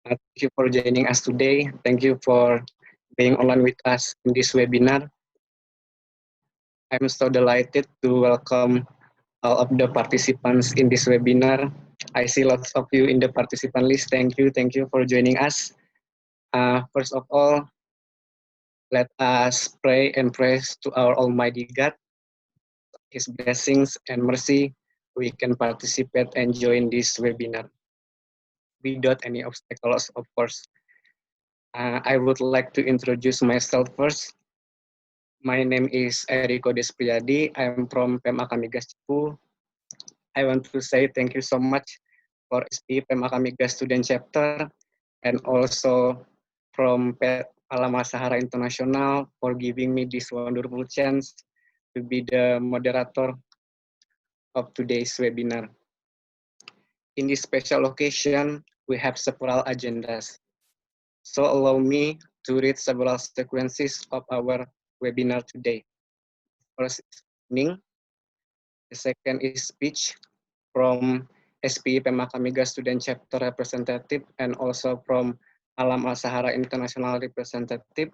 Thank you for joining us today. Thank you for being online with us in this webinar. I'm so delighted to welcome all of the participants in this webinar. I see lots of you in the participant list. Thank you for joining us. First of all, let us pray and praise to our Almighty God. His blessings and mercy, we can participate and join this webinar without any obstacles, of course. I would like to introduce myself first. My name is Eriko Despriyadi. I'm from PEM Akamigas Cepu. I want to say thank you so much for SPI PEM Akamigas Student Chapter and also from Alam Sahara International for giving me this wonderful chance to be the moderator of today's webinar. In this special occasion, we have several agendas. So allow me to read several sequences of our webinar today. First is opening, the second is speech from SPI Pemakamiga Student Chapter Representative and also from Alam Al-Sahara International Representative.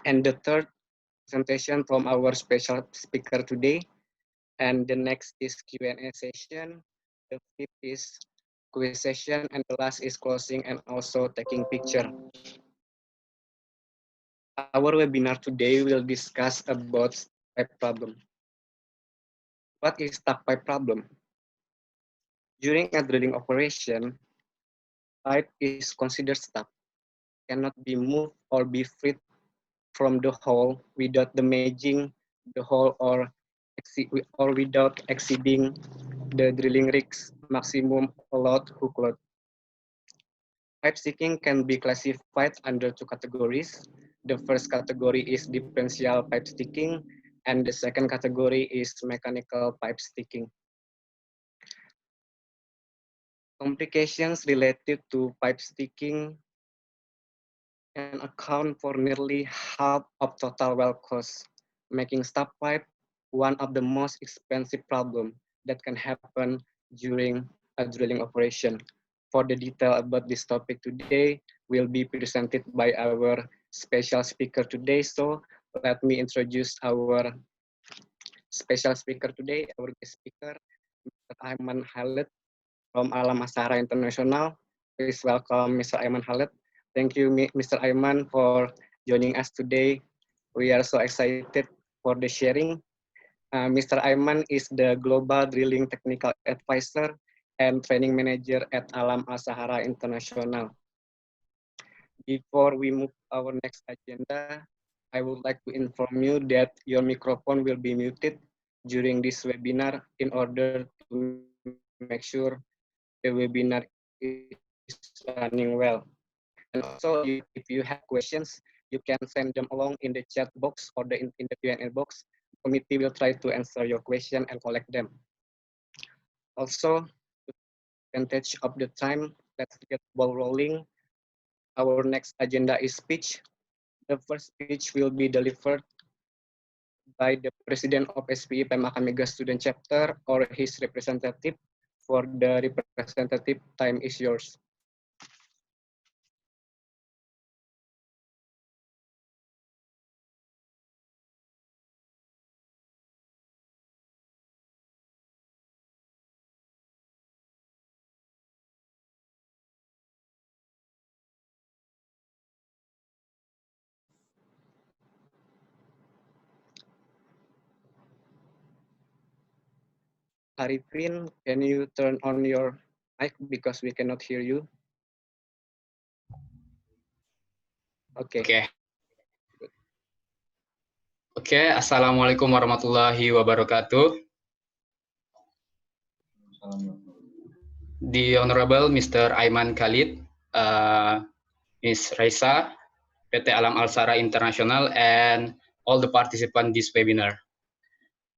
And the third presentation from our special speaker today. And the next is Q&A session. The fifth is quiz session, and the last is closing and also taking picture. Our webinar today will discuss about pipe problem. What is stuck pipe problem? During a drilling operation, pipe is considered stuck, cannot be moved or be freed from the hole without damaging the hole or without exceeding the drilling rig's maximum allowed hook load. Pipe sticking can be classified under two categories. The first category is differential pipe sticking, and the second category is mechanical pipe sticking. Complications related to pipe sticking can account for nearly half of total well cost, making stop pipe one of the most expensive problems that can happen during a drilling operation. For the detail about this topic today will be presented by our special speaker today. So let me introduce our special speaker today, our guest speaker, Mr. Ayman Alamir from Alam Sahara International. Please welcome Mr. Ayman Alamir. Thank you, Mr. Ayman, for joining us today. We are so excited for the sharing. Mr. Ayman is the Global Drilling Technical Advisor and Training Manager at Alam Sahara International. Before we move to our next agenda, I would like to inform you that your microphone will be muted during this webinar in order to make sure the webinar is running well. And also, if you have questions, you can send them along in the chat box or in the Q&A box. The committee will try to answer your question and collect them. Also, to advantage of the time, let's get the ball rolling. Our next agenda is speech. The first speech will be delivered by the President of SPI Pemakamiga Student Chapter or his representative. For the representative, time is yours. Arifin, can you turn on your mic because we cannot hear you? Okay. Oke, Assalamualaikum warahmatullahi wabarakatuh. The Honorable Mr. Ayman Khalid, Ms. Raisa, PT Alam Al-Sahara International, and all the participants this webinar.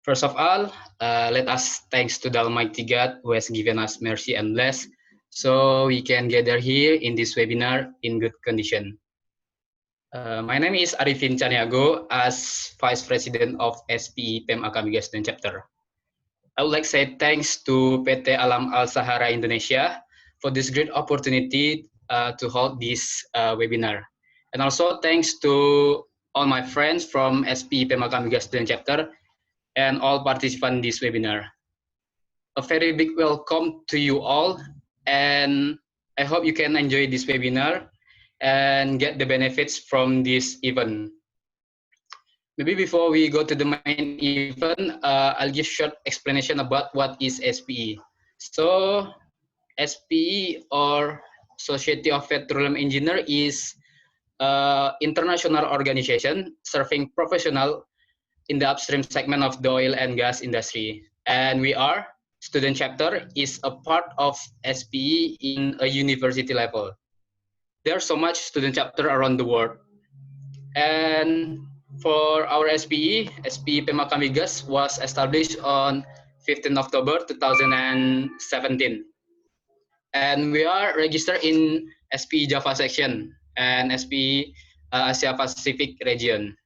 First of all, let us thanks to the Almighty God who has given us mercy and bless, so we can gather here in this webinar in good condition. My name is Arifin Caniago as Vice President of SPI PEM Akamiga Student Chapter. I would like to say thanks to PT Alam Al-Sahara Indonesia for this great opportunity to hold this webinar. And also thanks to all my friends from SPE Pemakamiga Student Chapter and all participants in this webinar. A very big welcome to you all, and I hope you can enjoy this webinar and get the benefits from this event. Maybe before we go to the main event, I'll give short explanation about what is SPE. So SPE, or Society of Petroleum Engineer, is an international organization serving professional in the upstream segment of the oil and gas industry. And we are, student chapter is a part of SPE in a university level. There are so much student chapter around the world. And for our SPE, SPE Pemakamigas was established on 15 October 2017. And we are registered in SPE Java section and SPE Asia Pacific region.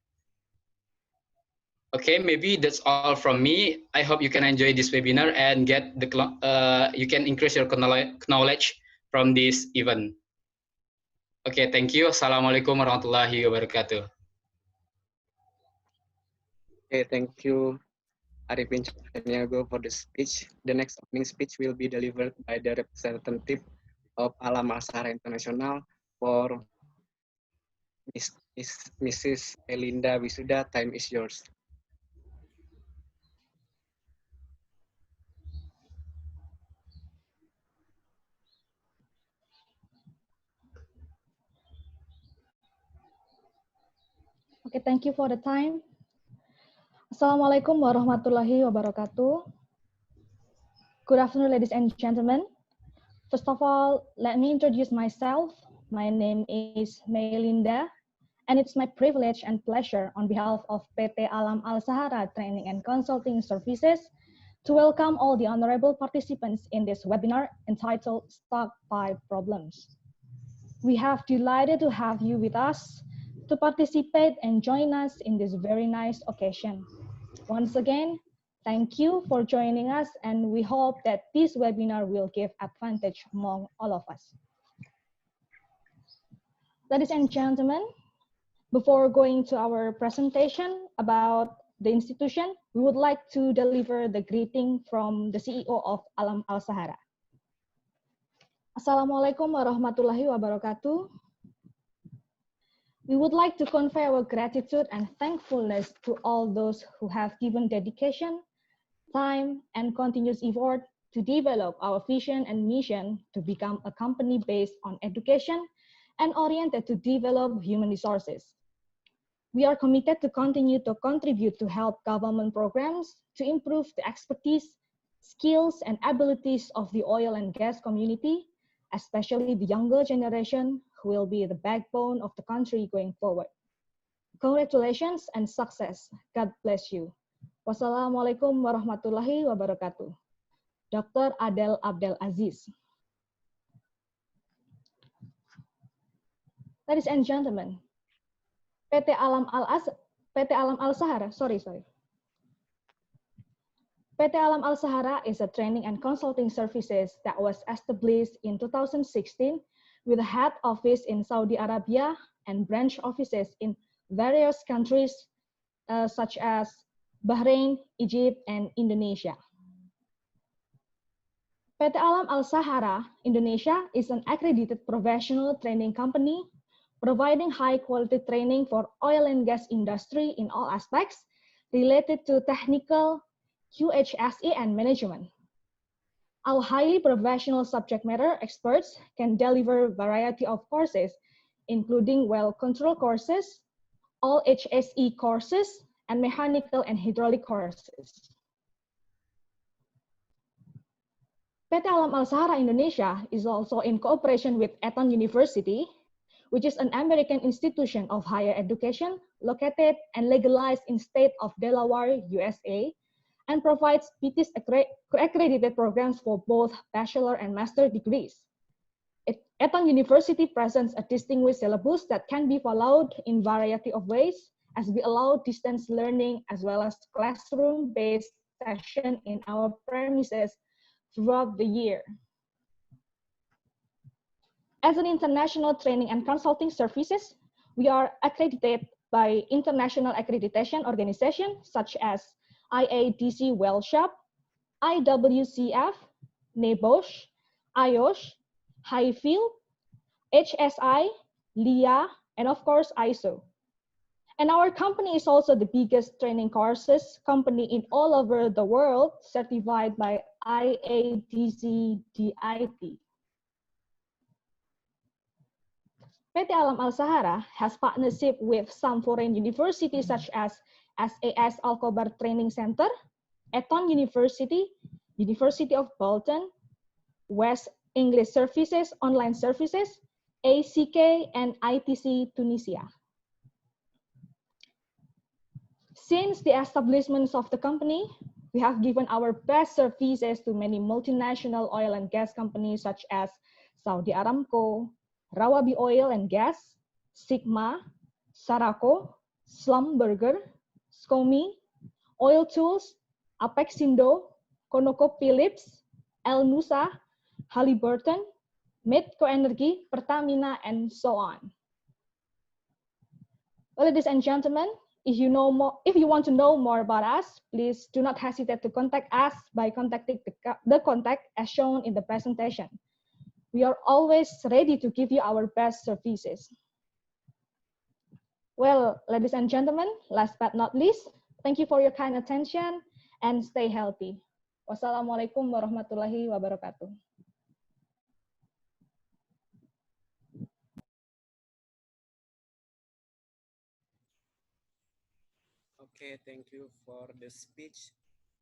Okay, maybe that's all from me. I hope you can enjoy this webinar and get the you can increase your knowledge from this event. Okay, thank you. Assalamualaikum warahmatullahi wabarakatuh. Okay, thank you, Arifin Chaniago, for the speech. The next opening speech will be delivered by the representative of Alam Al-Sahara International for Mrs. Elinda Wisuda. Time is yours. Okay, thank you for the time. Assalamualaikum warahmatullahi wabarakatuh. Good afternoon, ladies and gentlemen. First of all, let me introduce myself. My name is Melinda, and it's my privilege and pleasure on behalf of PT Alam Al-Sahara Training and Consulting Services to welcome all the honorable participants in this webinar entitled Stockpipe Problems. We have delighted to have you with us to participate and join us in this very nice occasion. Once again, thank you for joining us, and we hope that this webinar will give advantage among all of us. Ladies and gentlemen, before going to our presentation about the institution, we would like to deliver the greeting from the CEO of Alam Al-Sahara. Assalamualaikum warahmatullahi wabarakatuh. We would like to convey our gratitude and thankfulness to all those who have given dedication, time, and continuous effort to develop our vision and mission to become a company based on education and oriented to develop human resources. We are committed to continue to contribute to help government programs to improve the expertise, skills, and abilities of the oil and gas community, especially the younger generation who will be the backbone of the country going forward. Congratulations and success. God bless you. Wassalamualaikum warahmatullahi wabarakatuh. Dr. Adel Abdel Aziz. Ladies and gentlemen, PT Alam Al-Sahara, PT Alam Al-Sahara is a training and consulting services that was established in 2016 with a head office in Saudi Arabia and branch offices in various countries such as Bahrain, Egypt, and Indonesia. PT Alam Al-Sahara Indonesia is an accredited professional training company providing high-quality training for oil and gas industry in all aspects related to technical, QHSE, and management. Our highly professional subject matter experts can deliver a variety of courses, including well control courses, all HSE courses, and mechanical and hydraulic courses. PT Alam Al-Sahara Indonesia is also in cooperation with Eton University, which is an American institution of higher education located and legalized in state of Delaware, USA, and provides PT's accredited programs for both bachelor and master degrees. Eton University presents a distinguished syllabus that can be followed in variety of ways, as we allow distance learning as well as classroom-based session in our premises throughout the year. As an international training and consulting services, we are accredited by international accreditation organizations such as IADC Wellshop, IWCF, NEBOSH, IOSH, HIFIL, HSI, LIA, and of course ISO. And our company is also the biggest training courses company in all over the world, certified by IADC DIT. PT Alam Al Sahara has partnership with some foreign universities such as SAS Al Khobar Training Center, Eton University, University of Bolton, West English Services, Online Services, ACK, and ITC Tunisia. Since the establishment of the company, we have given our best services to many multinational oil and gas companies such as Saudi Aramco, Rawabi Oil and Gas, Sigma, Saraco, Slumberger, Scomi, Oil Tools, Apexindo, ConocoPhillips, El Nusa, Halliburton, Medco Energy, Pertamina, and so on. Well, ladies and gentlemen, if you want to know more about us, please do not hesitate to contact us by contacting the contact as shown in the presentation. We are always ready to give you our best services. Well, ladies and gentlemen, last but not least, thank you for your kind attention and stay healthy. Wassalamualaikum warahmatullahi wabarakatuh. Okay, thank you for the speech.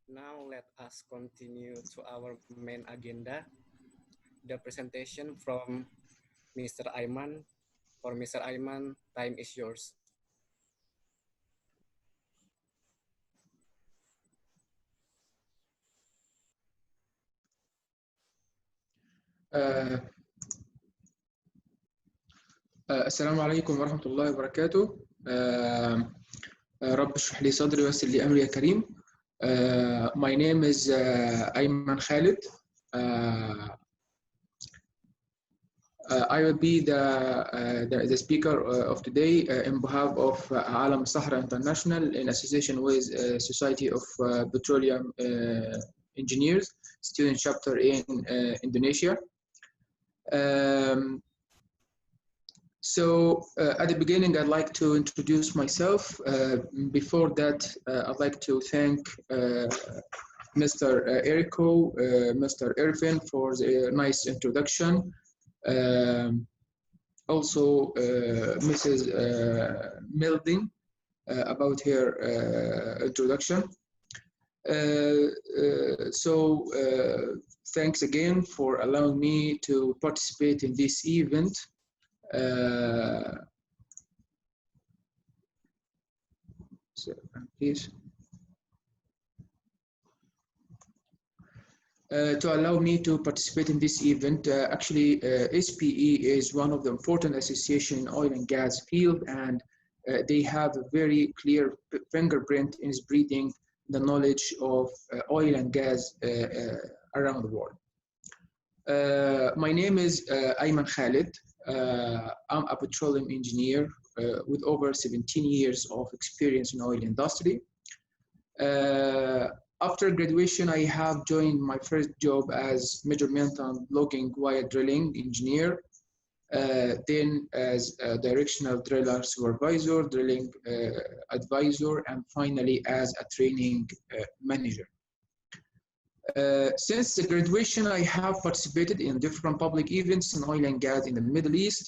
Now let us continue to our main agenda, the presentation from Mr. Ayman. For Mr. Ayman, time is yours. السلام عليكم ورحمة الله وبركاته. رب اشرح لي صدري ويسر لي أمري يا كريم. My name is Ayman Khalid. I will be the speaker of today in behalf of Alam Sahara International in association with Society of Petroleum Engineers, student chapter in Indonesia. So at the beginning, I'd like to introduce myself. Before that, I'd like to thank Mr. Eriko, Mr. Irvin for the nice introduction. Also, Mrs. Milding about her introduction. Thanks again for allowing me to participate in this event. Please. To allow me to participate in this event. Actually, SPE is one of the important associations in oil and gas field, and they have a very clear fingerprint in spreading the knowledge of oil and gas around the world. My name is Ayman Khalid. I'm a petroleum engineer with over 17 years of experience in oil industry. After graduation, I have joined my first job as measurement and logging wire drilling engineer, then as a directional driller supervisor, drilling advisor, and finally as a training manager. Since the graduation, I have participated in different public events in oil and gas in the Middle East,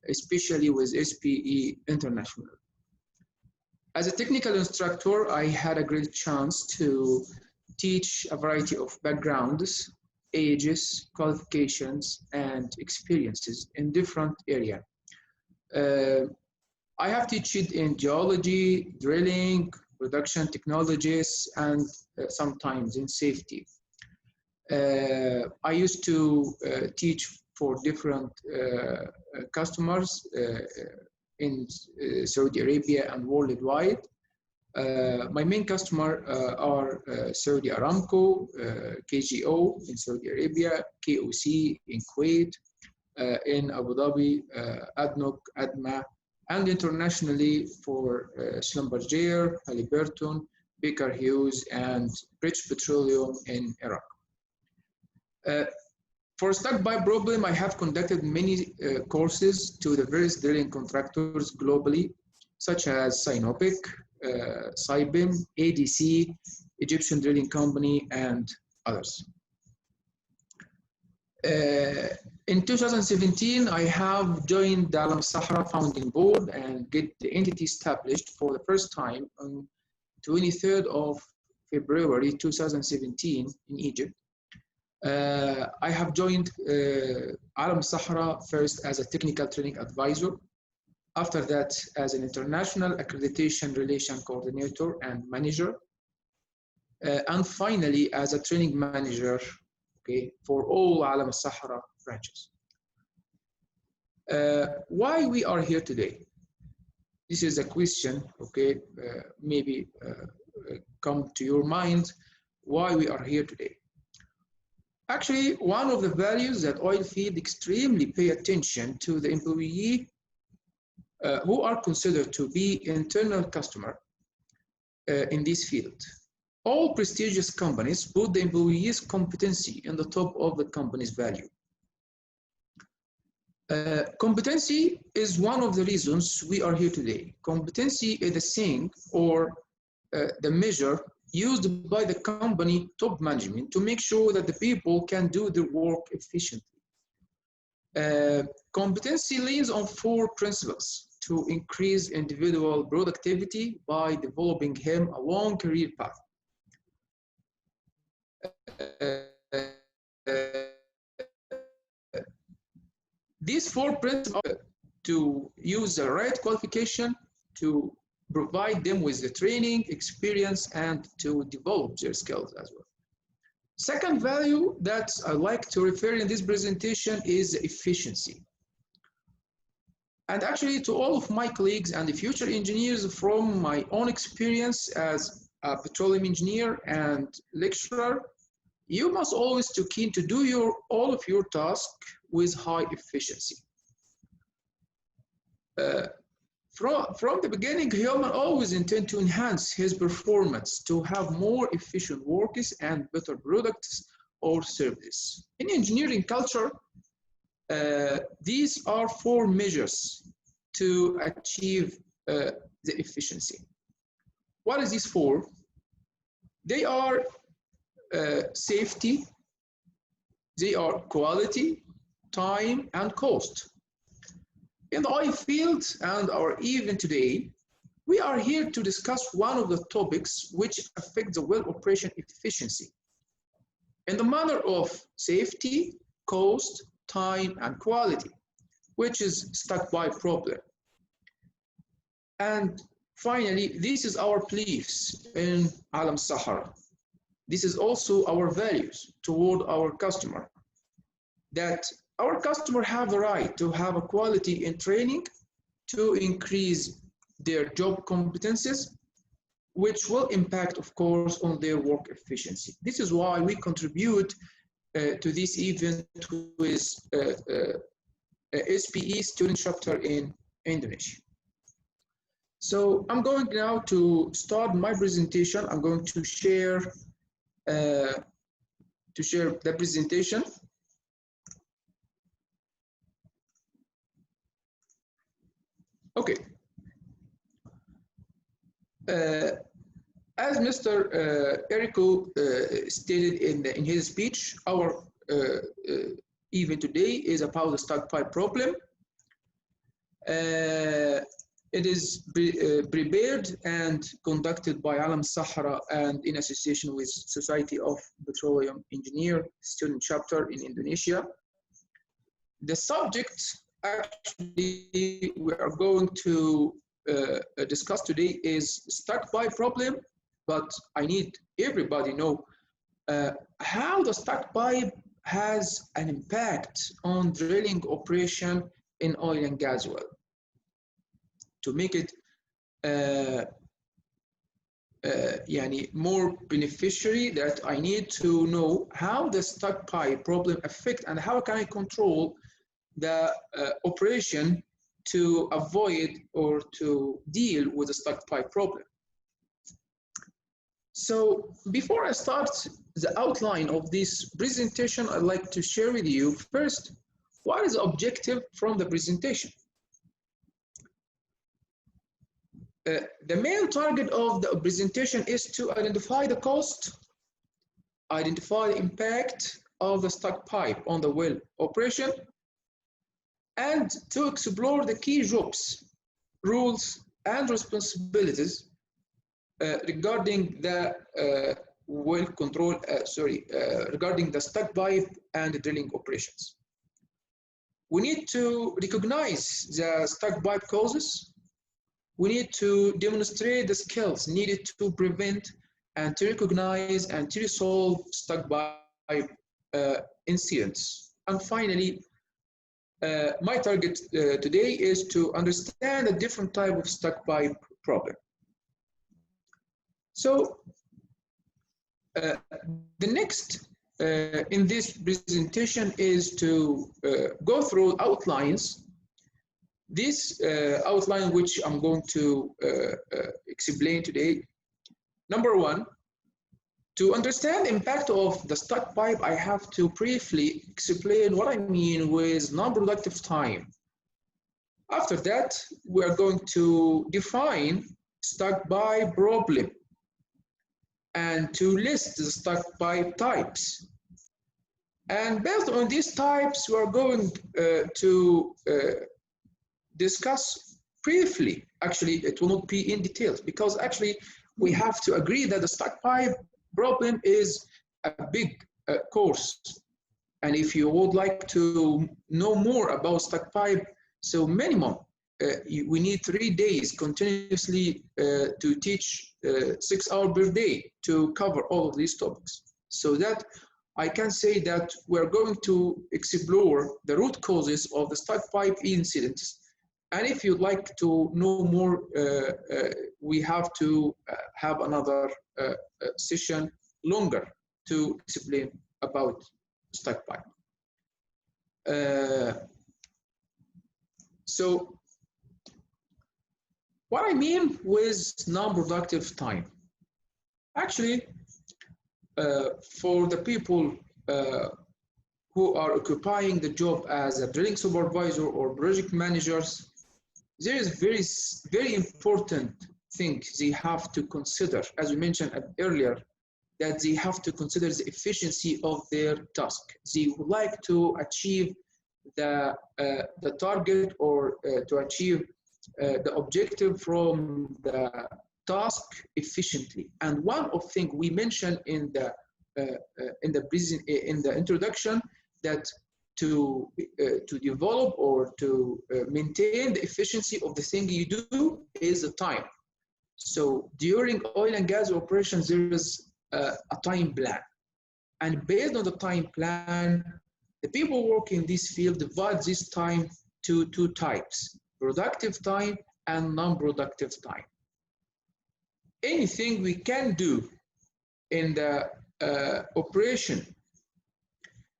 especially with SPE International. As a technical instructor, I had a great chance to teach a variety of backgrounds, ages, qualifications, and experiences in different areas. I have taught in geology, drilling, production technologies, and sometimes in safety. I used to teach for different customers in Saudi Arabia and worldwide. My main customer are Saudi Aramco, KGO in Saudi Arabia, KOC in Kuwait, in Abu Dhabi, ADNOC, ADMA, and internationally for Schlumberger, Halliburton, Baker Hughes, and British Petroleum in Iraq. For stuck pipe problem, I have conducted many courses to the various drilling contractors globally, such as Sinopec, Saipem, ADC, Egyptian Drilling Company, and others. In 2017, I have joined the Alam Sahara founding board and get the entity established for the first time on 23rd of February 2017 in Egypt. I have joined Alam Sahara first as a technical training advisor, after that as an international accreditation relation coordinator and manager, and finally as a training manager, okay, for all Alam Sahara branches. Why we are here today? This is a question, okay, maybe come to your mind, why we are here today. Actually, one of the values that oil field extremely pay attention to the employee who are considered to be internal customer in this field. All prestigious companies put the employee's competency in the top of the company's value. Competency is one of the reasons we are here today. Competency is the thing or the measure used by the company top management to make sure that the people can do their work efficiently. Competency leans on 4 principles to increase individual productivity by developing him a long career path. These 4 principles are to use the right qualification, to provide them with the training, experience, and to develop their skills as well. Second value that I like to refer in this presentation is efficiency. And actually to all of my colleagues and the future engineers, from my own experience as a petroleum engineer and lecturer, you must always be keen to do all of your tasks with high efficiency. From the beginning, human always intend to enhance his performance, to have more efficient workers and better products or services. In engineering culture, these are 4 measures to achieve the efficiency. What is these 4? They are safety, they are quality, time, and cost. In the oil field and our event today, we are here to discuss one of the topics which affect the well operation efficiency in the manner of safety, cost, time, and quality, which is stuck pipe problem. And finally, this is our beliefs in Alam Sahara. This is also our values toward our customer, that our customer have the right to have a quality in training to increase their job competencies, which will impact, of course, on their work efficiency. This is why we contribute to this event with SPE student chapter in Indonesia. So I'm going now to start my presentation. I'm going to share the presentation. Okay. As Mr. Errico stated in his speech, our event today is about the stuck pipe problem. It is prepared and conducted by Alam Sahara and in association with Society of Petroleum Engineer Student Chapter in Indonesia. The subject actually we are going to discuss today is stuck pipe problem, but I need everybody know how the stuck pipe has an impact on drilling operation in oil and gas well. To make it more beneficiary, that I need to know how the stuck pipe problem affect and how can I control the operation to avoid or to deal with the stuck pipe problem. So before I start the outline of this presentation, I'd like to share with you first, what is the objective from the presentation? The main target of the presentation is to identify the cost, identify the impact of the stuck pipe on the well operation, and to explore the key jobs, rules, and responsibilities regarding the well control, regarding the stuck pipe and the drilling operations. We need to recognize the stuck pipe causes. We need to demonstrate the skills needed to prevent and to recognize and to resolve stuck pipe incidents. And finally, my target today is to understand a different type of stuck pipe problem. So the next in this presentation is to go through outlines. This outline which I'm going to explain today. Number one, to understand the impact of the stuck pipe, I have to briefly explain what I mean with non-productive time. After that, we are going to define stuck pipe problem and to list the stuck pipe types. And based on these types, we are going to discuss briefly. Actually, it will not be in details because actually we have to agree that the stuck pipe problem is a big course. And if you would like to know more about stuck pipe, so minimum, we need 3 days continuously to teach 6 hours per day to cover all of these topics. So that I can say that we're going to explore the root causes of the stuck pipe incidents. And if you'd like to know more, we have to have another session longer to explain about stuck pipe. So what I mean with non-productive time, actually, for the people who are occupying the job as a drilling supervisor or project managers, there is very important thing they have to consider, as we mentioned earlier, that they have to consider the efficiency of their task. They would like to achieve the target or to achieve the objective from the task efficiently. And one of the things we mentioned in the introduction, that to develop or to maintain the efficiency of the thing you do is the time. So during oil and gas operations, there is a time plan. And based on the time plan, the people working in this field divide this time to 2 types, productive time and non-productive time. Anything we can do in the operation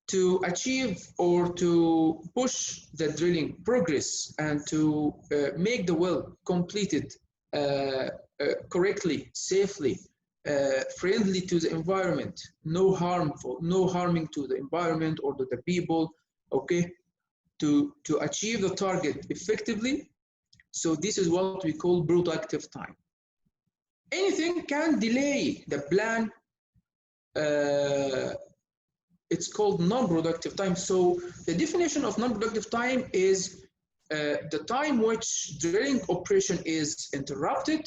to achieve or to push the drilling progress and to make the well completed correctly, safely, friendly to the environment, no harming to the environment or to the people, okay, to achieve the target effectively. So this is what we call productive time. Anything can delay the plan, it's called non-productive time. So the definition of non-productive time is the time which drilling operation is interrupted,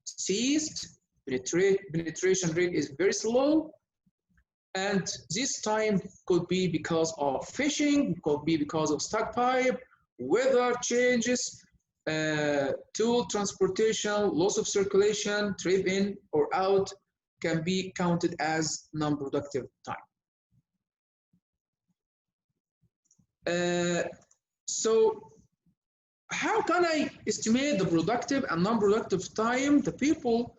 ceased, penetration rate is very slow, and this time could be because of fishing, could be because of stuck pipe, weather changes, tool transportation, loss of circulation, trip in or out can be counted as non-productive time. So how can I estimate the productive and non-productive time? The people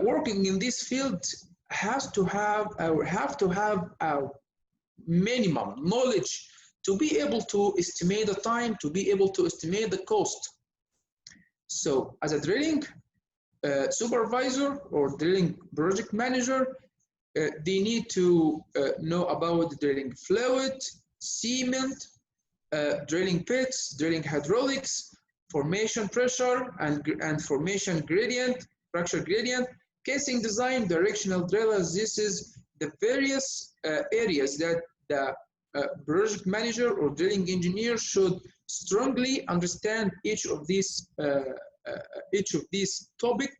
working in this field have to have a minimum knowledge to be able to estimate the time, to be able to estimate the cost. So as a drilling supervisor or drilling project manager, they need to know about the drilling fluid, cement, drilling pits, drilling hydraulics, formation pressure and formation gradient, fracture gradient, casing design, directional drillers. This is the various areas that the project manager or drilling engineer should strongly understand each of these topics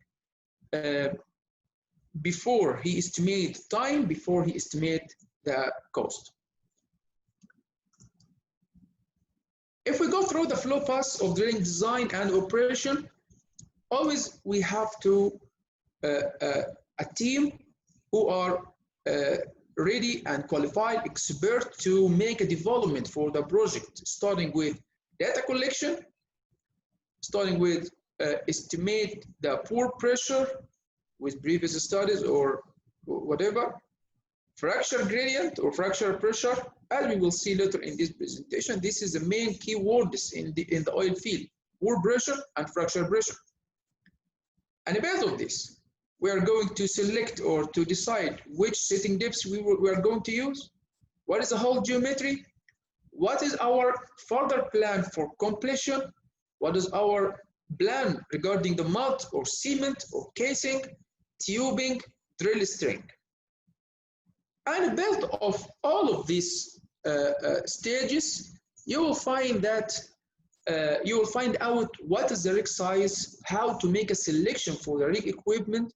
before he estimates time, before he estimates the cost. If we go through the flow paths of drilling design and operation, always we have to a team who are ready and qualified expert to make a development for the project, starting with data collection, starting with estimate the pore pressure with previous studies or whatever, fracture gradient or fracture pressure, as we will see later in this presentation. This is the main keywords in the oil field: pore pressure and fracture pressure. And based on this, we are going to select or to decide which setting depths we are going to use, what is the hole geometry, what is our further plan for completion, what is our plan regarding the mud or cement or casing, tubing, drill string. And based off all of these stages, you will find that you will find out what is the rig size, how to make a selection for the rig equipment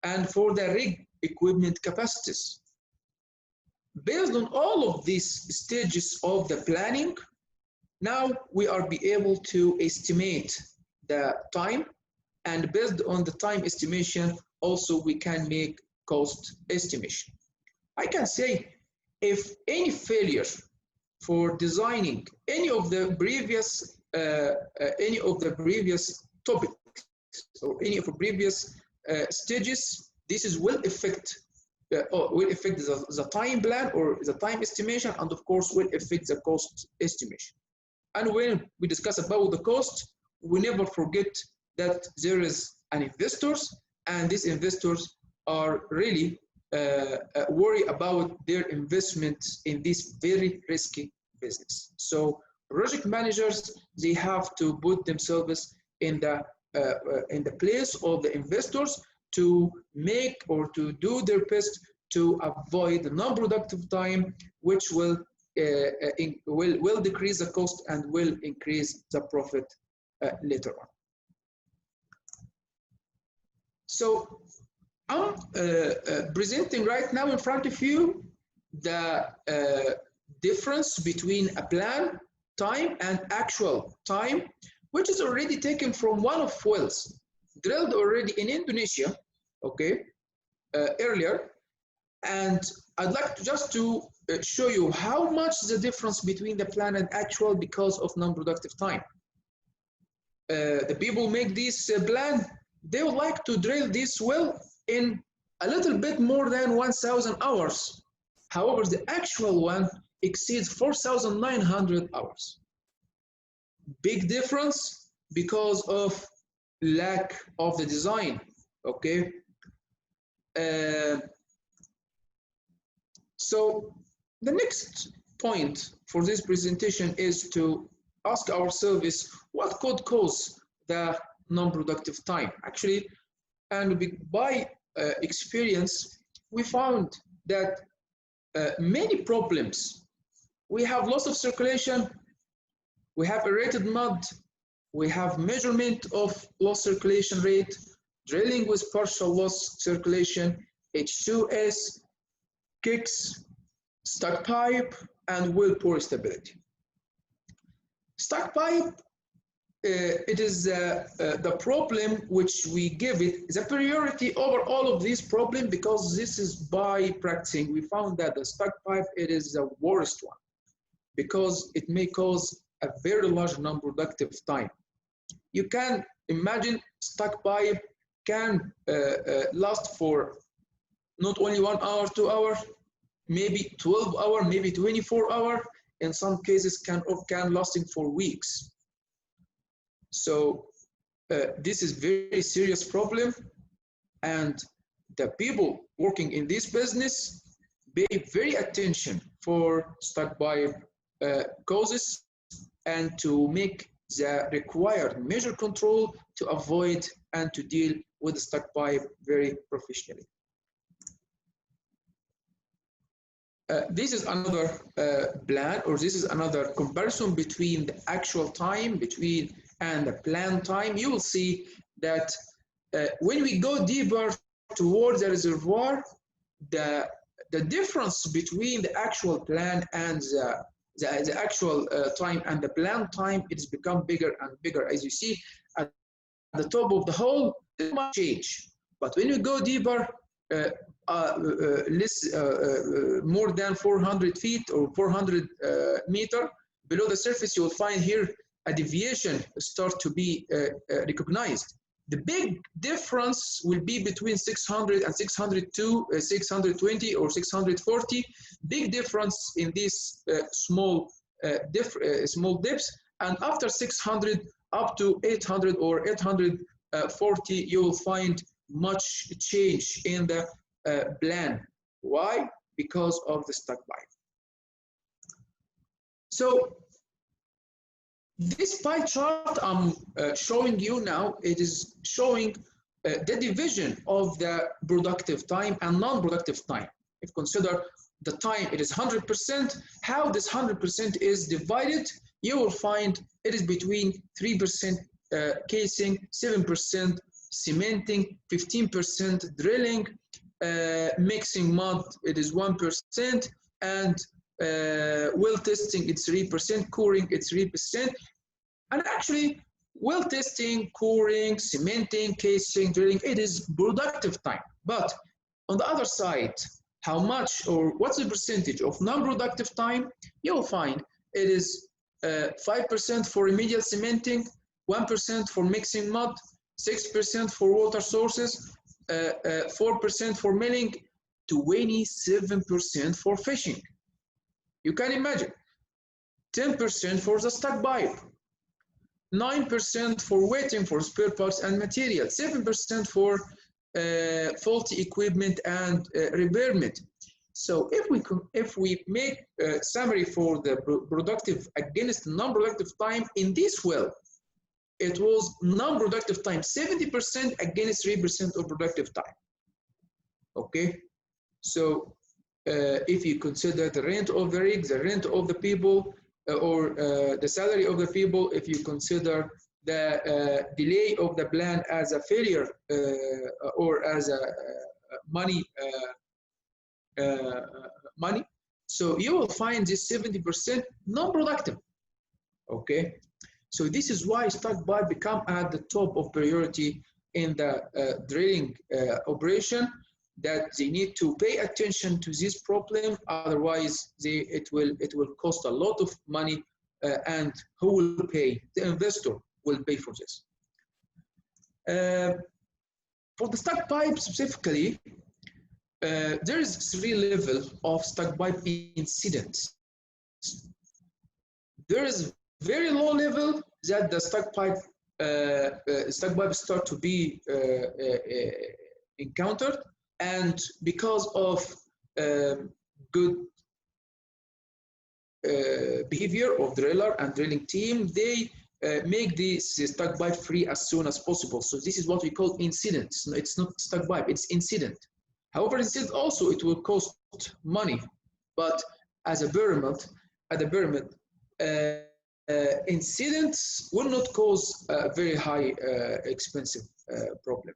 and for the rig equipment capacities. Based on all of these stages of the planning, now we are be able to estimate the time, and based on the time estimation, also we can make cost estimation. I can say if any failure for designing any of the previous topics or any of the previous stages, this will affect the time plan or the time estimation, and of course will affect the cost estimation. And when we discuss about the cost, we never forget that there is an investors, and these investors are really worry about their investments in this very risky business. So project managers, they have to put themselves in the place of the investors to make or to do their best to avoid the non-productive time, which will decrease the cost and will increase the profit later on. So I'm presenting right now in front of you the difference between a plan time and actual time, which is already taken from one of wells drilled already in Indonesia, okay, earlier. And I'd like to just to show you how much the difference between the plan and actual because of non-productive time. The people make this plan, they would like to drill this well in a little bit more than 1,000 hours. However, the actual one exceeds 4,900 hours. Big difference because of lack of the design, okay? So the next point for this presentation is to ask ourselves what could cause the non-productive time. Actually, and by experience, we found that many problems. We have loss of circulation, we have aerated mud, we have measurement of loss circulation rate, drilling with partial loss circulation, H2S, kicks, stuck pipe, and well pore stability. Stuck pipe, it is the problem which we give it the priority over all of these problems, because this is by practicing. We found that the stuck pipe, it is the worst one because it may cause a very large non-productive time. You can imagine stuck pipe can last for not only 1 hour, 2 hours, maybe 12 hours, maybe 24 hours. in some cases can lasting for weeks. So this is very serious problem, and the people working in this business pay very attention for stuck pipe causes and to make the required measure control to avoid and to deal with the stuck pipe very professionally. This is another plan, or this is another comparison between the actual time and the planned time. You will see that when we go deeper towards the reservoir, the difference between the actual plan and the actual time and the planned time, it has become bigger and bigger. As you see at the top of the hole, there's much change. But when you go deeper, more than 400 feet or 400 meter below the surface, you will find here a deviation start to be recognized. The big difference will be between 600 and 602, 620 or 640. Big difference in these small dips, and after 600 up to 800 or 840, you will find much change in the plan. Why? Because of the stuck pipe. So this pie chart I'm showing you now, it is showing the division of the productive time and non-productive time. If you consider the time, it is 100%. How this 100% is divided, you will find it is between 3% casing, 7% cementing, 15% drilling, mixing mud, it is 1%, and well testing, it's 3%, coring, it's 3%. And actually, well testing, coring, cementing, casing, drilling, it is productive time. But on the other side, how much or what's the percentage of non-productive time? You will find it is 5% for remedial cementing, 1% for mixing mud, 6% for water sources, 4% for milling, 27% for fishing. You can imagine, 10% for the stuck pipe, 9% for waiting for spare parts and material, 7% for faulty equipment and repairment. So if we make a summary for the productive against non-productive time in this well, it was non-productive time 70% against 3% of productive time. Okay, so if you consider the rent of the rig, the rent of the people, or the salary of the people, if you consider the delay of the plan as a failure or as a money, so you will find this 70% non-productive. Okay, so this is why stuck pipe become at the top of priority in the drilling operation, that they need to pay attention to this problem, otherwise it will cost a lot of money, and who will pay? The investor will pay for this. For the stuck pipe specifically, there is 3 levels of stuck pipe incidents. There is very low level that the stuck pipe start to be encountered, and because of good behavior of driller and drilling team, they make this stuck pipe free as soon as possible. So this is what we call incidents. It's not stuck pipe, it's incident. However, incident also it will cost money, but as a pyramid, incidents will not cause a very high expensive problem.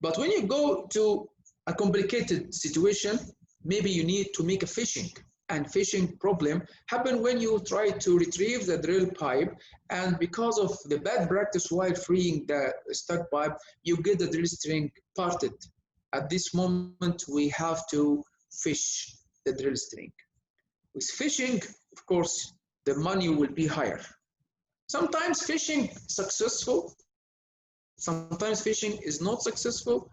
But when you go to a complicated situation, maybe you need to make a fishing, and fishing problem happen when you try to retrieve the drill pipe, and because of the bad practice while freeing the stuck pipe, you get the drill string parted. At this moment, we have to fish the drill string. With fishing, of course, the money will be higher. Sometimes fishing successful, sometimes fishing is not successful.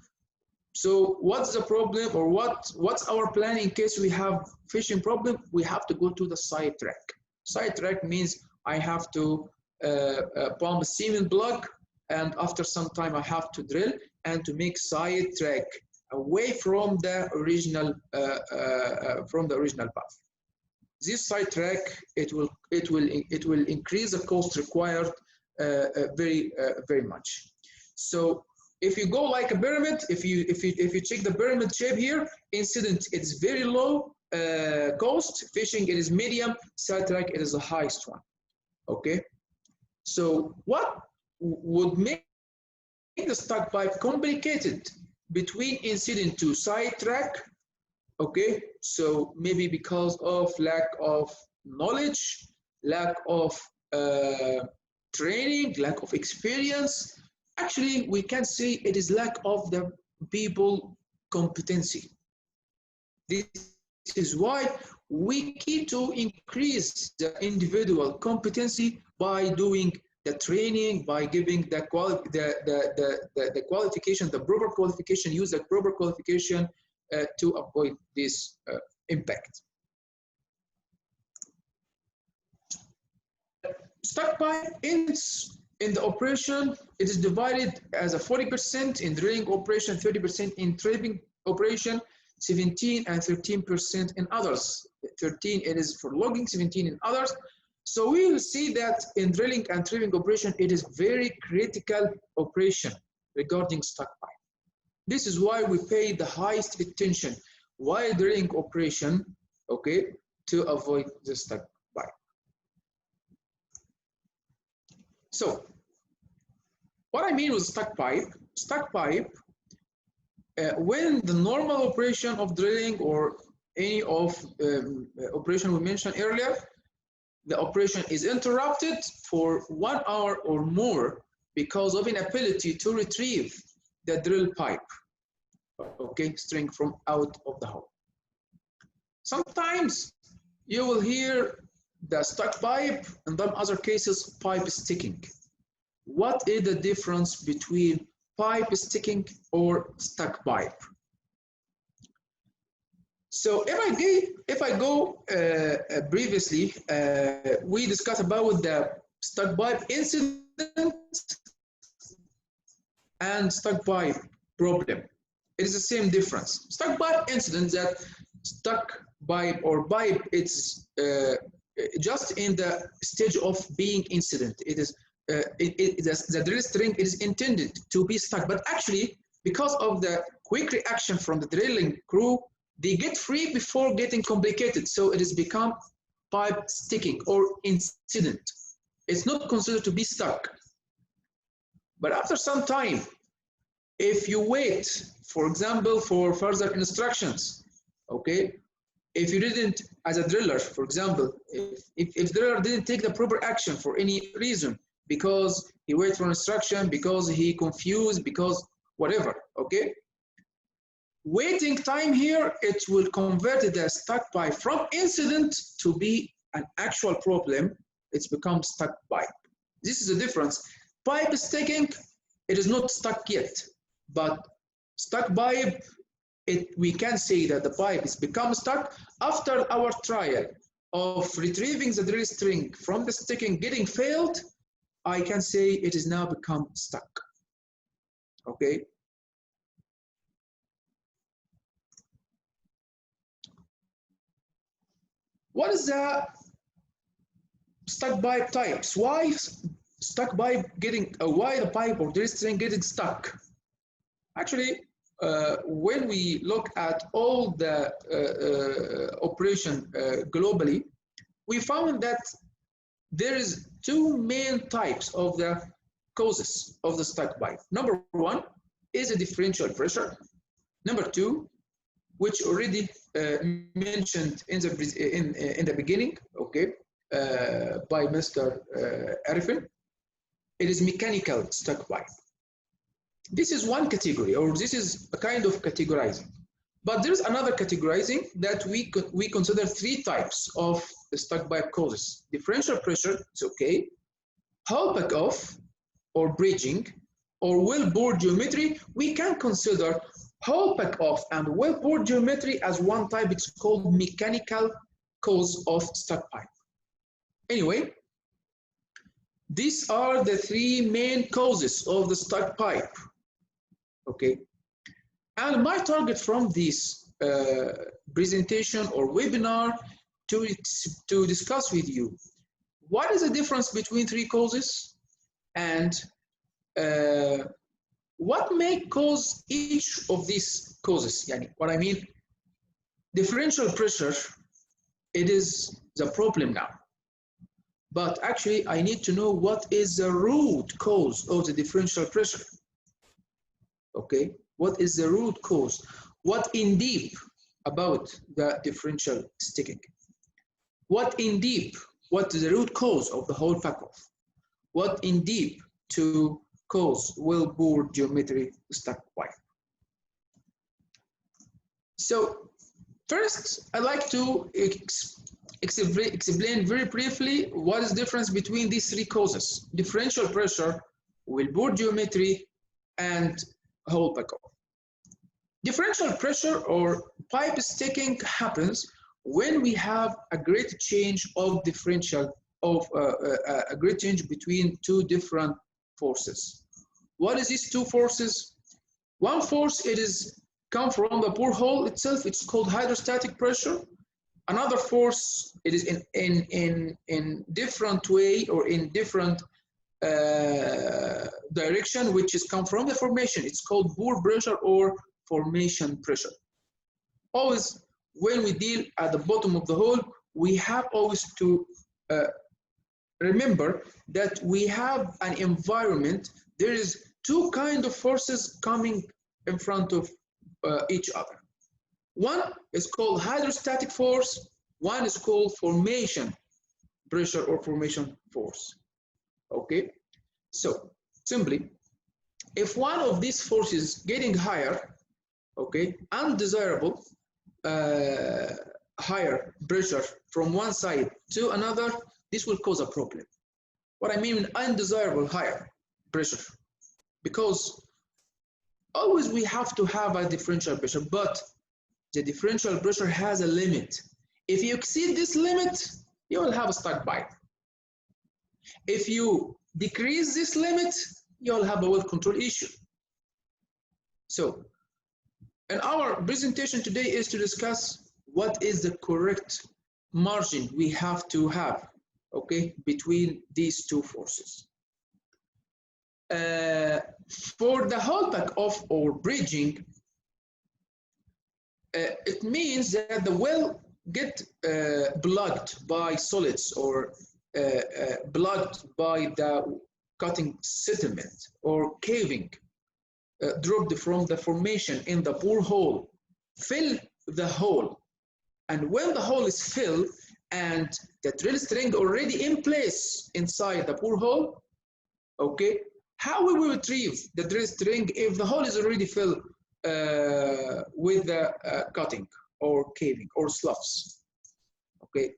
So what's the problem, or what's our plan in case we have fishing problem? We have to go to the side track. Sidetrack means I have to pump a cement block, and after some time I have to drill and to make sidetrack away from the original path. This sidetrack, it will increase the cost required very much. So if you go like a pyramid, if you check the pyramid shape here, incident it's very low cost, fishing it is medium, sidetrack it is the highest one. Okay, so what would make the stuck pipe complicated between incident to sidetrack? Okay, so maybe because of lack of knowledge, lack of training, lack of experience. Actually, we can say it is lack of the people competency. This is why we keep to increase the individual competency by doing the training, by giving the qualification, the proper qualification, use the proper qualification to avoid this impact. Stuck pipe ends in the operation, it is divided as a 40% in drilling operation, 30% in tripping operation, 17 and 13% in others. 13 it is for logging, 17 in others. So we will see that in drilling and tripping operation, it is very critical operation regarding stuck pipe. This is why we pay the highest attention while drilling operation, okay, to avoid the stuck pipe. So, what I mean with stuck pipe, when the normal operation of drilling or any of operation we mentioned earlier, the operation is interrupted for 1 hour or more because of inability to retrieve the drill pipe, okay, string from out of the hole. Sometimes you will hear the stuck pipe, and in other cases, pipe sticking. What is the difference between pipe sticking or stuck pipe? So if I go previously, we discussed about the stuck pipe incident and stuck pipe problem. It is the same difference. Stuck pipe incident, that stuck pipe or pipe, it's just in the stage of being incident. It is the drill string is intended to be stuck, but actually because of the quick reaction from the drilling crew, they get free before getting complicated. So it has become pipe sticking or incident. It's not considered to be stuck. But after some time, if you wait, for example, for further instructions, okay, if you didn't, as a driller, for example, if driller didn't take the proper action for any reason, because he waited for instruction, because he confused, because whatever, okay, waiting time here, it will convert the stuck pipe from incident to be an actual problem. It's become stuck pipe. This is the difference. Pipe sticking, it is not stuck yet, but stuck pipe, we can say that the pipe is become stuck after our trial of retrieving the drill string from the sticking getting failed. I can say it is now become stuck. Okay. What is the stuck pipe types? Why stuck pipe getting? Why the pipe or drill string getting stuck? Actually, when we look at all the operation globally, we found that there is two main types of the causes of the stuck pipe. Number one is a differential pressure. Number two, which already mentioned in the beginning, okay, by Mr. Arifin, it is mechanical stuck pipe. This is one category, or this is a kind of categorizing. But there's another categorizing that we consider three types of the stuck pipe causes. Differential pressure, it's okay. Hull back off, or bridging, or wellbore geometry. We can consider hull back off and wellbore geometry as one type. It's called mechanical cause of stuck pipe. Anyway, these are the three main causes of the stuck pipe. Okay, and my target from this presentation or webinar to discuss with you what is the difference between three causes and what may cause each of these causes. Yani, what I mean, differential pressure, it is the problem now. But actually, I need to know what is the root cause of the differential pressure. Okay, what is the root cause? What in deep about the differential sticking? What in deep, what is the root cause of the hole pack-off? What in deep to cause well-bore geometry stuck pipe? So first, I'd like to explain very briefly what is the difference between these three causes: differential pressure, well-bore geometry, and hole pack-off. Differential pressure or pipe sticking happens when we have a great change of differential of a great change between two different forces. What is these two forces? One force, it is come from the borehole itself, it's called hydrostatic pressure. Another force, it is in different way or in different direction, which is come from the formation. It's called bore pressure or formation pressure. Always when we deal at the bottom of the hole, we have always to remember that we have an environment. There is two kinds of forces coming in front of each other. One is called hydrostatic force, one is called formation pressure or formation force. Okay, so simply, if one of these forces getting higher, okay, undesirable higher pressure from one side to another, this will cause a problem. What I mean undesirable higher pressure, because always we have to have a differential pressure, but the differential pressure has a limit. If you exceed this limit, you will have a stuck pipe. If you decrease this limit, you will have a well control issue. So, and our presentation today is to discuss what is the correct margin we have to have, okay, between these two forces. For the hole pack-off or bridging, it means that the well get plugged by solids or plugged by the cutting settlement or caving, dropped from the formation in the borehole, fill the hole. And when the hole is filled and the drill string already in place inside the borehole, okay, how will we retrieve the drill string if the hole is already filled with the cutting or caving or sloughs? Okay,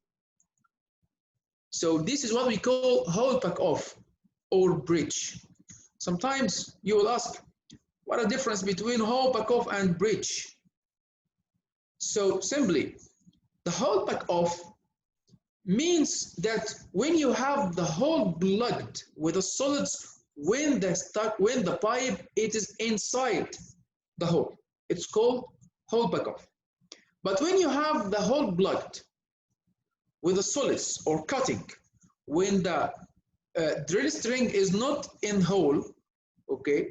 so this is what we call hole pack-off or bridge. Sometimes you will ask, what is the difference between hole pack-off and bridge? So simply, the hole pack-off means that when you have the hole plugged with the solids, when the pipe it is inside the hole, it's called hole pack-off. But when you have the hole plugged with the solids or cutting, when the drill string is not in hole, okay,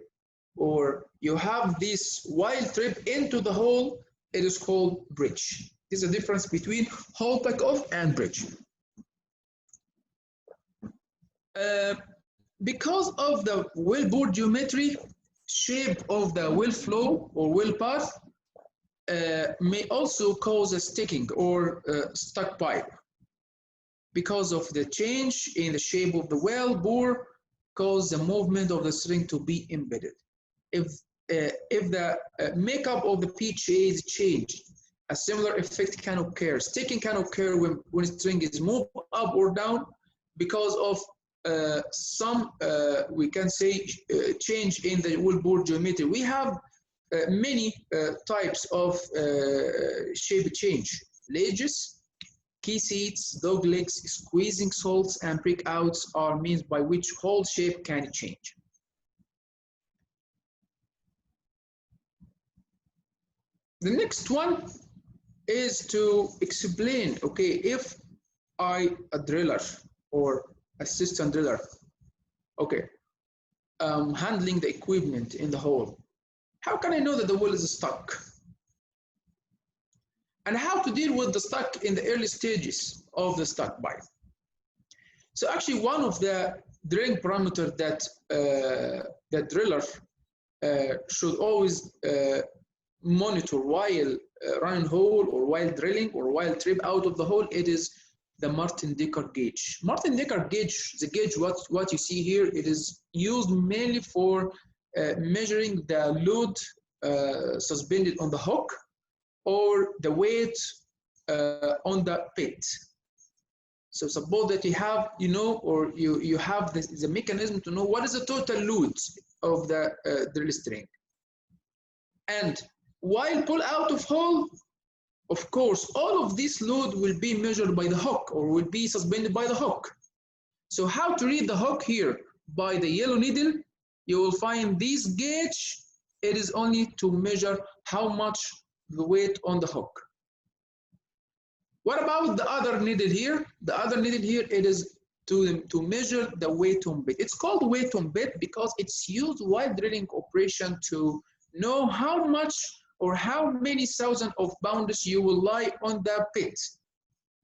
or you have this wild trip into the hole, it is called bridge. This is the difference between hole pack-off and bridge. Because of the well-bore geometry, shape of the well flow or well path may also cause a sticking or stuck pipe. Because of the change in the shape of the well bore, cause the movement of the string to be embedded. If the makeup of the pitch is changed, a similar effect can occur. Sticking can occur when string is moved up or down because of some, we can say, change in the well-bore geometry. We have many types of shape change: ledges, key seats, dog legs, squeezing salts, and breakouts are means by which hole shape can change. The next one is to explain, okay, if a driller or assistant driller, okay, handling the equipment in the hole, how can I know that the well is stuck? And how to deal with the stuck in the early stages of the stuck pipe. So actually one of the drilling parameters that the driller should always monitor while running hole or while drilling or while trip out of the hole, it is the Martin-Dicker gauge. Martin-Dicker gauge, the gauge what you see here, it is used mainly for measuring the load suspended on the hook or the weight on the pit. So suppose that you have, you know, or you have the mechanism to know what is the total load of the drill string. And while pull out of hole, of course, all of this load will be measured by the hook or will be suspended by the hook. So how to read the hook here? By the yellow needle, you will find this gauge. It is only to measure how much the weight on the hook. What about the other needle here? The other needle here, it is to measure the weight on bit. It's called weight on bit because it's used while drilling operation to know how much or how many thousand of pounds you will lie on the pit.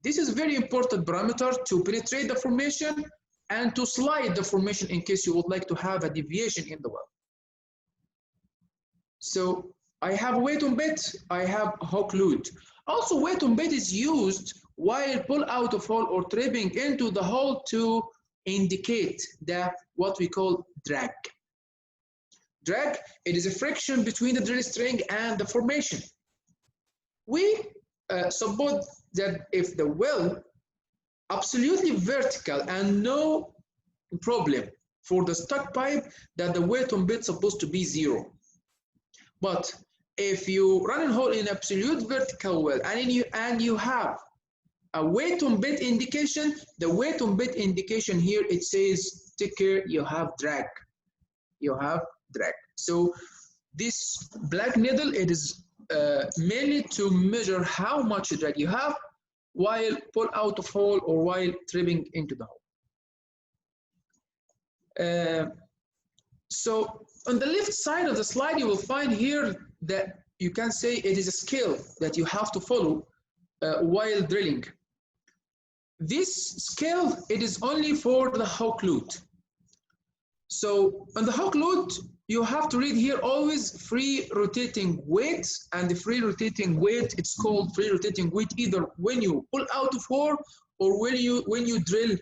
This is a very important parameter to penetrate the formation and to slide the formation in case you would like to have a deviation in the well. So I have weight on bit, I have hook load. Also weight on bit is used while pull out of hole or tripping into the hole to indicate the what we call drag. Drag, it is a friction between the drill string and the formation. We suppose that if the well absolutely vertical and no problem for the stuck pipe, that the weight on bit is supposed to be 0. But if you run a hole in absolute vertical well and you have a weight on bit indication, the weight on bit indication here, it says take care, you have drag. You have drag. So this black needle, it is mainly to measure how much drag you have while pull out of hole or while tripping into the hole. So on the left side of the slide, you will find here that you can say it is a scale that you have to follow while drilling. This scale, it is only for the hook load. So on the hook load, you have to read here always free rotating weight, and the free rotating weight, it's called free rotating weight either when you pull out of hole or when you drill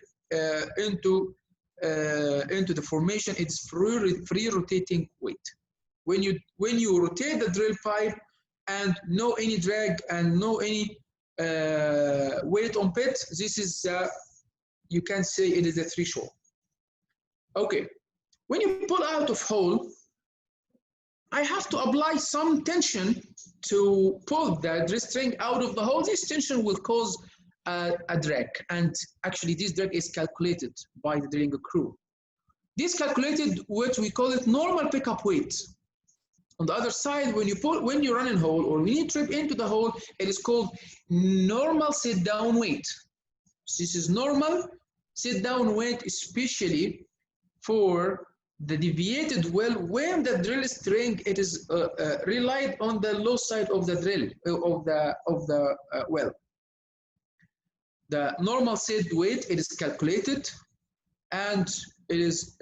into the formation. It's free rotating weight. When you rotate the drill pipe and no any drag and no any weight on pit, this is you can say it is a threshold. Okay. When you pull out of hole, I have to apply some tension to pull the drill string out of the hole. This tension will cause a drag, and actually this drag is calculated by the drilling crew. This calculated what we call it normal pickup weight. On the other side, when you run in hole or when you trip into the hole, it is called normal sit down weight. So this is normal sit down weight, especially for the deviated well when the drill string it is relied on the low side of the drill of the well. The normal set weight, it is calculated and it is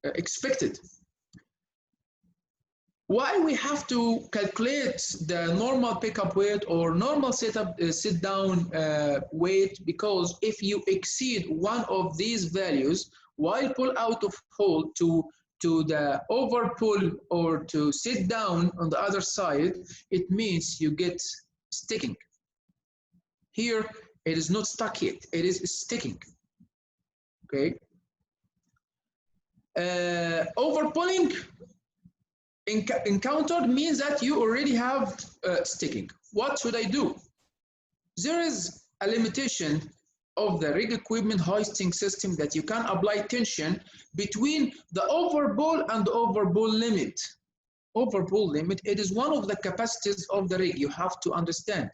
expected. Why we have to calculate the normal pickup weight or normal sit down weight? Because if you exceed one of these values while pull out of hole to the over pull or to sit down on the other side, it means you get sticking. Here it is not stuck yet, it is sticking. Okay. Over pulling encountered means that you already have sticking. What should I do? There is a limitation of the rig equipment hoisting system that you can apply tension between the overpull and the overpull limit. Overpull limit, it is one of the capacities of the rig, you have to understand,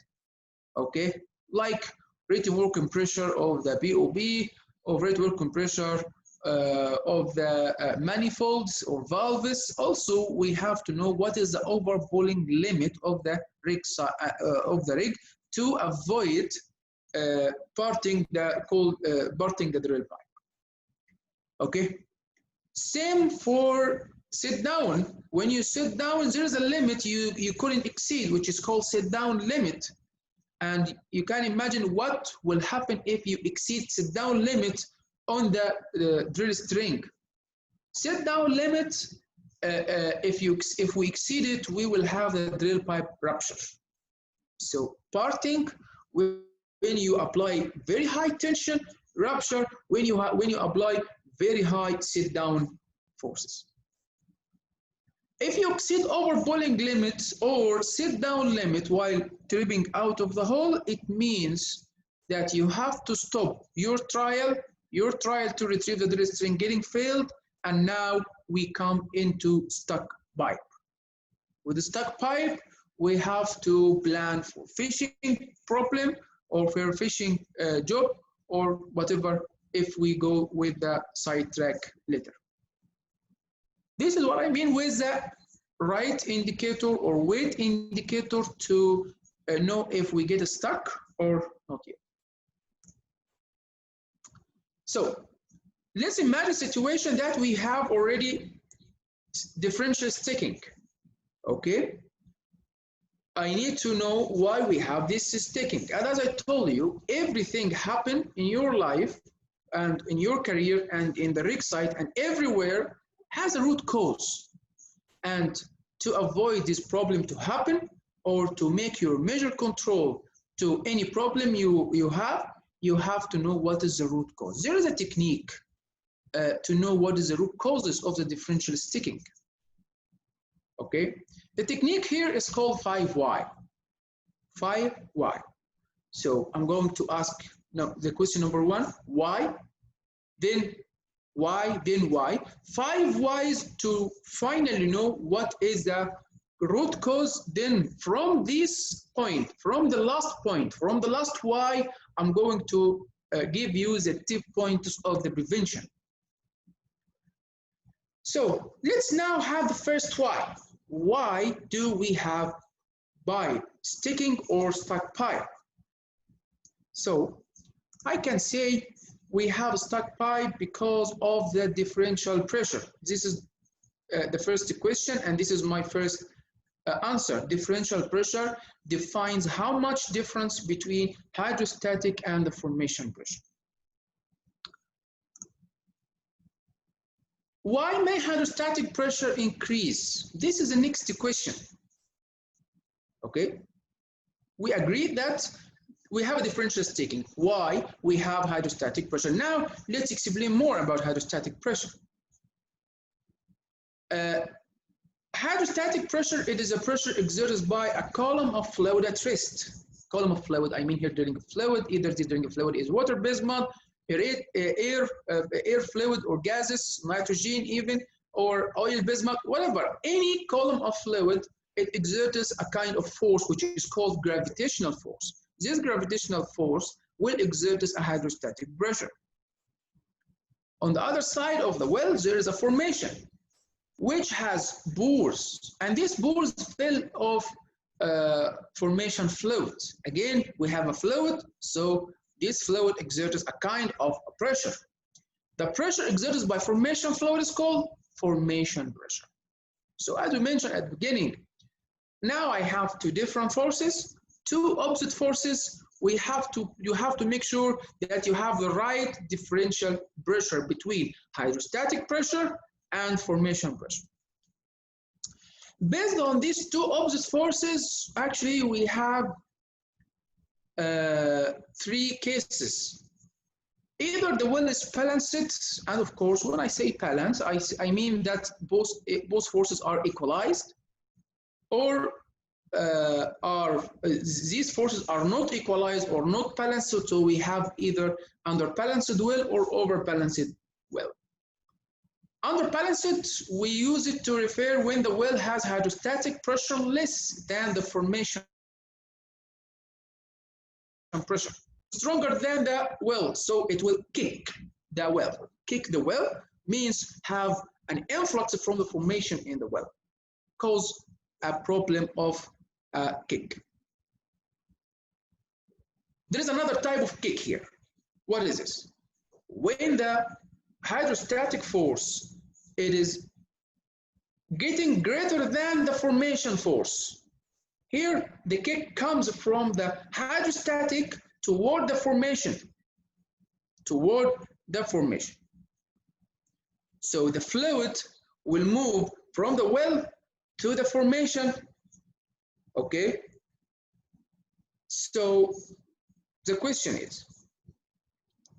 okay? Like rated working pressure of the BOP, or rated working pressure of the manifolds or valves. Also, we have to know what is the overpulling limit of the rig to avoid parting the drill pipe. Okay. Same for sit down. When you sit down, there is a limit you couldn't exceed, which is called sit down limit. And you can imagine what will happen if you exceed sit down limit on the drill string. Sit down limit, if we exceed it, we will have the drill pipe rupture. So parting when you apply very high tension, rupture when you apply very high sit down forces. If you exceed overpulling limits or sit down limit while tripping out of the hole, it means that you have to stop your trial to retrieve the drill string getting failed, and now we come into stuck pipe. With the stuck pipe, we have to plan for fishing problem or for fishing job or whatever if we go with the side track later. This is what I mean with the right indicator or weight indicator to know if we get stuck or not yet. So let's imagine a situation that we have already differential sticking. Okay, I need to know why we have this sticking. And as I told you, everything happened in your life and in your career and in the rig site and everywhere has a root cause. And to avoid this problem to happen or to make your measure control to any problem you have to know what is the root cause. There is a technique to know what is the root causes of the differential sticking. Okay, the technique here is called 5Y. 5Y. So I'm going to ask now the question number one, why? Then why? Then why? 5 whys to finally know what is the root cause. Then from this point, from the last point, from the last why, I'm going to give you the tip points of the prevention. So let's now have the first why. Why do we have pipe sticking or stuck pipe? So I can say we have a stuck pipe because of the differential pressure. This is the first question, and this is my first answer. Differential pressure defines how much difference between hydrostatic and the formation pressure. Why may hydrostatic pressure increase? This is the next question. Okay, we agreed that we have a differential sticking. Why we have hydrostatic pressure? Now let's explain more about hydrostatic pressure. Hydrostatic pressure, it is a pressure exerted by a column of fluid at rest. Column of fluid, I mean here drilling fluid, either this drilling fluid is water bismuth, air fluid or gases, nitrogen even, or oil bismuth, whatever. Any column of fluid, it exerts a kind of force which is called gravitational force. This gravitational force will exert a hydrostatic pressure. On the other side of the well, there is a formation which has bores, and these bores fill of formation fluid. Again, we have a fluid, so this fluid exerts a kind of pressure. The pressure exerted by formation fluid is called formation pressure. So as we mentioned at the beginning, now I have two different forces, two opposite forces. You have to make sure that you have the right differential pressure between hydrostatic pressure and formation pressure. Based on these two opposite forces, actually we have three cases. Either the well is balanced, and of course when I say balanced, I mean that both forces are equalized, or these forces are not equalized or not balanced, so we have either underbalanced well or overbalanced well. Underbalanced, we use it to refer when the well has hydrostatic pressure less than the formation pressure, stronger than the well, so it will kick the well. Kick the well means have an influx from the formation in the well, cause a problem of kick. There is another type of kick here. What is this? When the hydrostatic force, it is getting greater than the formation force. Here, the kick comes from the hydrostatic toward the formation. Toward the formation. So the fluid will move from the well to the formation. Okay? So the question is,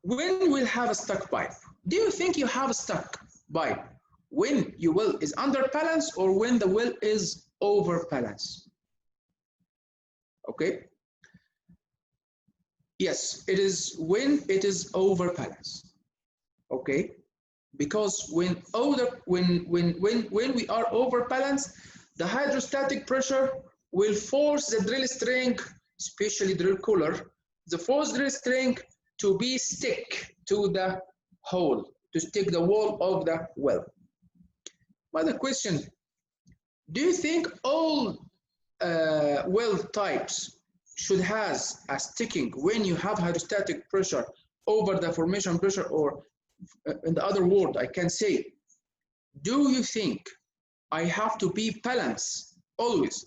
when we'll have a stuck pipe? Do you think you have a stuck pipe when your well is under balance or when the well is over balance? Okay. Yes, it is when it is over balance. Okay. Because when we are over balance, the hydrostatic pressure will force the drill string, especially drill cooler, the force drill string to be stick to the hole, to stick the wall of the well. But the question, do you think all well types should has a sticking when you have hydrostatic pressure over the formation pressure, or in the other word, I can say, do you think I have to be balanced always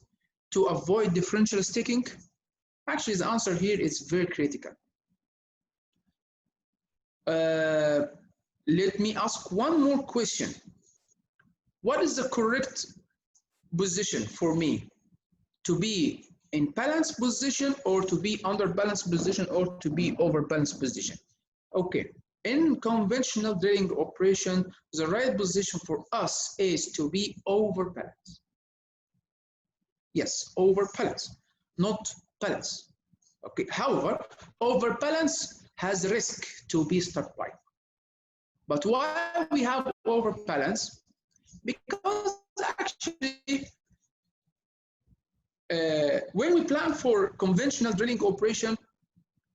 to avoid differential sticking? Actually, the answer here is very critical. Let me ask one more question. What is the correct position for me? To be in balanced position, or to be under balanced position, or to be over balanced position? Okay, in conventional drilling operation, the right position for us is to be over balanced. Yes, over balance, not balance. Okay, however, over balance has risk to be stuck pipe. But why we have over balance? Because actually, when we plan for conventional drilling operation,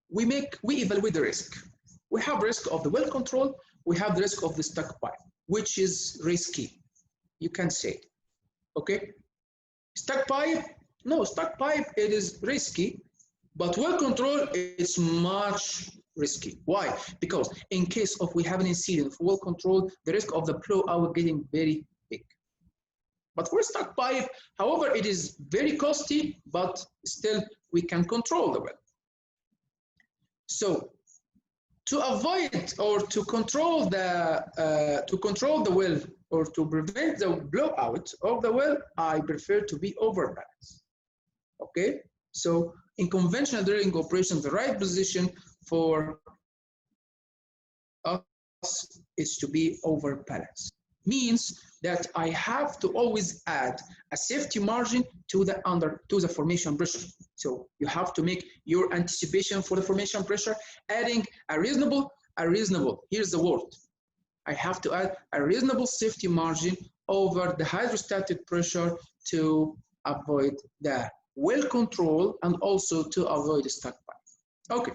we evaluate the risk. We have risk of the well control, we have the risk of the stuck pipe, which is risky, you can say. Okay, stuck pipe, no, stuck pipe, it is risky, but well control is much risky. Why? Because in case of we have an incident of well control, the risk of the blowout getting very big. But for stuck pipe, however, it is very costly, but still we can control the well. So to avoid or to control the well, or to prevent the blowout of the well, I prefer to be over balanced. Okay, so in conventional drilling operations, the right position for us is to be over balanced. Means that I have to always add a safety margin to the formation pressure. So you have to make your anticipation for the formation pressure, adding a reasonable, here's the word. I have to add a reasonable safety margin over the hydrostatic pressure to avoid the well control and also to avoid the stuck pipe. Okay.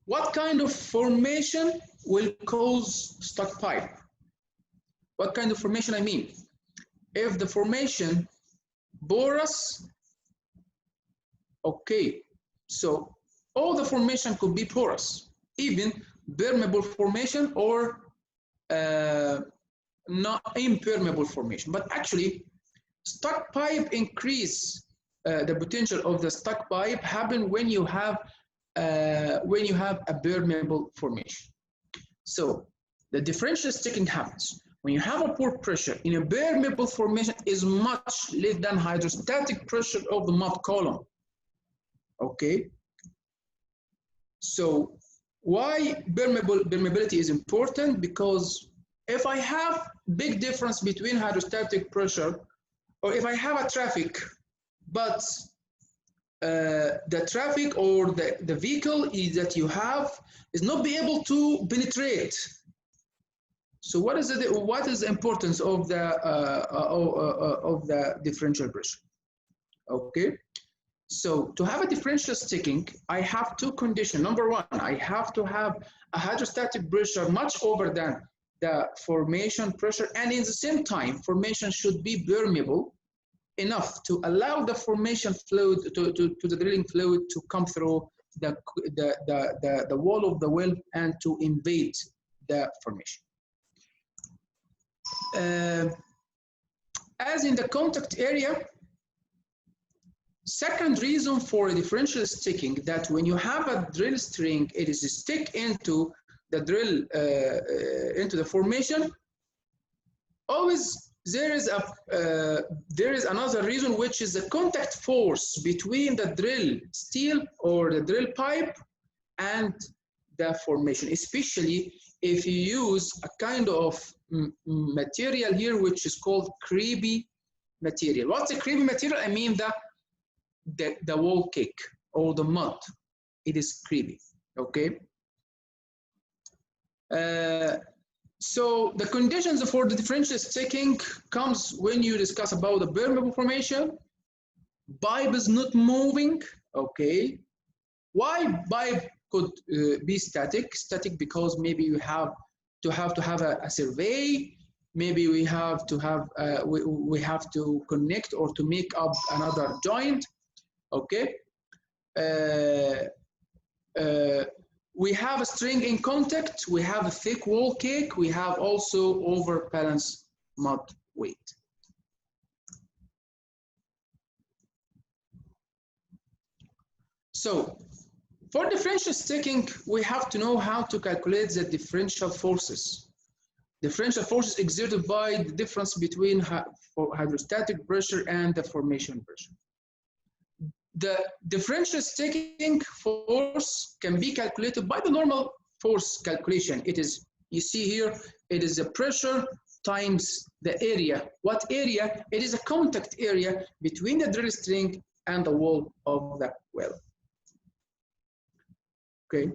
What kind of formation will cause stuck pipe? What kind of formation I mean? If the formation porous, okay, so all the formation could be porous, even permeable formation or not impermeable formation. But actually, stuck pipe increase the potential of the stuck pipe happen when you have a permeable formation. So the differential sticking happens when you have a pore pressure in a permeable formation is much less than hydrostatic pressure of the mud column. Okay. So why permeability is important? Because if I have big difference between hydrostatic pressure, or if I have a traffic, but the traffic or the vehicle that you have is not be able to penetrate. So what is the importance of the differential pressure? Okay, so to have a differential sticking, I have two conditions. Number one, I have to have a hydrostatic pressure much over than the formation pressure, and in the same time, formation should be permeable enough to allow the formation fluid to the drilling fluid to come through the wall of the well and to invade the formation. As in the contact area, second reason for differential sticking, that when you have a drill string, it is stick into the drill, into the formation, always there is another reason, which is the contact force between the drill steel or the drill pipe and the formation, especially if you use a kind of material here which is called creepy material. What's a creepy material? I mean the wall cake or the mud. It is creepy, okay? So the conditions for the differential sticking comes when you discuss about the permeable formation. Pipe is not moving, okay? Why pipe could be static? Static because maybe you have to have a survey. Maybe we have to have we have to connect or to make up another joint, okay? We have a string in contact, we have a thick wall cake, we have also overbalanced mud weight. So for differential sticking, we have to know how to calculate the differential forces. Differential forces exerted by the difference between hydrostatic pressure and the formation pressure. The differential sticking force can be calculated by the normal force calculation. It is, you see here, it is the pressure times the area. What area? It is a contact area between the drill string and the wall of the well. Okay.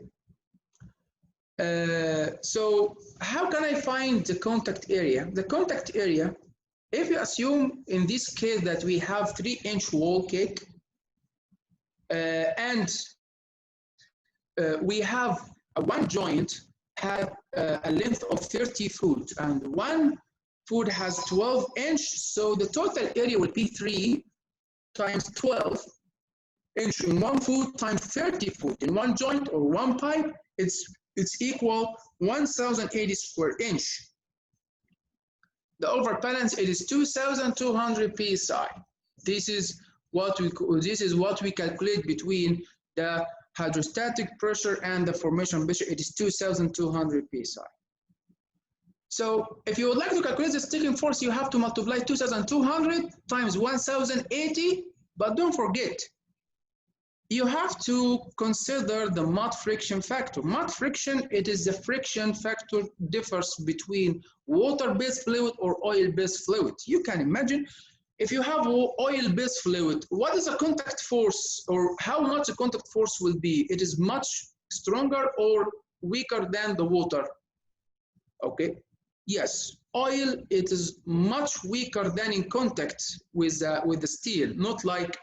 So how can I find the contact area? The contact area, if you assume in this case that we have 3-inch wall cake, and we have one joint have a length of 30 foot, and one foot has 12 inch, so the total area will be 3 times 12 inch in 1 foot times 30 foot in one joint or one pipe. It's equal 1080 square inch. The overbalance, it is 2200 psi. This is what we calculate between the hydrostatic pressure and the formation pressure. It is 2200 psi. So if you would like to calculate the sticking force, you have to multiply 2200 times 1080, but don't forget, you have to consider the mud friction factor. Mud friction, it is the friction factor differs between water-based fluid or oil-based fluid. You can imagine if you have oil-based fluid, what is the contact force, or how much the contact force will be? It is much stronger or weaker than the water. Okay, yes, oil, it is much weaker than in contact with the steel, not like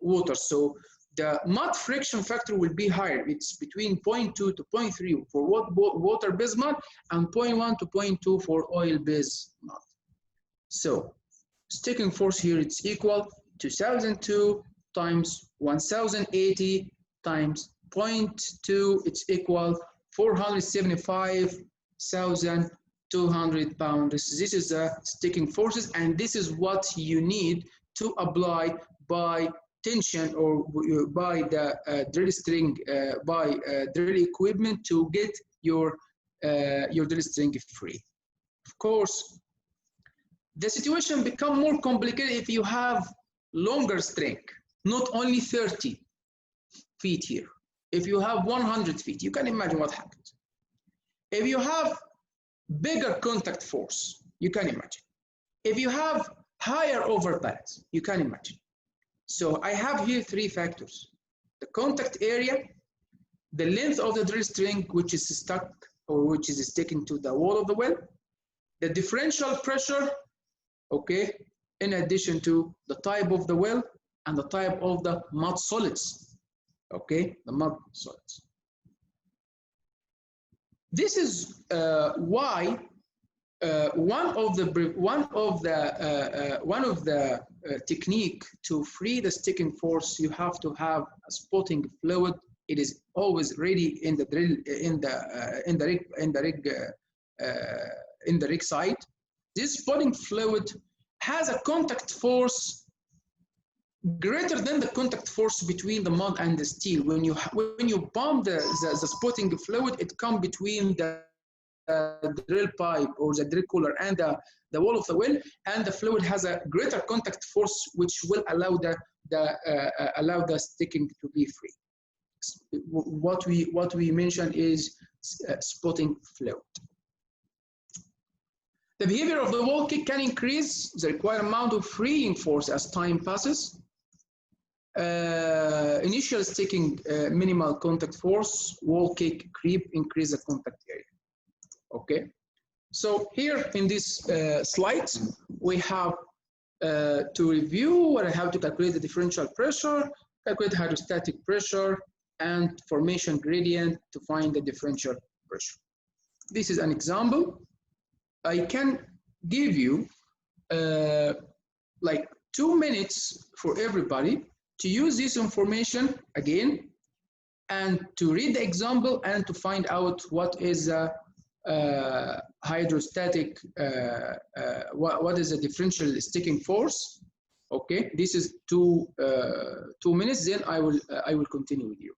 water. So the mud friction factor will be higher. It's between 0.2 to 0.3 for water-based mud and 0.1 to 0.2 for oil-based mud. So sticking force here, it's equal to 2002 times 1080 times 0.2, it's equal 475,200 pounds. This is the sticking forces, and this is what you need to apply by tension or by the drill string, by drill equipment to get your drill string free. Of course, the situation becomes more complicated if you have longer string, not only 30 feet here. If you have 100 feet, you can imagine what happens. If you have bigger contact force, you can imagine. If you have higher overbalance, you can imagine. So I have here three factors: the contact area, the length of the drill string which is stuck or which is sticking to the wall of the well, the differential pressure, okay, in addition to the type of the well and the type of the mud solids, okay, the mud solids. This is why one of the technique to free the sticking force, you have to have a spotting fluid. It is always ready in the drill in the rig site. This spotting fluid has a contact force greater than the contact force between the mud and the steel. When you pump the spotting fluid, it comes between the drill pipe or the drill cooler and the wall of the well, and the fluid has a greater contact force, which will allow the sticking to be free. What we mentioned is spotting fluid. The behavior of the wall kick can increase the required amount of freeing force as time passes. Initial sticking minimal contact force, wall kick creep increase the contact area. Okay, so here in this slide we have to review where I have to calculate the differential pressure, calculate hydrostatic pressure, and formation gradient to find the differential pressure. This is an example. I can give you like 2 minutes for everybody to use this information again and to read the example and to find out what is hydrostatic, what is the differential sticking force. Okay, this is 2 minutes. Then I will continue with you.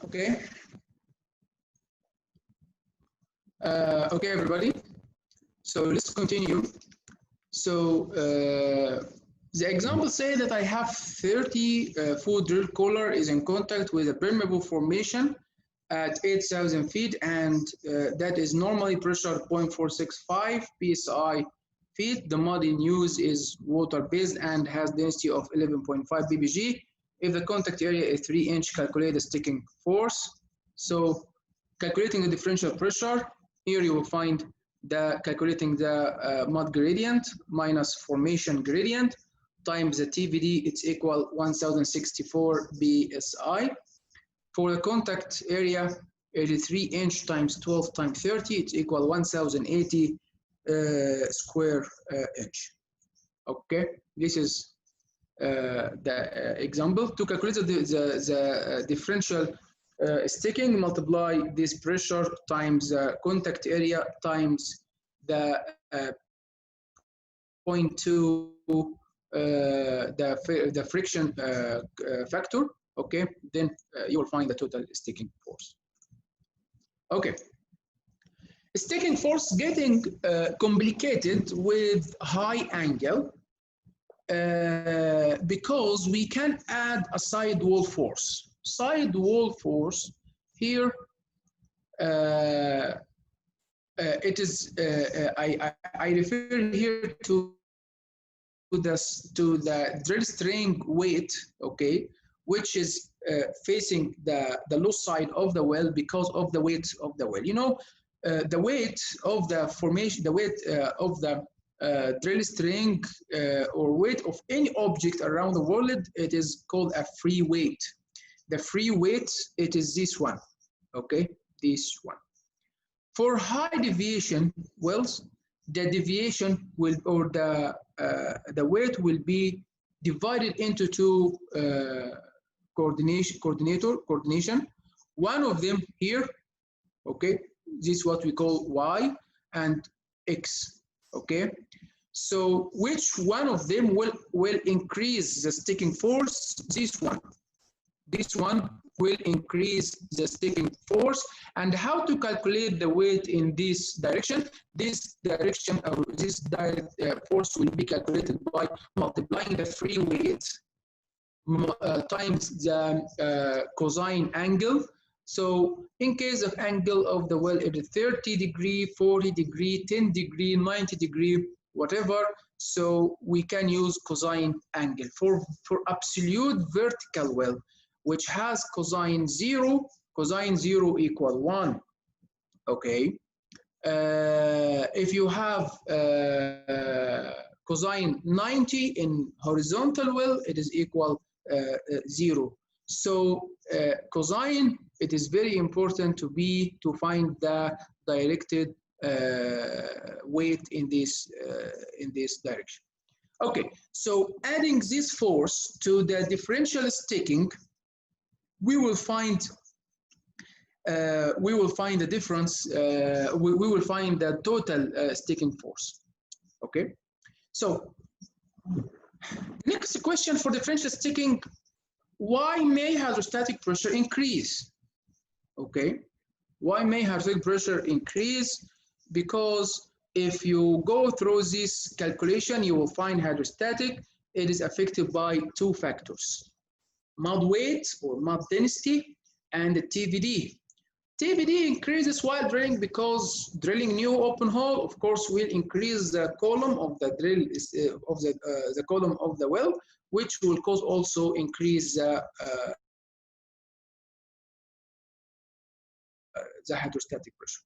Okay. Okay, everybody. So let's continue. So the example say that I have 30 foot drill collar is in contact with a permeable formation at 8,000 feet, and that is normally pressure 0.465 psi feet. The mud in use is water-based and has density of 11.5 ppg. If the contact area is 3 inch, calculate the sticking force. So calculating the differential pressure, here you will find calculating the mud gradient minus formation gradient times the TVD, it's equal 1064 psi. For the contact area, 83 inch times 12 times 30, it's equal 1080 square inch. Okay, this is the example. To calculate the differential sticking, multiply this pressure times the contact area times the 0.2 the friction factor. Okay, then you will find the total sticking force. Okay, sticking force getting complicated with high angle because we can add a sidewall force. Sidewall force here it is I refer here to the drill string weight, okay, which is facing the low side of the well because of the weight of the well. You know, the weight of the formation, the weight of the drill string or weight of any object around the world, it is called a free weight. The free weight, it is this one, okay, this one. For high deviation wells, the deviation will, or the weight will be divided into two coordination. One of them here, okay, this is what we call Y and X, okay. So which one of them will increase the sticking force? This one. This one will increase the sticking force. And how to calculate the weight in this direction? This direction, or this force will be calculated by multiplying the free weight times the cosine angle. So in case of angle of the well, it is 30 degree, 40 degree, 10 degree, 90 degree, whatever. So we can use cosine angle. For absolute vertical well, which has cosine 0 equal 1, okay. If you have cosine 90 in horizontal well, it is equal 0. So cosine, it is very important to find the directed weight in this direction. Okay, so adding this force to the differential sticking, we will find the difference. We will find the total sticking force. Okay, so next question for differential sticking: why may hydrostatic pressure increase? Okay, why may hydrostatic pressure increase? Because if you go through this calculation, you will find hydrostatic, it is affected by two factors: mud weight or mud density and the TVD. TVD increases while drilling because drilling new open hole, of course, will increase the column of the drill of the column of the well, which will cause also increase the hydrostatic pressure.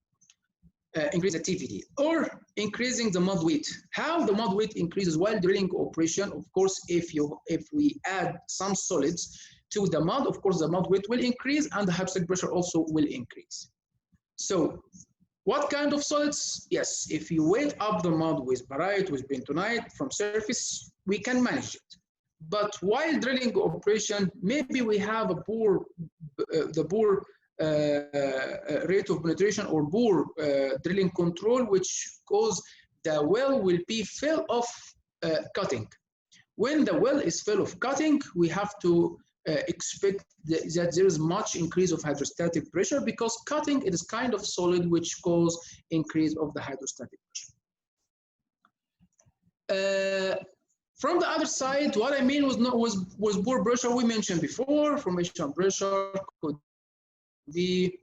Increase the TVD, or increasing the mud weight. How the mud weight increases while drilling operation? Of course, if we add some solids to the mud, of course the mud weight will increase and the hydrostatic pressure also will increase. So what kind of solids? Yes, if you weight up the mud with barite, with bentonite from surface, we can manage it. But while drilling operation, maybe we have a poor rate of penetration or poor drilling control, which cause the well will be full of cutting. When the well is full of cutting, we have to expect that there is much increase of hydrostatic pressure, because cutting it is kind of solid, which cause increase of the hydrostatic pressure. From the other side, what I mean was bore pressure. We mentioned before, formation pressure could be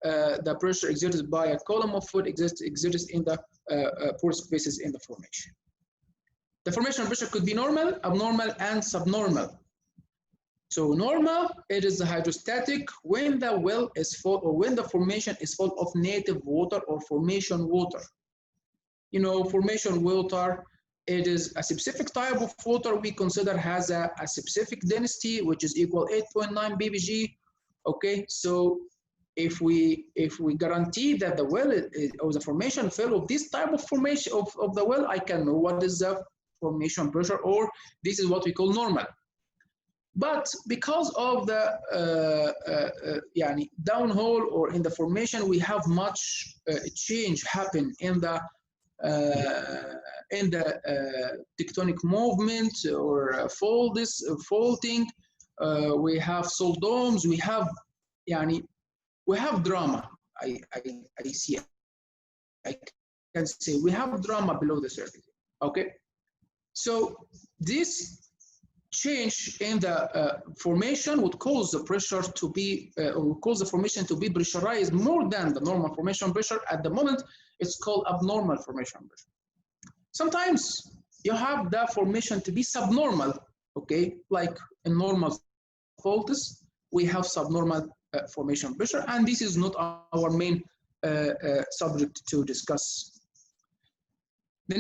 the pressure exerted by a column of food exerted in the pore spaces in the formation. The formation pressure could be normal, abnormal, and subnormal. So normal, it is the hydrostatic when the well is full, or when the formation is full of native water or formation water. You know, formation water, it is a specific type of water we consider has a specific density, which is equal 8.9 ppg. Okay, so if we guarantee that the well or the formation fill of this type of formation of the well, I can know what is the formation pressure, or this is what we call normal. But because of the downhole or in the formation, we have much change happen in the tectonic movement or faulting. We have salt domes. We have drama. I see. I can say we have drama below the surface. Okay, so this change in the formation would cause the pressure to be, or cause the formation to be pressurized more than the normal formation pressure. At the moment, it's called abnormal formation pressure. Sometimes you have the formation to be subnormal, okay? Like in normal faults, we have subnormal formation pressure, and this is not our main subject to discuss. The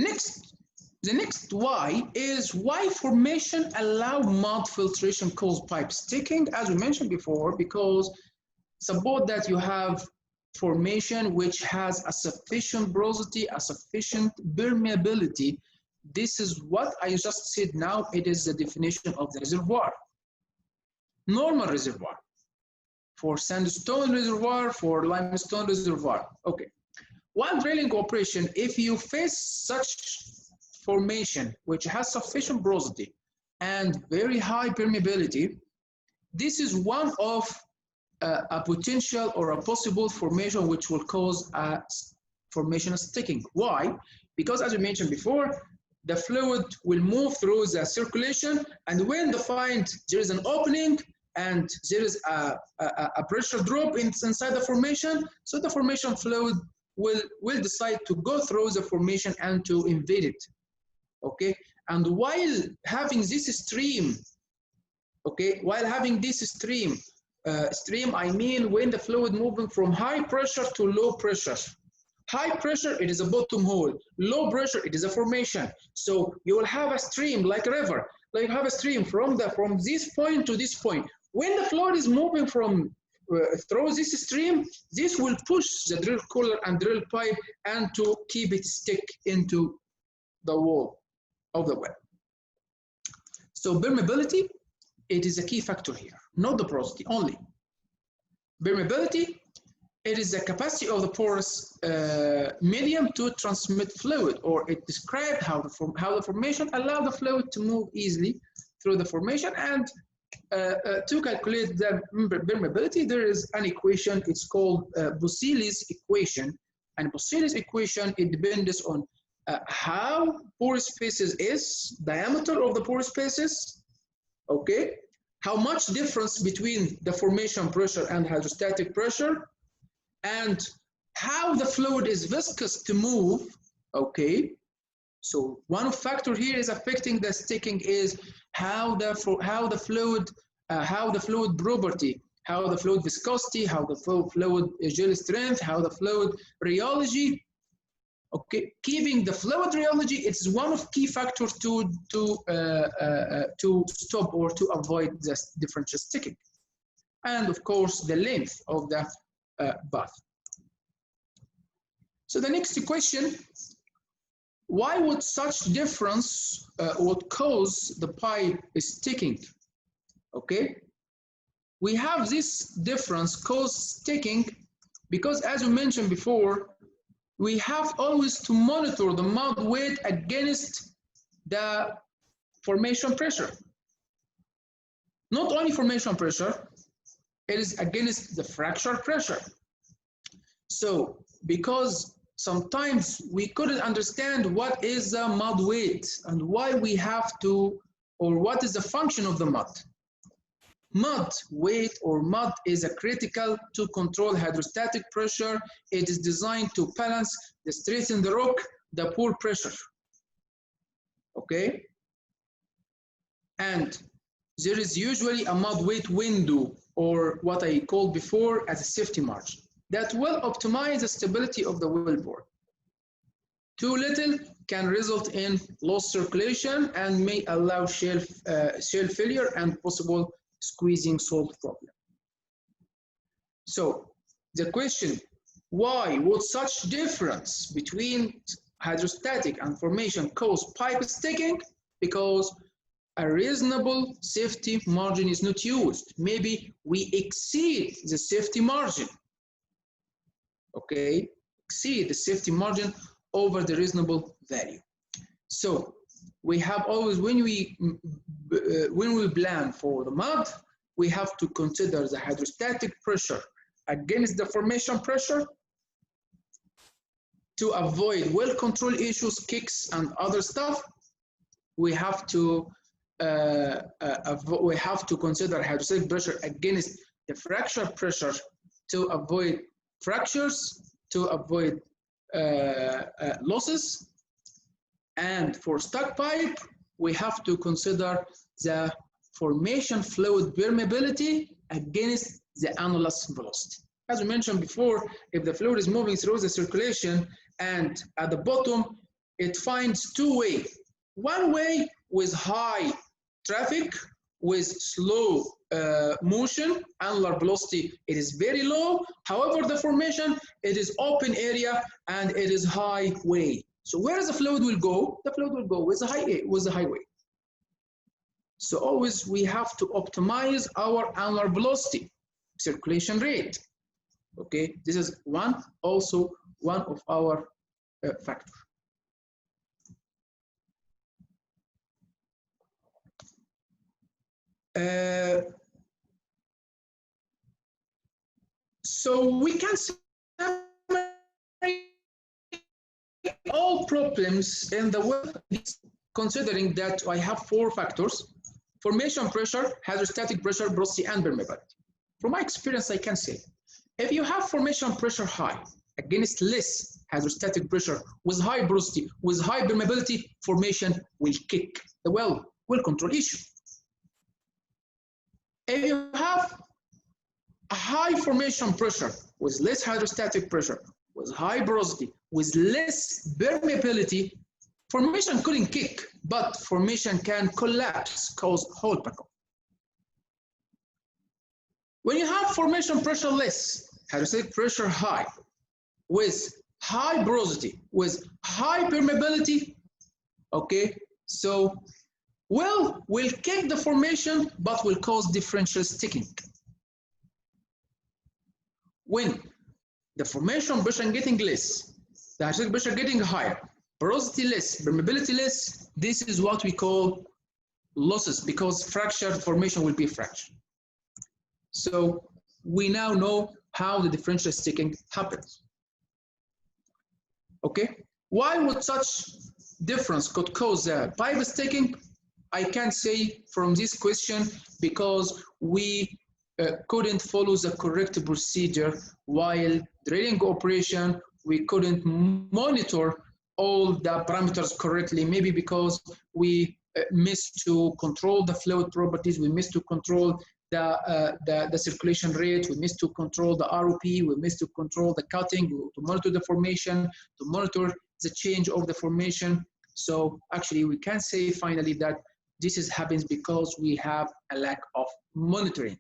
next why is why formation allow mud filtration cause pipe sticking. As we mentioned before, because suppose that you have formation which has a sufficient porosity, a sufficient permeability. This is what I just said now. It is the definition of the reservoir. Normal reservoir. For sandstone reservoir, for limestone reservoir. Okay. While drilling operation, if you face such formation which has sufficient porosity and very high permeability, this is one of a potential or a possible formation which will cause a formation sticking. Why? Because as we mentioned before, the fluid will move through the circulation, and when they find there is an opening and there is a pressure drop inside the formation, so the formation fluid will decide to go through the formation and to invade it. Okay, and while having this stream, okay, while having this stream, I mean when the fluid moving from high pressure to low pressure. High pressure, it is a bottom hole. Low pressure, it is a formation. So you will have a stream like a river, like you have a stream from this point to this point. When the fluid is moving from through this stream, this will push the drill collar and drill pipe and to keep it stick into the wall of the well. So permeability, it is a key factor here, not the porosity only. Permeability, it is the capacity of the porous medium to transmit fluid, or it describes how the formation allows the fluid to move easily through the formation. And to calculate the permeability, there is an equation. It's called Boselli's equation. And Boselli's equation, it depends on how porous spaces is, diameter of the porous spaces, okay, how much difference between the formation pressure and hydrostatic pressure, and how the fluid is viscous to move, okay. So one factor here is affecting the sticking is how the fluid property, how the fluid viscosity, how the fluid gel strength, how the fluid rheology. Okay, keeping the fluid rheology, it's one of key factors to stop or to avoid the differential sticking, and of course the length of the bath. So the next question: why would such difference would cause the pipe sticking? Okay, we have this difference cause sticking because, as we mentioned before, we have always to monitor the mud weight against the formation pressure. not only formation pressure, it is against the fracture pressure. So because sometimes we couldn't understand what is the mud weight and why we have to, or what is the function of the mud. Mud weight or mud is a critical to control hydrostatic pressure. It is designed to balance the stress in the rock, the pore pressure. Okay? And there is usually a mud weight window, or what I called before as a safety margin, that will optimize the stability of the wellbore. Too little can result in lost circulation and may allow shell failure and possible squeezing salt problem. So the question, why would such difference between hydrostatic and formation cause pipe sticking? Because a reasonable safety margin is not used. Maybe we exceed the safety margin. Okay, exceed the safety margin over the reasonable value. So we have always, when we plan for the mud, we have to consider the hydrostatic pressure against the formation pressure to avoid well control issues, kicks, and other stuff. We have to consider hydrostatic pressure against the fracture pressure to avoid fractures, to avoid losses. And for stuck pipe, we have to consider the formation fluid permeability against the annulus velocity. As we mentioned before, if the fluid is moving through the circulation and at the bottom, it finds two ways. One way with high traffic, with slow motion, annular velocity, it is very low. However, the formation, it is open area and it is high way. So where does the fluid will go? The fluid will go with the highway. So always we have to optimize our annular velocity, circulation rate. Okay, this is also one of our factors. So we can summarize all problems in the world, considering that I have 4 factors: formation pressure, hydrostatic pressure, porosity, and permeability. From my experience, I can say, if you have formation pressure high against less hydrostatic pressure with high porosity, with high permeability, formation will kick. The well will control issue. If you have a high formation pressure with less hydrostatic pressure, with high porosity, with less permeability, formation couldn't kick, but formation can collapse, cause hole backup. When you have formation pressure less, hydrostatic pressure high, with high porosity, with high permeability, okay, so well will kick the formation, but will cause differential sticking. When the formation pressure getting less, the hydrostatic pressure getting higher, porosity less, permeability less, this is what we call losses, because fractured formation will be fractured. So we now know how the differential sticking happens. Okay, why would such difference could cause a pipe sticking? I can say from this question, because we couldn't follow the correct procedure while drilling operation. We couldn't monitor all the parameters correctly, maybe because we missed to control the fluid properties, we missed to control the circulation rate, we missed to control the ROP, we missed to control the cutting, to monitor the formation, to monitor the change of the formation. So actually we can say finally that this happens because we have a lack of monitoring.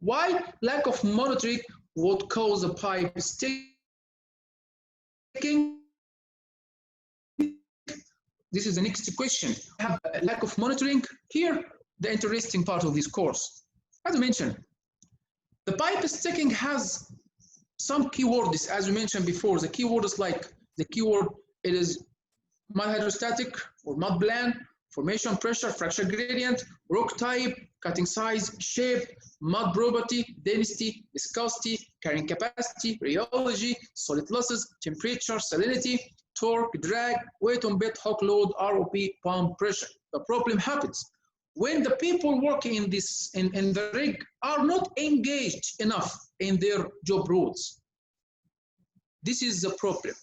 Why lack of monitoring would cause a pipe sticking? This is the next question. We have a lack of monitoring. Here, the interesting part of this course. As I mentioned, the pipe sticking has some keywords, as we mentioned before. The keywords like the keyword, it is mud hydrostatic or mud plan, formation pressure, fracture gradient, rock type, cutting size, shape, mud property, density, viscosity, carrying capacity, rheology, solid losses, temperature, salinity, torque, drag, weight on bed, hook load, ROP, pump pressure. The problem happens when the people working in the rig are not engaged enough in their job roles. This is the problem.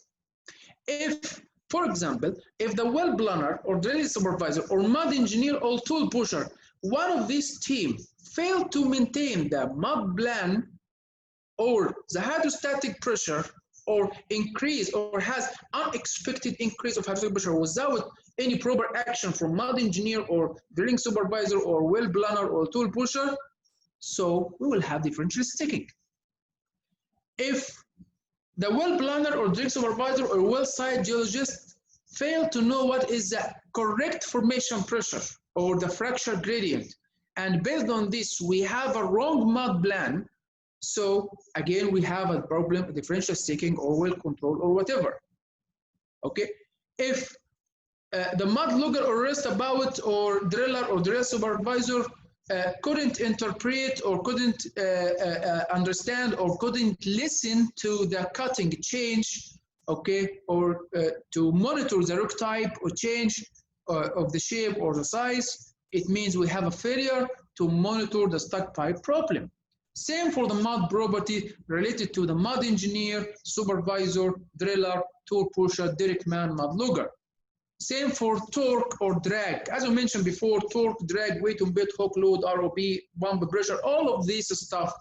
If, for example, if the well planner or drilling supervisor or mud engineer or tool pusher, one of these team failed to maintain the mud plan or the hydrostatic pressure or increase or has unexpected increase of hydrostatic pressure without any proper action from mud engineer or drilling supervisor or well planner or tool pusher, so we will have differential sticking. If the well planner or drilling supervisor or well site geologist fail to know what is the correct formation pressure or the fracture gradient, and based on this we have a wrong mud plan, so again we have a problem, differential sticking or well control or whatever. Okay, if the mud logger or rustabout or driller or drill supervisor couldn't interpret or couldn't understand or couldn't listen to the cutting change, okay, or to monitor the rock type or change of the shape or the size, it means we have a failure to monitor the stuck pipe problem. Same for the mud property related to the mud engineer, supervisor, driller, tool pusher, direct man, mud logger. Same for torque or drag. As I mentioned before, torque, drag, weight on bed, hook load, ROP, pump pressure, all of this stuff,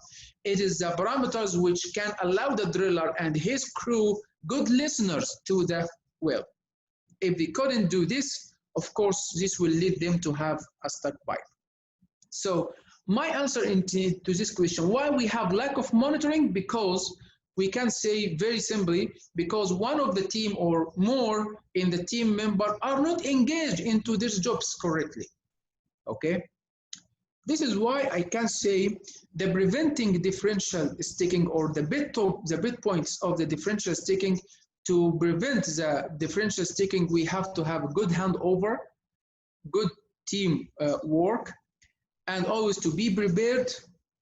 it is the parameters which can allow the driller and his crew good listeners to the well. If they couldn't do this, of course, this will lead them to have a stuck pipe. So my answer to this question, why we have lack of monitoring? Because we can say very simply, because one of the team or more in the team member are not engaged into these jobs correctly, okay? This is why I can say the preventing differential sticking or the bit points of the differential sticking, to prevent the differential sticking, we have to have a good handover, good team work, and always to be prepared,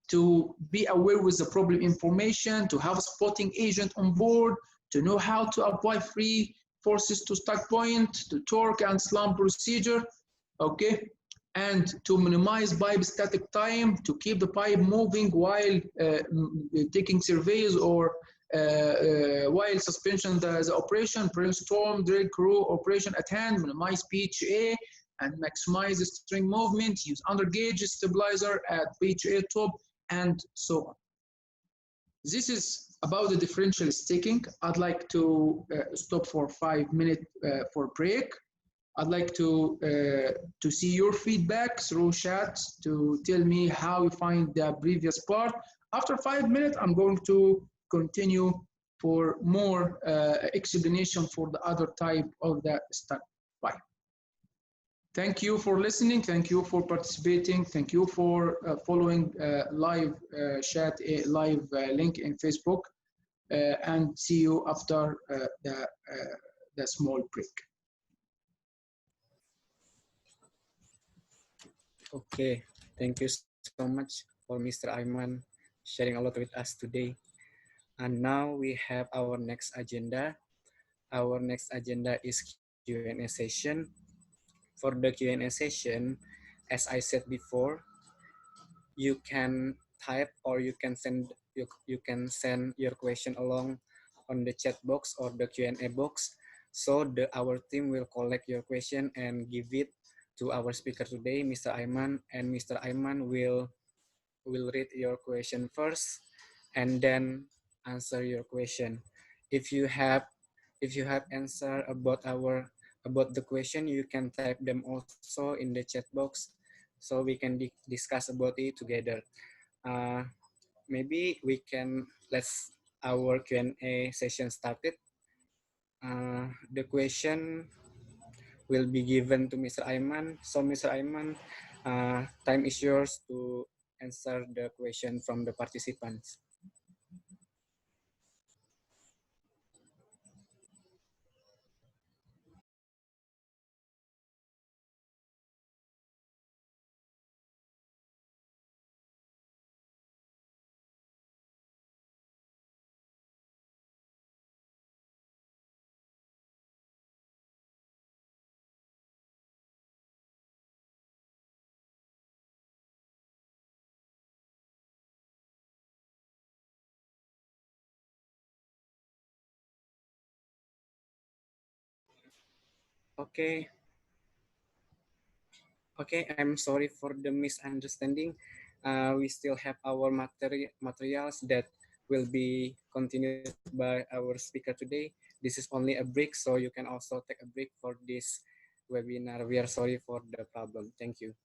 to be aware with the problem information, to have a spotting agent on board, to know how to apply free forces to stuck point, to torque and slam procedure, okay? And to minimize pipe static time, to keep the pipe moving while taking surveys or while suspension the operation, brainstorm, drill crew operation at hand, minimize PHA, and maximize the string movement, use undergauge stabilizer at PHA top, and so on. This is about the differential sticking. I'd like to stop for 5 minutes for break. I'd like to see your feedback through chat to tell me how you find the previous part. After 5 minutes, I'm going to continue for more explanation for the other type of the stuck pipe. Thank you for listening. Thank you for participating. Thank you for following live chat, live link in Facebook, and see you after the small break. Okay, thank you so much for Mr. Ayman sharing a lot with us today. And now we have our next agenda. Our next agenda is Q&A session. For the Q&A session, as I said before, you can type or you can send your question along on the chat box or the Q&A box. So our team will collect your question and give it to our speaker today, Mr. Ayman, and Mr. Ayman will read your question first and then answer your question. If you have answer about the question, you can type them also in the chat box so we can discuss about it together. Maybe we can let's our Q&A session started. The question will be given to Mr. Ayman. So Mr. Ayman, time is yours to answer the question from the participants. Okay. Okay, I'm sorry for the misunderstanding. We still have our materials that will be continued by our speaker today. This is only a break, so you can also take a break for this webinar. We are sorry for the problem. Thank you.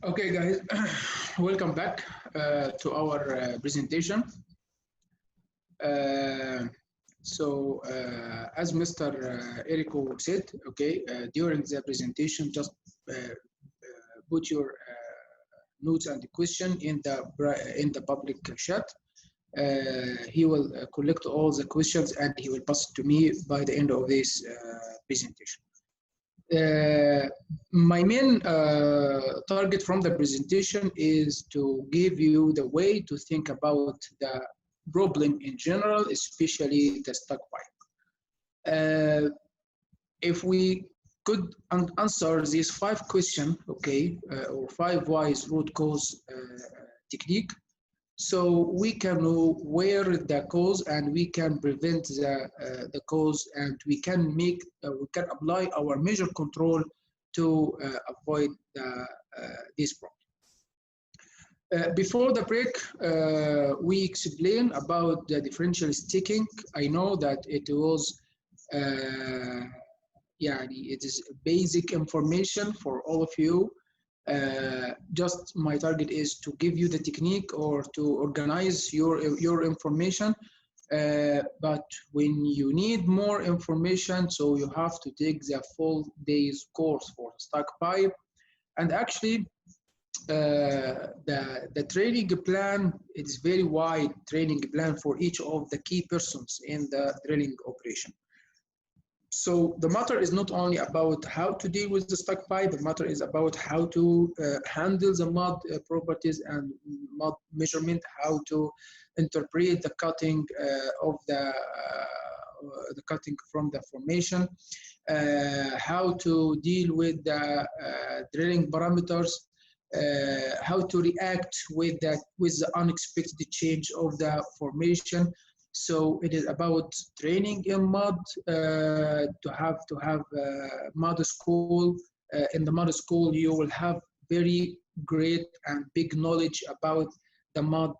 Okay, guys, welcome back to our presentation. Uh, as Mr. Erico said, okay, during the presentation, just put your notes and the question in the public chat. He will collect all the questions and he will pass it to me by the end of this presentation. My main target from the presentation is to give you the way to think about the problem in general, especially the stuck pipe. If we could answer these 5 questions, okay, or 5 whys root cause technique, so we can know where the cause and we can prevent the cause, and we can apply our measure control to avoid this problem. Before the break, we explained about the differential sticking. I know that it was it is basic information for all of you. Just my target is to give you the technique or to organize your information. But when you need more information, so you have to take the full day's course for stack pipe. And actually, the training plan, it's very wide training plan for each of the key persons in the drilling operation. So the matter is not only about how to deal with the stack pipe, the matter is about how to handle the mud properties and mud measurement, how to interpret the cutting of the cutting from the formation, how to deal with the drilling parameters, how to react with the unexpected change of the formation. So it is about training in mud, to have mud school. In the mud school, you will have very great and big knowledge about the mud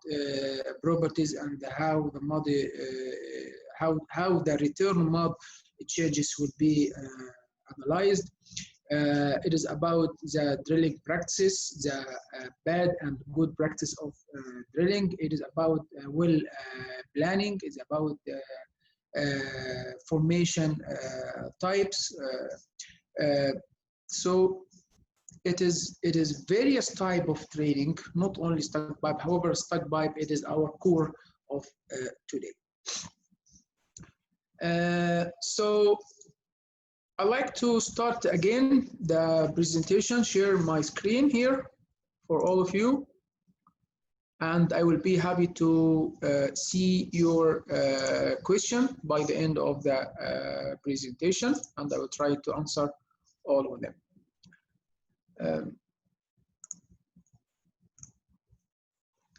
properties and how the mud, how the return mud changes will be analyzed. It is about the drilling practices, the bad and good practice of drilling. It is about well planning. It's about formation types. So it is various type of training, not only stack pipe. However, stack pipe, it is our core of today. So I'd like to start again the presentation, share my screen here for all of you. And I will be happy to see your question by the end of the presentation, and I will try to answer all of them.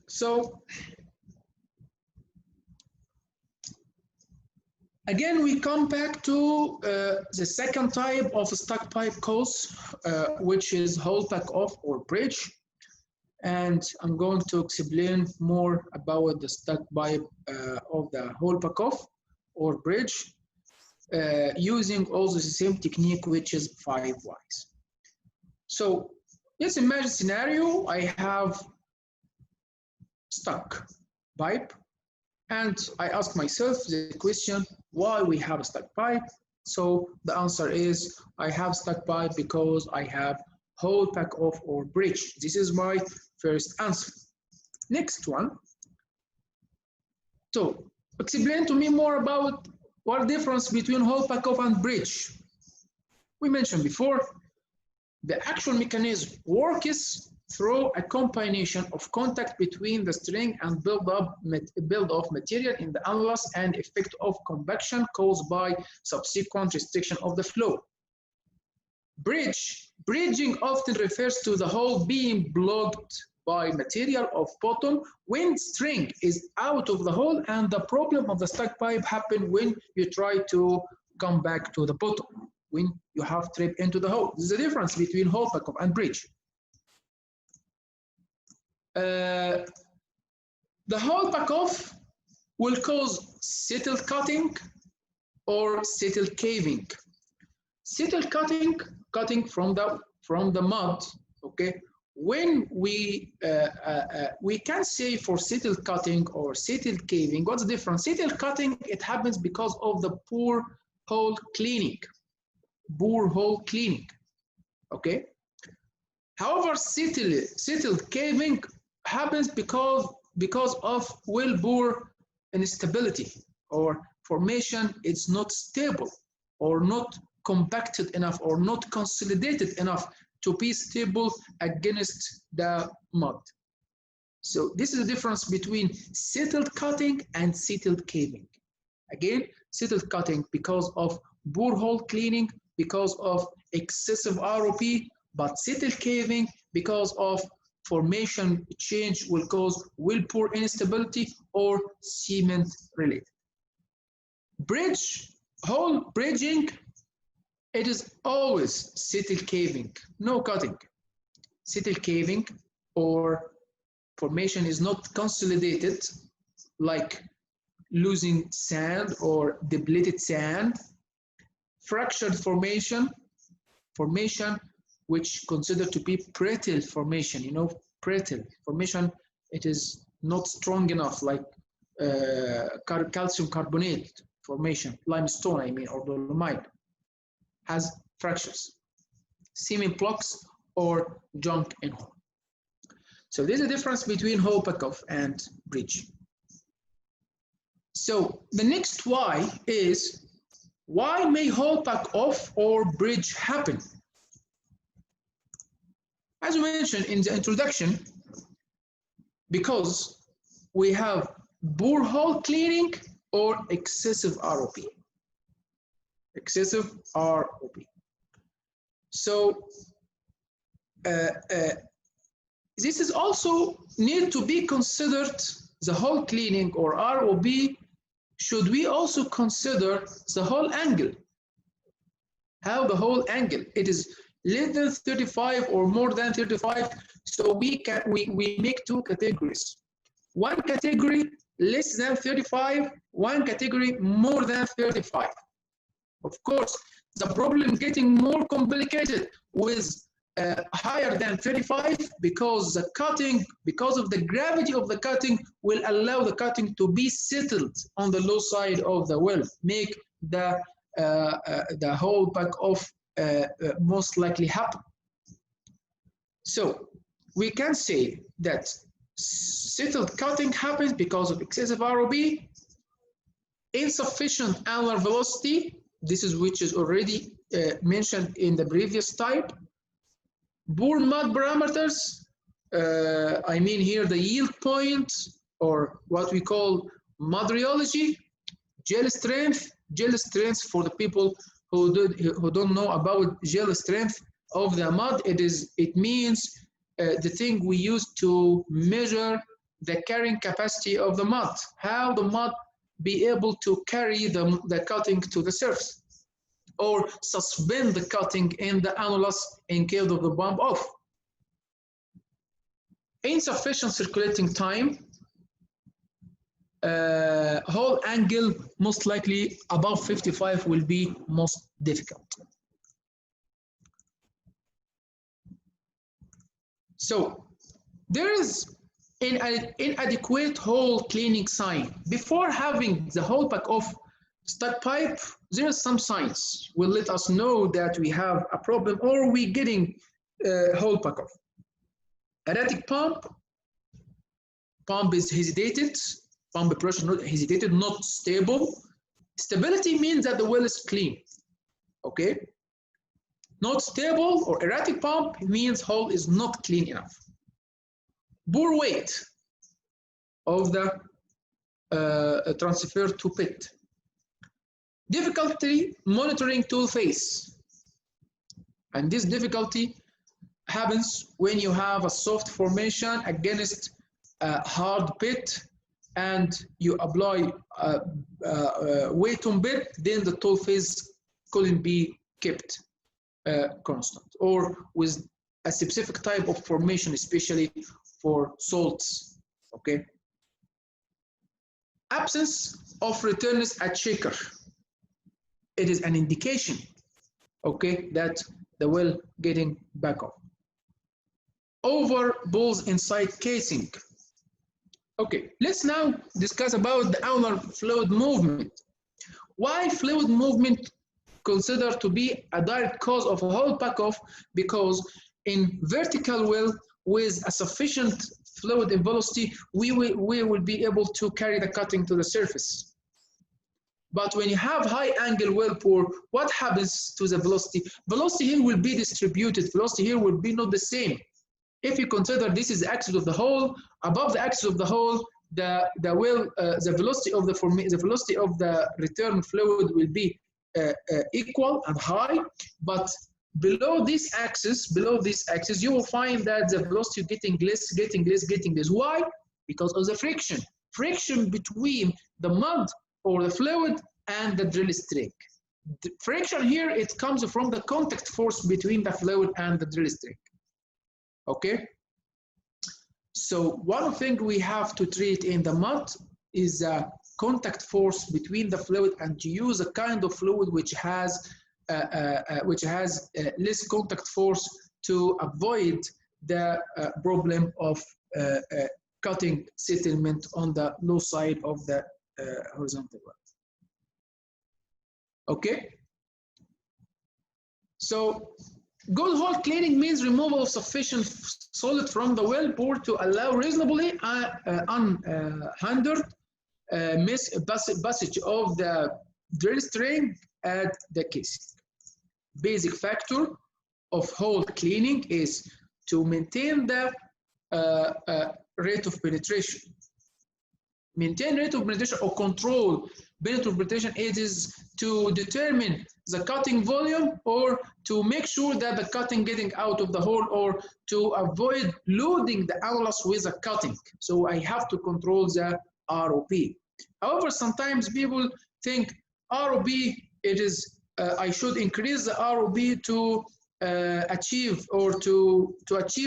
So again, we come back to the second type of stack pipe cause, which is hole pack off or bridge. And I'm going to explain more about the stack pipe of the hole pack off or bridge, using also the same technique, which is 5 whys. So let's imagine scenario. I have stack pipe, and I ask myself the question, why we have a stack pipe? So the answer is, I have stack pipe because I have hole pack off or bridge. This is my first answer. Next one. So explain to me more about what difference between hole pack off and bridge. We mentioned before, the actual mechanism works through a combination of contact between the string and build-off material in the annulus and effect of compaction caused by subsequent restriction of the flow. Bridging often refers to the hole being blocked by material of bottom when string is out of the hole, and the problem of the stack pipe happens when you try to come back to the bottom, when you have trip into the hole. This is the difference between hole pack off and bridge. The hole pack off will cause settled cutting or settled caving. Settled cutting from the mud. Okay, when we can say for settled cutting or settled caving, what's the difference? Settled cutting, it happens because of the poor hole cleaning. Okay. However, settled caving happens because of wellbore instability, or formation is not stable or not compacted enough or not consolidated enough to be stable against the mud. So this is the difference between settled cutting and settled caving. Again, settled cutting because of borehole cleaning, because of excessive ROP, but settled caving because of formation change will cause wellbore instability or cement related. Hole bridging, it is always settle caving, no cutting. Settle caving or formation is not consolidated like losing sand or depleted sand. Fractured formation which considered to be brittle formation, you know, brittle formation, it is not strong enough, like calcium carbonate formation, limestone I mean, or dolomite, has fractures, cement blocks or junk in hole. So there's a difference between hole pack-off and bridge. So the next why is, why may hole pack-off or bridge happen? As we mentioned in the introduction, because we have borehole cleaning or excessive ROP. Excessive ROP. So this is also need to be considered, the hole cleaning or ROP. Should we also consider the hole angle? How the hole angle? It is less than 35 or more than 35. So we make two categories. One category less than 35, one category more than 35. Of course, the problem getting more complicated with higher than 35 because the cutting, because of the gravity of the cutting, will allow the cutting to be settled on the low side of the well, make the hole pack-off most likely happen. So we can say that settled cutting happens because of excessive ROP, insufficient annular velocity, this is which is already mentioned in the previous type, poor mud parameters, I mean here the yield point, or what we call mud rheology, gel strength for the people who don't know about gel strength of the mud. It means the thing we use to measure the carrying capacity of the mud, how the mud be able to carry the cutting to the surface, or suspend the cutting in the annulus in case of the bump off. Insufficient circulating time, hole angle most likely above 55 will be most difficult. So there is an inadequate hole cleaning sign. Before having the hole pack-off stuck pipe, there are some signs will let us know that we have a problem or we getting hole pack-off. Erratic pump is hesitated, pump pressure not hesitated, not stable. Stability means that the well is clean, okay? Not stable or erratic pump means hole is not clean enough. Poor weight of the transfer to pit. Difficulty monitoring tool face. And this difficulty happens when you have a soft formation against a hard pit and you apply weight on bit, then the tool face couldn't be kept constant, or with a specific type of formation, especially for salts, okay? Absence of returns at shaker. It is an indication, okay, that the well getting back off. Over balls inside casing. Okay, let's now discuss about the annular fluid movement. Why fluid movement considered to be a direct cause of a hole pack-off? Because in vertical well with a sufficient fluid and velocity, we will be able to carry the cutting to the surface. But when you have high angle well bore, what happens to the velocity? Velocity here will be distributed. Velocity here will be not the same. If you consider this is the axis of the hole, above the axis of the hole, the velocity of the return fluid will be equal and high, but below this axis, you will find that the velocity getting less. Why? Because of the friction between the mud or the fluid and the drill string. The friction here, it comes from the contact force between the fluid and the drill string. Okay? So one thing we have to treat in the mud is a contact force between the fluid, and to use a kind of fluid which has less contact force to avoid the problem of cutting settlement on the low side of the horizontal well. Okay? So good hole cleaning means removal of sufficient solid from the well bore to allow reasonably unhindered passage of the drill string at the casing. Basic factor of hole cleaning is to maintain the rate of penetration. Maintain rate of penetration or control rate of penetration. It is to determine the cutting volume, or to make sure that the cutting getting out of the hole, or to avoid loading the annulus with a cutting. So I have to control the ROP. However, sometimes people think ROP, it is I should increase the ROP to achieve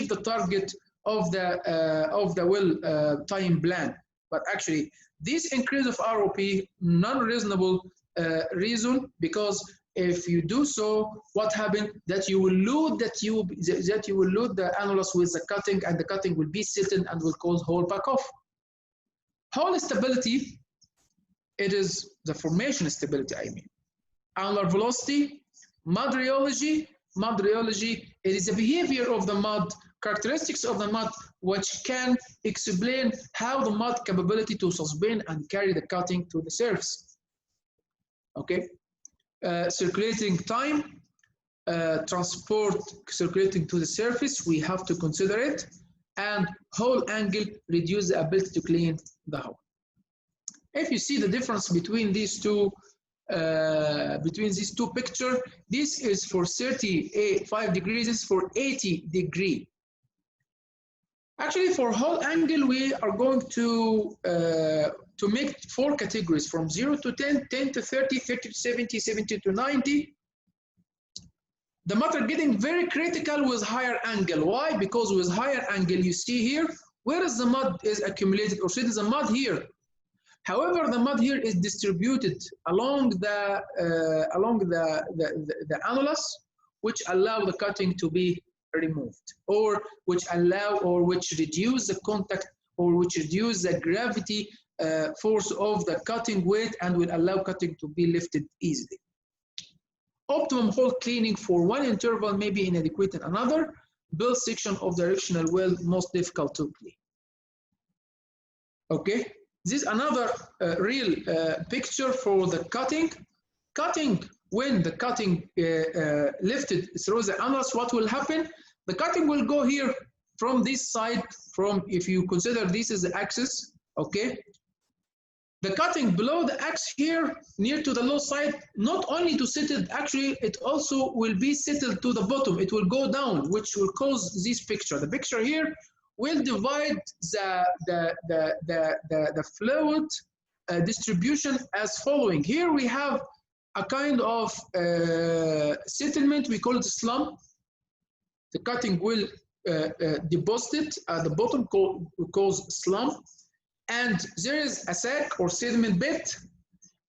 the target of the well time plan. But actually, this increase of ROP non-reasonable reason, because if you do so, what happens? That you will load the annulus with the cutting, and the cutting will be settled and will cause hole back off. Hole stability, it is the formation stability, I mean. Annular velocity, mud rheology, it is the behavior of the mud, characteristics of the mud, which can explain how the mud capability to suspend and carry the cutting to the surface. Okay, circulating time, transport circulating to the surface, we have to consider it, and hole angle reduce the ability to clean the hole. If you see the difference between these two pictures, this is for 35 degrees, this is for 80 degrees. Actually, for hole angle, we are going to make 4 categories, from 0 to 10, 10 to 30, 30 to 70, 70 to 90. The mud are getting very critical with higher angle. Why? Because with higher angle, you see here, where is the mud is accumulated, or so it is the mud here. However, the mud here is distributed along the annulus, which allow the cutting to be removed, or which reduce the contact, or which reduce the gravity force of the cutting weight, and will allow cutting to be lifted easily. Optimum hole cleaning for one interval may be inadequate in another. Build section of directional well most difficult to clean. Okay, this is another real picture for the cutting. When the cutting lifted through the annulus, what will happen? The cutting will go here from this side, if you consider this is the axis, okay? The cutting below the axe here, near to the low side, not only to settle, actually it also will be settled to the bottom. It will go down, which will cause this picture. The picture here will divide the fluid distribution as following. Here we have a kind of settlement, we call it slump. The cutting will deposit at the bottom, called slump. And there is a sack or sediment bed,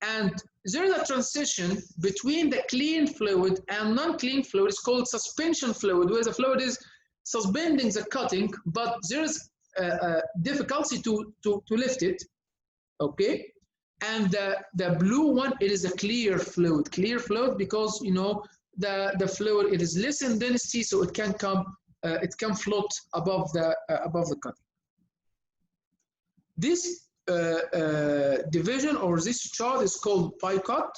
and there is a transition between the clean fluid and non-clean fluid. It's called suspension fluid, where the fluid is suspending the cutting, but there is difficulty to lift it, okay? And the blue one, it is a clear fluid because, you know, the fluid, it is less in density, so it can float above the cutting. This division or this chart is called boycott.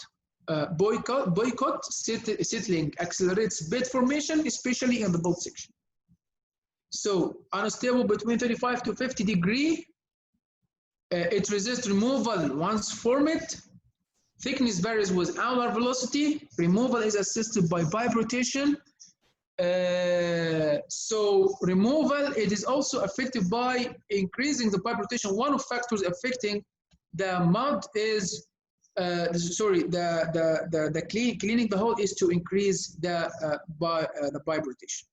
Settling accelerates bed formation, especially in the bolt section. So unstable between 35 to 50 degree. It resists removal once formed. Thickness varies with annular velocity. Removal is assisted by pipe rotation. So removal, it is also affected by increasing the pipe rotation. One of factors affecting the mud is, cleaning the hole is to increase the pipe rotation.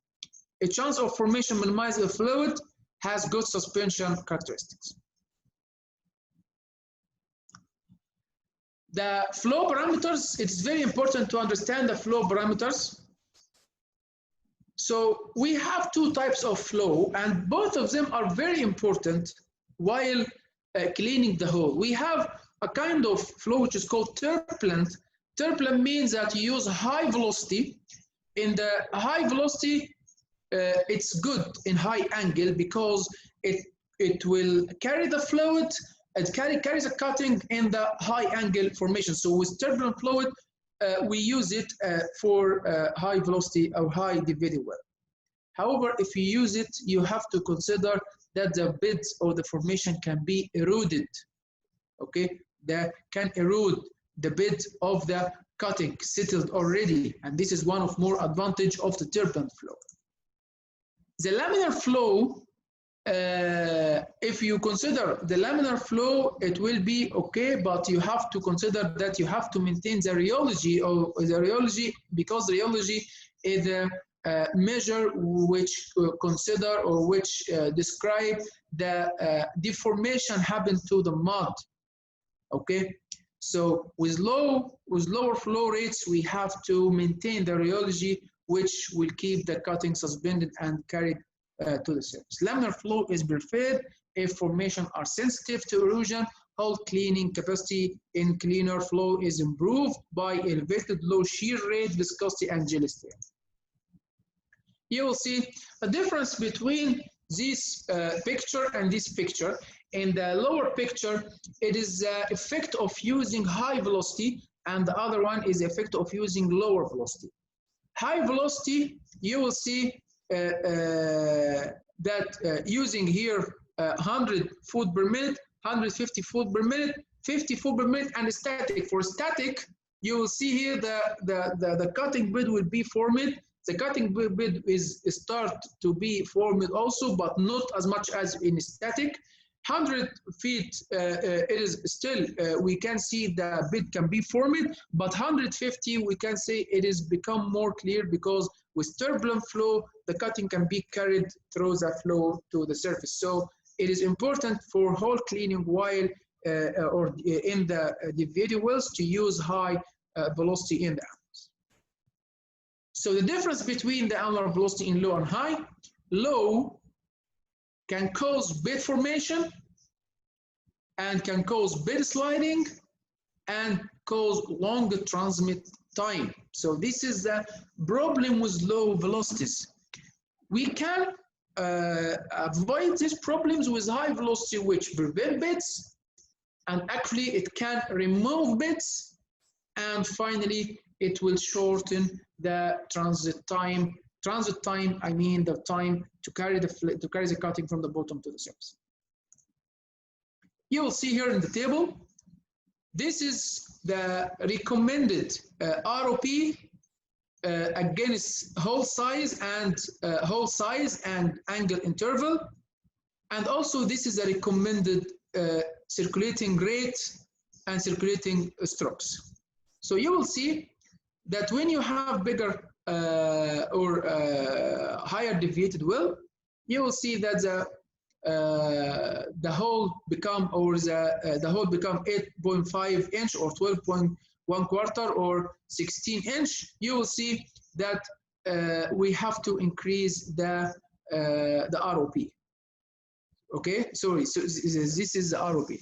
A chance of formation minimizes the fluid, has good suspension characteristics. The flow parameters, it's very important to understand the flow parameters. So we have two types of flow, and both of them are very important while cleaning the hole. We have a kind of flow which is called turbulent. Turbulent means that you use high velocity. In the high velocity, it's good in high angle because it will carry the fluid, it carries a cutting in the high angle formation. So with turbulent fluid, we use it for high velocity or high divided well. However, if you use it, you have to consider that the beds or the formation can be eroded. Okay, that can erode the bed of the cutting settled already, and this is one of more advantage of the turbulent flow. The laminar flow, if you consider the laminar flow, it will be okay, but you have to consider that you have to maintain the rheology, or the rheology, because the rheology is a measure which consider or which describe the deformation happened to the mud. Okay, so with lower flow rates, we have to maintain the rheology, which will keep the cutting suspended and carried to the surface. Laminar flow is preferred if formations are sensitive to erosion. Hole cleaning capacity in cleaner flow is improved by elevated low shear rate, viscosity, and gel strength. You will see a difference between this picture and this picture. In the lower picture, it is the effect of using high velocity, and the other one is the effect of using lower velocity. High velocity, you will see that using here 100 foot per minute, 150 foot per minute, 50 foot per minute, and static. For static, you will see here the cutting bed will be formed. The cutting bed is start to be formed also, but not as much as in static. 100 feet, it is still, we can see the bed can be formed, but 150, we can say it is become more clear because with turbulent flow, the cutting can be carried through the flow to the surface. So it is important for hole cleaning while or in the video wells to use high velocity in the angles. So the difference between the angular velocity in low and high, low can cause bed formation and can cause bed sliding and cause longer transmit time. So this is the problem with low velocities. We can avoid these problems with high velocity, which prevent beds, and actually it can remove beds, and finally it will shorten the transit time. Transit time, I mean the time to carry the cutting from the bottom to the surface. You will see here in the table, this is the recommended ROP against hole size and angle interval, and also this is a recommended circulating rate and circulating strokes. So you will see that when you have bigger or higher deviated well, you will see that the hole become, or the hole become 8.5 inch or 12.1 quarter or 16 inch. You will see that we have to increase the ROP. Okay, sorry, so this is the ROP.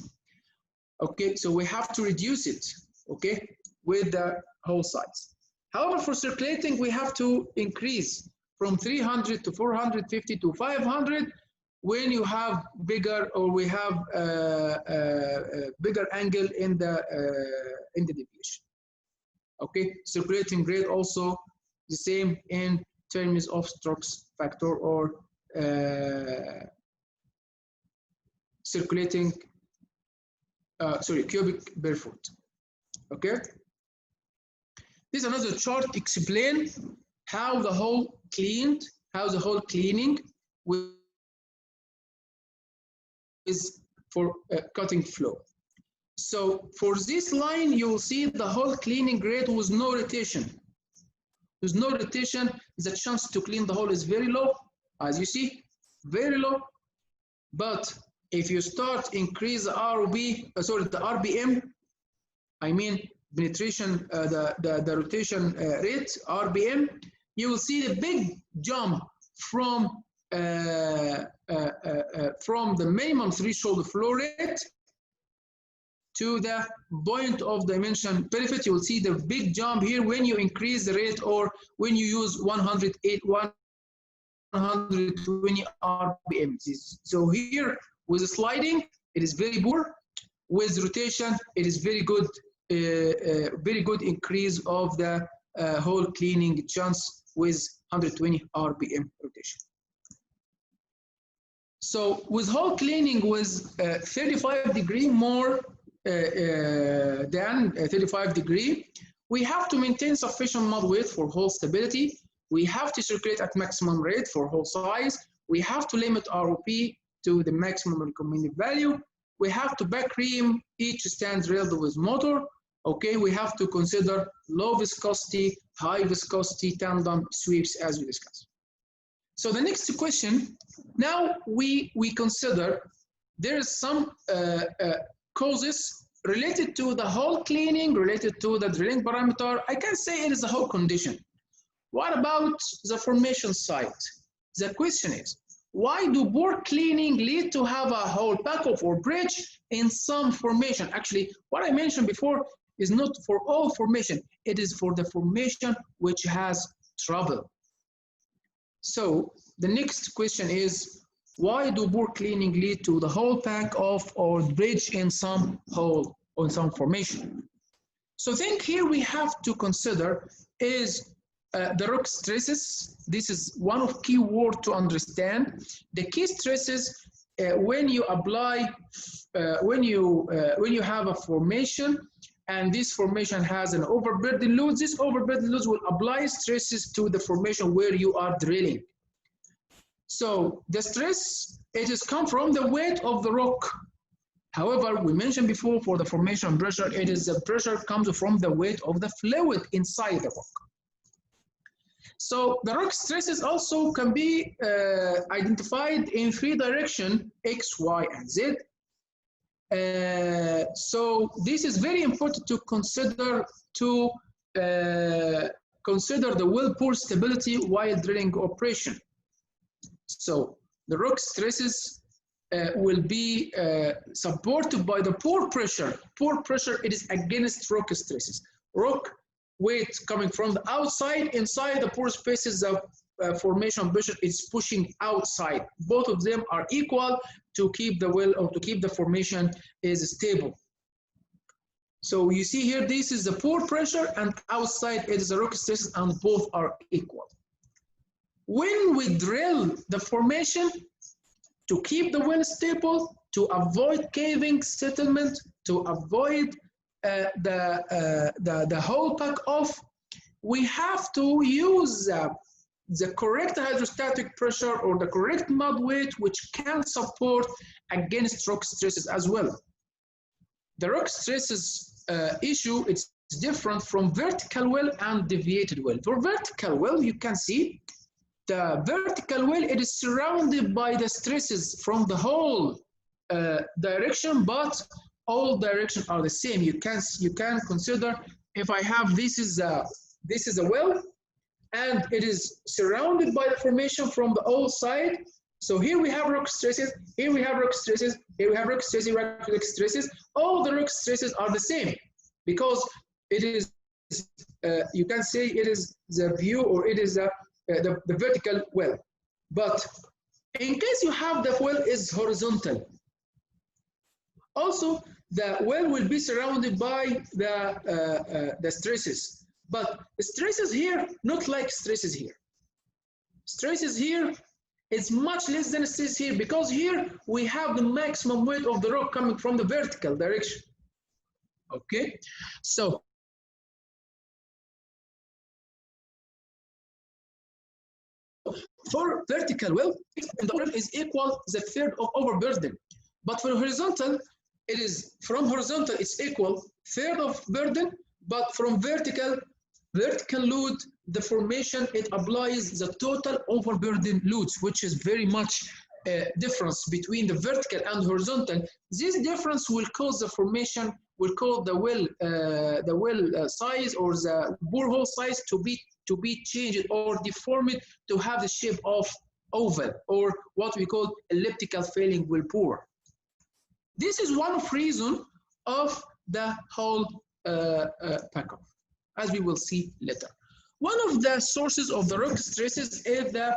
Okay, so we have to reduce it, okay, with the hole size. However, for circulating, we have to increase from 300 to 450 to 500 when you have bigger, or we have bigger angle in the deviation. Okay, circulating rate also the same in terms of strokes factor or circulating, cubic per foot. Okay. This is another chart explain how the hole cleaned, how the hole cleaning is for cutting flow. So for this line, you'll see the hole cleaning rate with no rotation. With no rotation, the chance to clean the hole is very low, as you see, very low. But if you start increase the the RPM, I mean penetration, the rotation rate, RPM, you will see the big jump from the minimum threshold flow rate to the point of dimension benefit. You will see the big jump here when you increase the rate or when you use 120 RPM. So here with the sliding, it is very poor. With rotation, it is very good increase of the hole cleaning chance with 120 RPM rotation. So with hole cleaning with 35 degree more than 35 degree, we have to maintain sufficient mud weight for hole stability. We have to circulate at maximum rate for hole size. We have to limit ROP to the maximum recommended value. We have to back ream each stand drilled with motor. Okay, we have to consider low viscosity, high viscosity tandem sweeps as we discussed. So the next question, now we consider there is some causes related to the hole cleaning, related to the drilling parameter. I can say it is a hole condition. What about the formation side? The question is, why do bore cleaning lead to have a hole pack-off or bridge in some formation? Actually, what I mentioned before is not for all formation. It is for the formation which has trouble. So the next question is, why do bore cleaning lead to the hole pack-off or bridge in some hole or in some formation? So think here we have to consider is the rock stresses. This is one of key word to understand. The key stresses when you apply, when you have a formation and this formation has an overburden load, this overburden load will apply stresses to the formation where you are drilling. So the stress, it is come from the weight of the rock. However, we mentioned before for the formation pressure, it is the pressure comes from the weight of the fluid inside the rock. So the rock stresses also can be identified in 3 directions, X, Y, and Z. So this is very important to consider the wellbore stability while drilling operation. So the rock stresses will be supported by the pore pressure. Pore pressure, it is against rock stresses. Rock weight coming from the outside, inside the pore spaces of formation pressure is pushing outside. Both of them are equal to keep the well or to keep the formation is stable. So you see here, this is the pore pressure and outside it is the rock stresses and both are equal. When we drill the formation to keep the well stable, to avoid caving settlement, to avoid the hole pack off, we have to use the correct hydrostatic pressure or the correct mud weight which can support against rock stresses as well. The rock stresses issue, it's different from vertical well and deviated well. For vertical well, you can see the vertical well, it is surrounded by the stresses from the whole direction, but all directions are the same. You can consider if I have this is a well and it is surrounded by the formation from the all side. So here we have rock stresses, here we have rock stresses, here we have rock stresses, rock stresses. All the rock stresses are the same because it is you can say it is the view or it is the vertical well. But in case you have the well is horizontal, also the well will be surrounded by the stresses, but stresses here not like stresses here. Stresses here is much less than stresses here because here we have the maximum weight of the rock coming from the vertical direction. Okay, so for vertical well, the overburden is equal the third of overburden. But for horizontal, it is from horizontal it's equal third of burden, but from vertical load, the formation, it applies the total overburden loads, which is very much difference between the vertical and horizontal. This difference will cause the formation, will cause the well size or the borehole size to be changed or deformed to have the shape of oval, or what we call elliptical failing well bore. This is one of reason of the whole pack-off, as we will see later. One of the sources of the rock stresses is the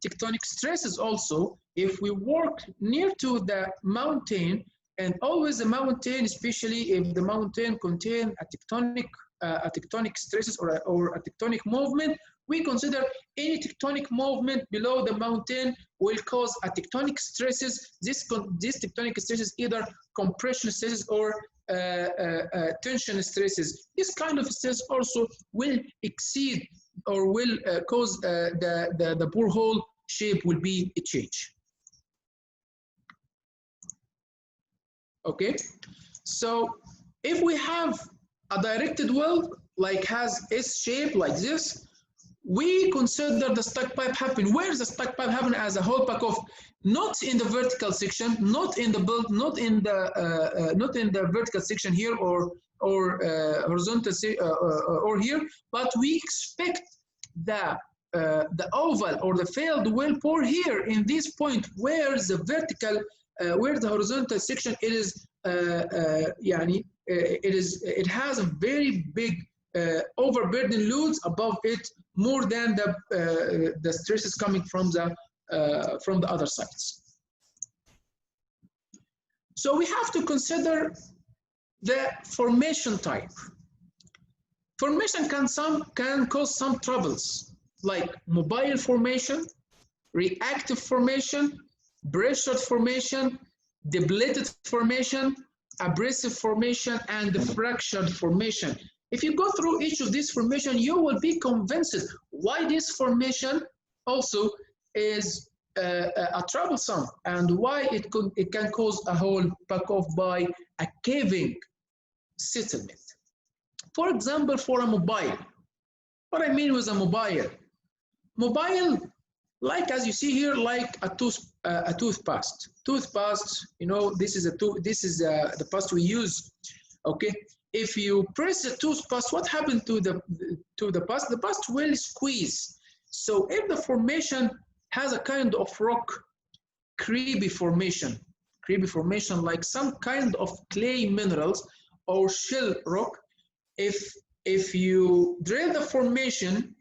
tectonic stresses also. If we work near to the mountain, and always the mountain, especially if the mountain contain a tectonic stresses or a tectonic movement, we consider any tectonic movement below the mountain will cause a tectonic stresses. This tectonic stresses either compression stresses or tension stresses. This kind of stress also will exceed or will cause the borehole shape will be a change. Okay, so if we have a directed well like has S shape like this, we consider the stack pipe happen. Where is the stack pipe happen as a whole pack off? Not in the vertical section, not in the build, not in the vertical section here or horizontal or here, but we expect the oval or the failed well bore here in this point where the vertical, where the horizontal section it is, it has a very big overburden loads above it, more than the stresses coming from the other sides. So we have to consider the formation type. Formation can cause some troubles, like mobile formation, reactive formation, pressured formation, depleted formation, abrasive formation, and fractured formation. If you go through each of these formations, you will be convinced why this formation also is a troublesome and why it can cause a whole pack off by a caving settlement. For example, for a mobile, what I mean with a mobile, like as you see here, like a toothpaste. Toothpaste, you know, this is the paste we use. Okay. If you press the toothpaste, what happened to the paste? The paste will squeeze. So if the formation has a kind of rock, cribby formation like some kind of clay minerals or shell rock, if you drill the formation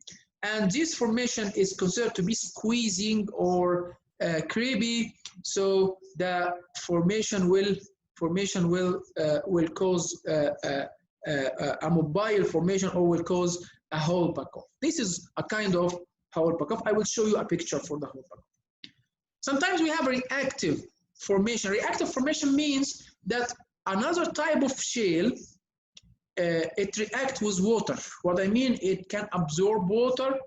and this formation is considered to be squeezing or cribby, so the formation will cause a mobile formation or will cause a whole pack off. This is a kind of whole pack off. I will show you a picture for the whole pack off. Sometimes we have reactive formation. Reactive formation means that another type of shale, it reacts with water. What I mean, it can absorb water,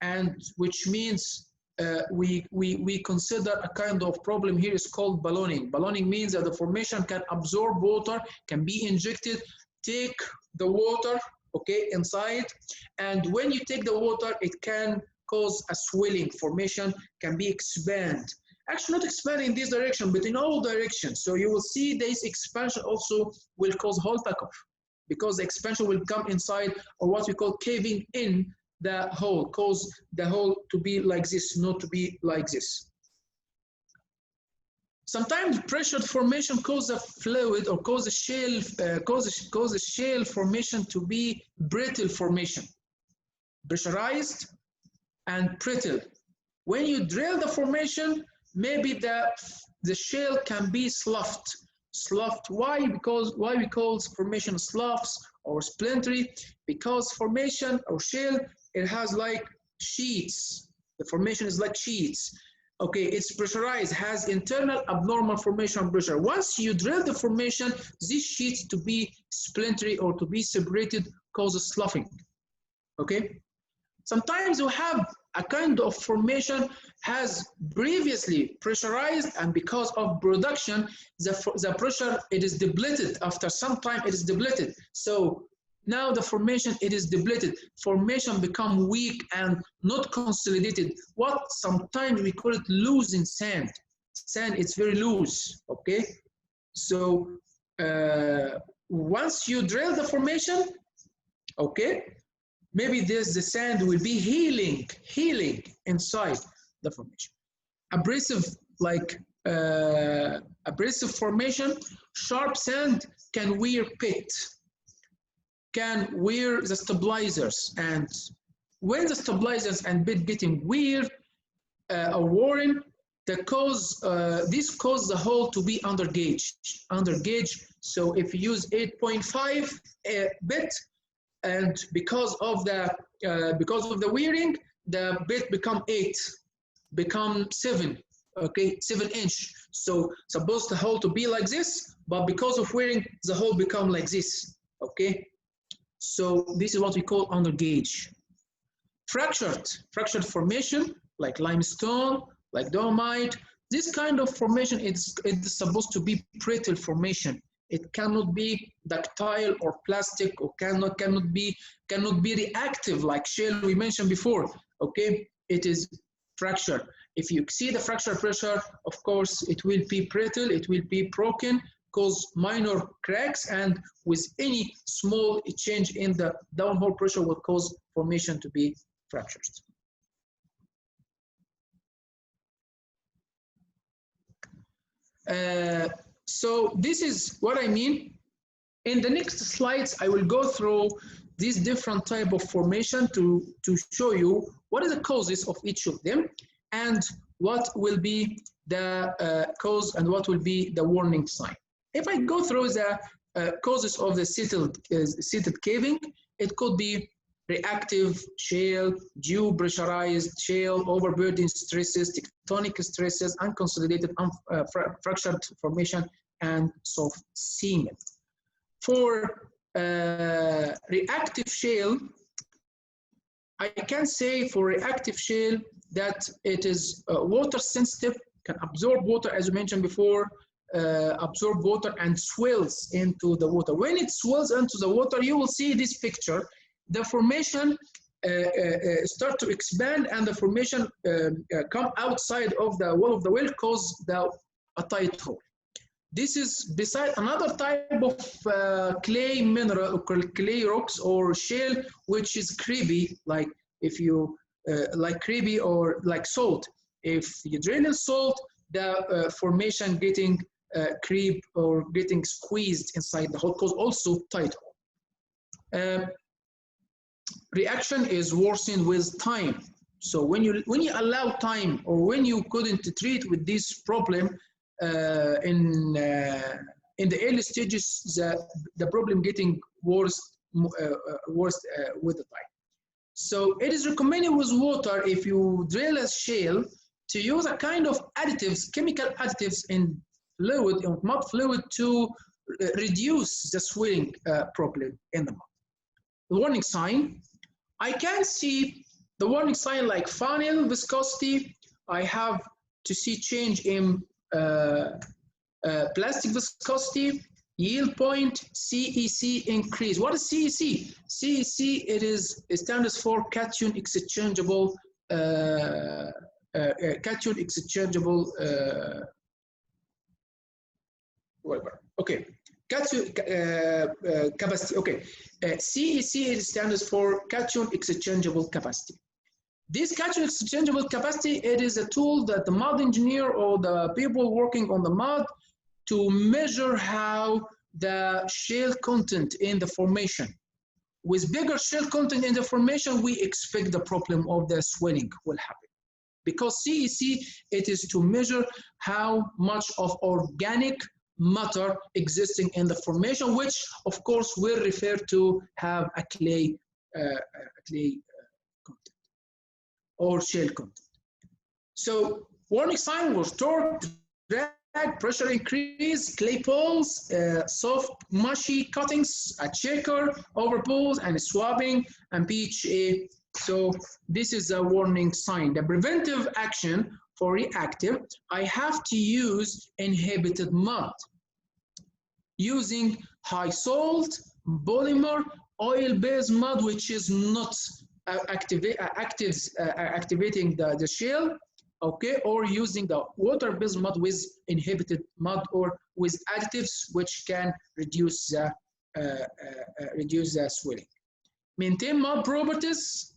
and which means we consider a kind of problem here is called ballooning. Ballooning means that the formation can absorb water, can be injected, take the water, okay, inside, and when you take the water, it can cause a swelling. Formation can be expand. Actually, not expand in this direction, but in all directions. So you will see this expansion also will cause whole pack off, because the expansion will come inside, or what we call caving in the hole, cause the hole to be like this, not to be like this. Sometimes pressured formation cause a fluid or cause a shale, cause a shale formation to be brittle formation, pressurized and brittle. When you drill the formation, maybe the shale can be sloughed. Why? Because why we call formation sloughs or splintery? Because formation or shale, it has like sheets. The formation is like sheets. Okay, it's pressurized, has internal abnormal formation pressure. Once you drill the formation, these sheets to be splintery or to be separated causes sloughing. Okay. Sometimes you have a kind of formation has previously pressurized, and because of production, the pressure, it is depleted. After some time, it is depleted. So now the formation, it is depleted. Formation become weak and not consolidated. What sometimes we call it losing sand. Sand, it's very loose, okay? So once you drill the formation, okay, maybe the sand will be healing inside the formation. Abrasive, like abrasive formation, sharp sand can wear pit, can wear the stabilizers, and when the stabilizers and pit getting wear or worn, this cause the hole to be under gauge. So if you use 8.5 bit, and because of the wearing, the bit become 8, become 7, okay, 7-inch. So suppose the hole to be like this, but because of wearing, the hole become like this, okay. So this is what we call under gauge. Fractured formation, like limestone, like dolomite, this kind of formation, it's supposed to be brittle formation. It cannot be ductile or plastic, or cannot be reactive like shale we mentioned before. Okay, it is fractured. If you exceed the fracture pressure, of course, it will be brittle, it will be broken, cause minor cracks, and with any small change in the downhole pressure will cause formation to be fractured. So this is what I mean. In the next slides, I will go through these different type of formation to show you what are the causes of each of them, and what will be the cause and what will be the warning sign. If I go through the causes of the seated caving, it could be reactive shale, depressurized shale, overburden stresses, tectonic stresses, unconsolidated fractured formation, and soft cement. For reactive shale, I can say for reactive shale that it is water sensitive, can absorb water, as you mentioned before, absorb water and swells into the water. When it swells into the water, you will see this picture. The formation start to expand, and the formation come outside of the wall of the well, cause a tight hole. This is beside another type of clay mineral, clay rocks or shale, which is crabby, like if you like crabby or like salt. If you drain in salt, the formation getting creep or getting squeezed inside the hole, cause also tight hole. Reaction is worsened with time. So when you allow time, or when you couldn't treat with this problem in the early stages, the problem getting worse with the time. So it is recommended with water, if you drill a shale, to use a kind of additives, chemical additives in fluid, in mud fluid, to reduce the swelling problem in the mud. The warning sign, I can see the warning sign like funnel viscosity. I have to see change in plastic viscosity, yield point, CEC increase. What is CEC? CEC, it stands for cation exchangeable whatever. Okay, capacity. Okay, CEC, it stands for cation exchangeable capacity. This cation exchangeable capacity, it is a tool that the mud engineer or the people working on the mud to measure how the shale content in the formation. With bigger shale content in the formation, we expect the problem of the swelling will happen. Because CEC, it is to measure how much of organic matter existing in the formation, which of course will refer to have a clay content or shale content. So warning sign was torque, drag, pressure increase, clay pulls, soft mushy cuttings, a checker, overpulls, and swabbing, and PHA So this is a warning sign. The preventive action for reactive, I have to use inhibited mud using high salt, polymer, oil-based mud, which is not activating the shale, okay, or using the water-based mud with inhibited mud or with additives which can reduce the swelling. Maintain mud properties,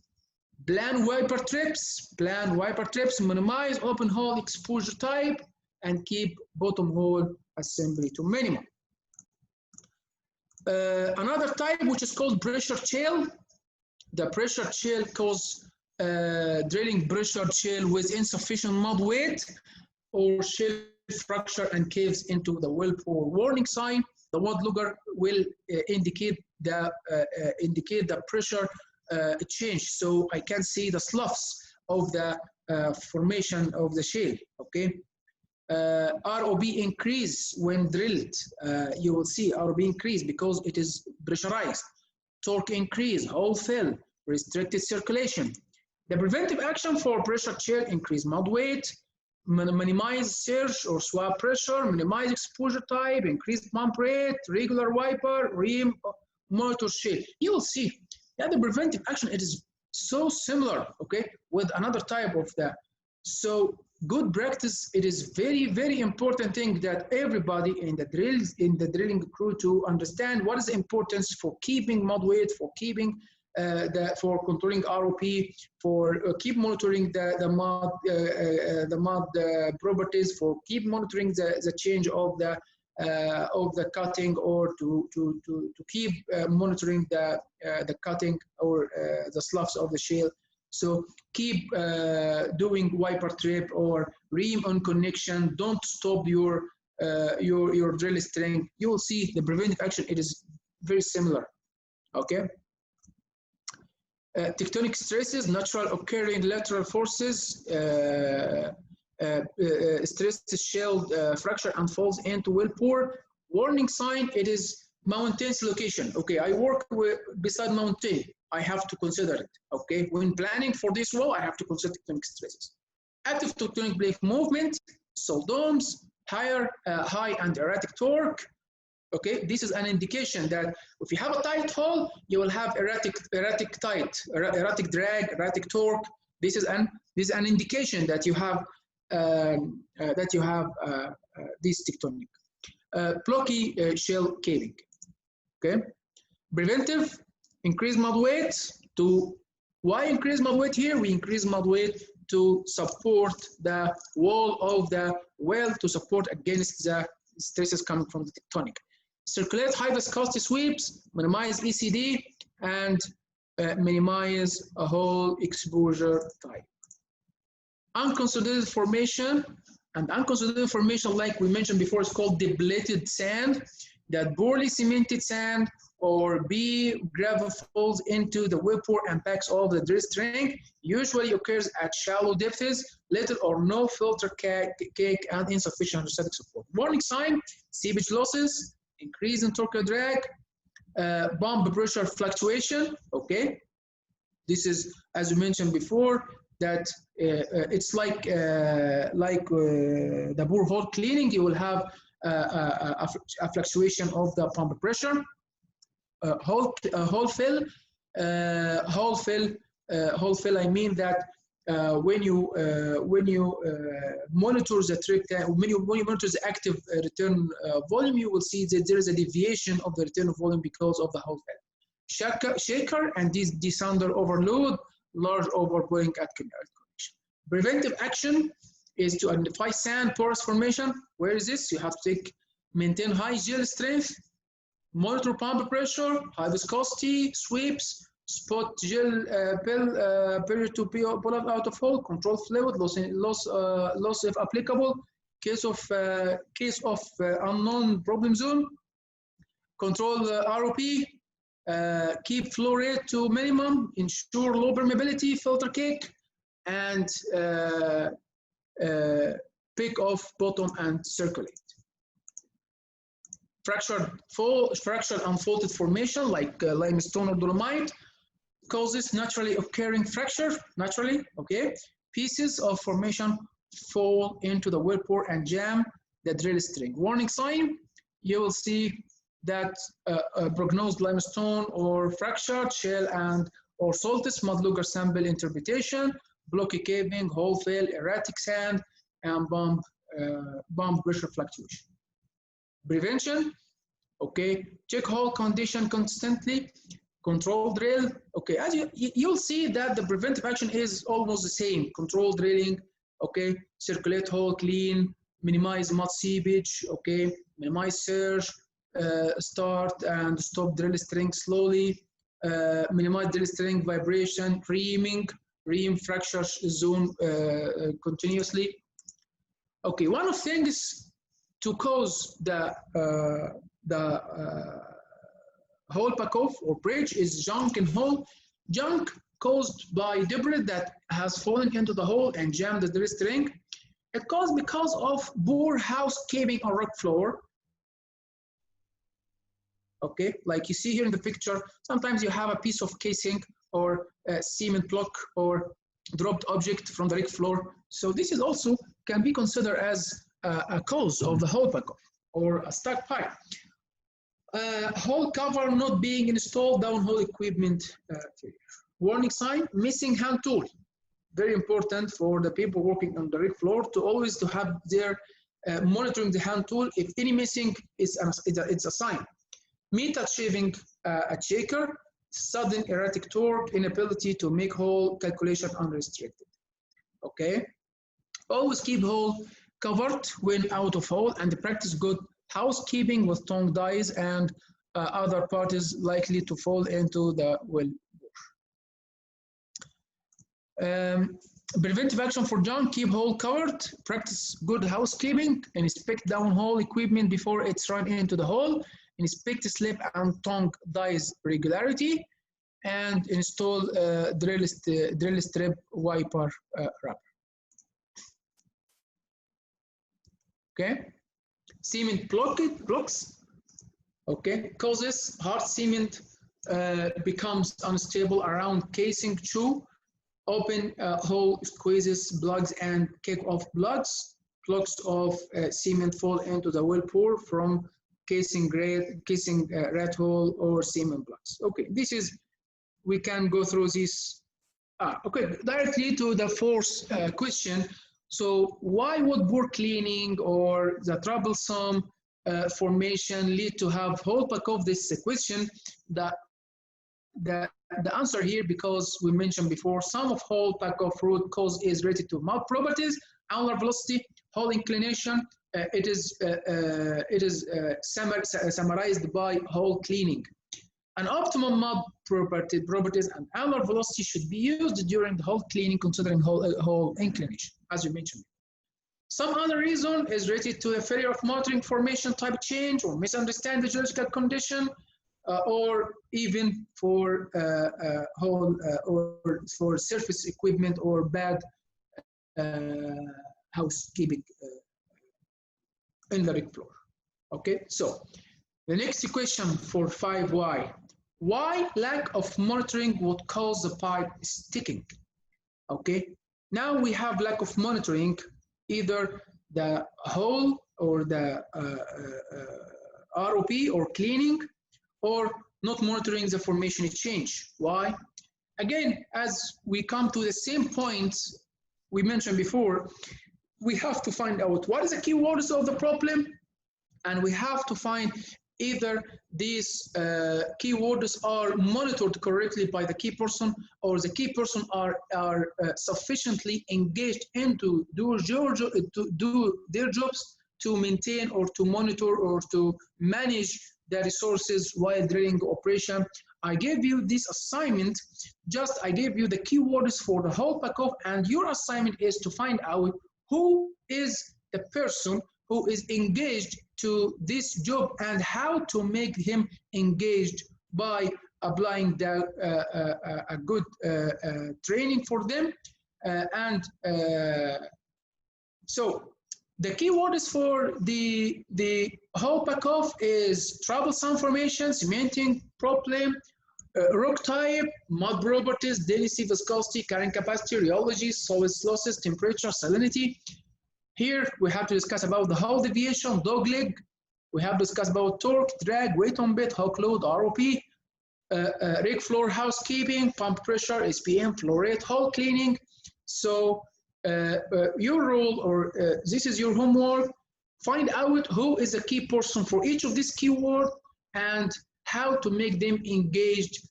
plan wiper trips, minimize open hole exposure type, and keep bottom hole assembly to minimum. Another type which is called pressure shale. The pressure shale causes drilling pressure shale with insufficient mud weight or shale fracture and caves into the wellbore. Warning sign: the mud logger will indicate the pressure change, so I can see the sloughs of the formation of the shale. Okay. ROB increase when drilled. You will see ROB increase because it is pressurized. Torque increase, hole fill, restricted circulation. The preventive action for pressure shale: increase mud weight, minimize surge or swap pressure, minimize exposure type, increase pump rate, regular wiper, ream, monitor shale. You will see that the preventive action, it is so similar, okay, with another type of the. So good practice, it is very, very important thing that everybody in the drilling crew to understand what is the importance for keeping mud weight, for keeping for controlling ROP, for keep monitoring the mud properties, for keep monitoring the change of the cutting, or to keep monitoring the cutting or the sloughs of the shale. So keep doing wiper trip or ream on connection. Don't stop your drill string. You will see the preventive action, it is very similar. Okay. Tectonic stresses, natural occurring lateral forces, stresses shale fracture and falls into wellbore. Warning sign: it is mountainous location. Okay, I work beside mountain. I have to consider it. Okay, when planning for this well, I have to consider tectonic stresses. Active tectonic plate movement, salt domes, high and erratic torque. Okay, this is an indication that if you have a tight hole, you will have erratic drag, erratic torque. This is an indication that you have this tectonic. Blocky shale caving. Okay, preventive: increase mud weight. Why increase mud weight here? We increase mud weight to support the wall of the well, to support against the stresses coming from the tectonic. Circulate high viscosity sweeps, minimize ECD, and minimize a hole exposure type. Unconsolidated formation, and unconsolidated formation, like we mentioned before, is called depleted sand. That poorly cemented sand or gravel falls into the wellbore and packs all the drill string. Usually occurs at shallow depths, little or no filter cake, and insufficient hydrostatic support. Warning sign: seepage losses, increase in torque drag, pump pressure fluctuation. Okay, this is, as we mentioned before, that it's like the borehole cleaning. You will have a fluctuation of the pump pressure. Hole fill. I mean that when you monitor the trick, when you monitor the active return volume, you will see that there is a deviation of the return volume because of the hole fill. Shaker and this descender overload, large overboring at connection. Preventive action is to identify sand porous formation. Where is this? You have to maintain high gel strength, monitor pump pressure, high viscosity sweeps, spot gel period to pull out of hole, control fluid loss if applicable. Case of unknown problem zone, control ROP, keep flow rate to minimum, ensure low permeability, filter cake, and pick off bottom and circulate. Fractured unfolded formation like limestone or dolomite, causes naturally occurring fracture, naturally, okay? Pieces of formation fall into the wellbore and jam the drill string. Warning sign, you will see that prognosed limestone or fractured shell and or saltus mud-lugger sample interpretation, blocky caving, hole fail, erratic sand, and bomb pressure fluctuation. Prevention, okay, check hole condition constantly, control drill, okay, as you'll see that the preventive action is almost the same, control drilling, okay, circulate hole clean, minimize mud seepage, okay, minimize surge, start and stop drill string slowly, minimize drill string vibration, ream fracture zone continuously. Okay, one of the things to cause the hole pack-off or breach is junk in hole. Junk caused by debris that has fallen into the hole and jammed the drill string. It caused because of poor housekeeping on rock floor. Okay, like you see here in the picture, sometimes you have a piece of casing or a cement block or dropped object from the rock floor. So this is also can be considered as a cause of the hole pack-off or a stuck pipe. Hole cover not being installed, downhole equipment failure. Warning sign, missing hand tool. Very important for the people working on the rig floor to always to have their monitoring the hand tool. If any missing, it's a sign. Metal shaving a shaker, sudden erratic torque, inability to make hole calculation unrestricted. Okay, always keep hole covered when out of hole and practice good housekeeping with tongue dies and other parties likely to fall into the well. Preventive action for junk, keep hole covered, practice good housekeeping, inspect downhole equipment before it's run into the hole, inspect slip and tongue dies regularity, and install drill strip wiper wrapper. Okay, cement blocks, okay, causes hard cement becomes unstable around casing chew, open hole squeezes, plugs and kick off plugs. Plugs of cement fall into the wellbore from casing rat hole or cement plugs. Okay, this is, we can go through this. Okay, directly to the fourth question. So why would poor cleaning or the troublesome formation lead to have hole pack-off? This is a question that the answer here, because we mentioned before, some of hole pack-off root cause is related to mud properties, angular velocity, hole inclination. It is summarized by hole cleaning. An optimum mud properties and angular velocity should be used during the hole cleaning, considering hole inclination, as you mentioned. Some other reason is related to a failure of monitoring formation type change or misunderstanding the geological condition, or even for hole or for surface equipment or bad housekeeping in the rig floor. Okay, so the next question for 5Y. Why lack of monitoring would cause the pipe sticking? Okay, now we have lack of monitoring, either the hole or the ROP or cleaning, or not monitoring the formation change. Why? Again, as we come to the same points we mentioned before, we have to find out what is the keywords of the problem, and we have to find either these keywords are monitored correctly by the key person, or the key person are sufficiently engaged into do their jobs to maintain or to monitor or to manage the resources while drilling operation. I gave you this assignment, I gave you the keywords for the hole pack-off, and your assignment is to find out who is the person who is engaged to this job and how to make him engaged by applying a good training for them. So the keywords for the hole pack-off is troublesome formation, cementing problem, rock type, mud properties, density, viscosity, carrying capacity, rheology, solid losses, temperature, salinity. Here we have to discuss about the hull deviation, dog leg. We have discussed about torque, drag, weight on bit, hook load, ROP, rig floor housekeeping, pump pressure, SPM, flow rate, hull cleaning. So your role, or this is your homework. Find out who is a key person for each of these keywords and how to make them engaged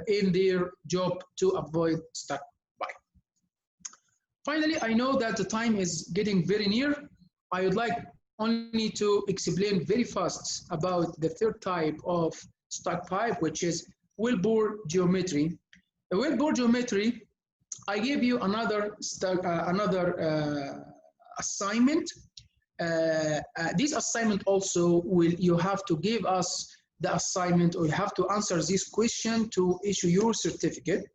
in their job to avoid stuck pipe. Finally, I know that the time is getting very near. I would like only to explain very fast about the third type of stuck pipe, which is Wellbore geometry. The Wellbore geometry, I give you another assignment. This assignment also you have to give us the assignment, or you have to answer this question to issue your certificate.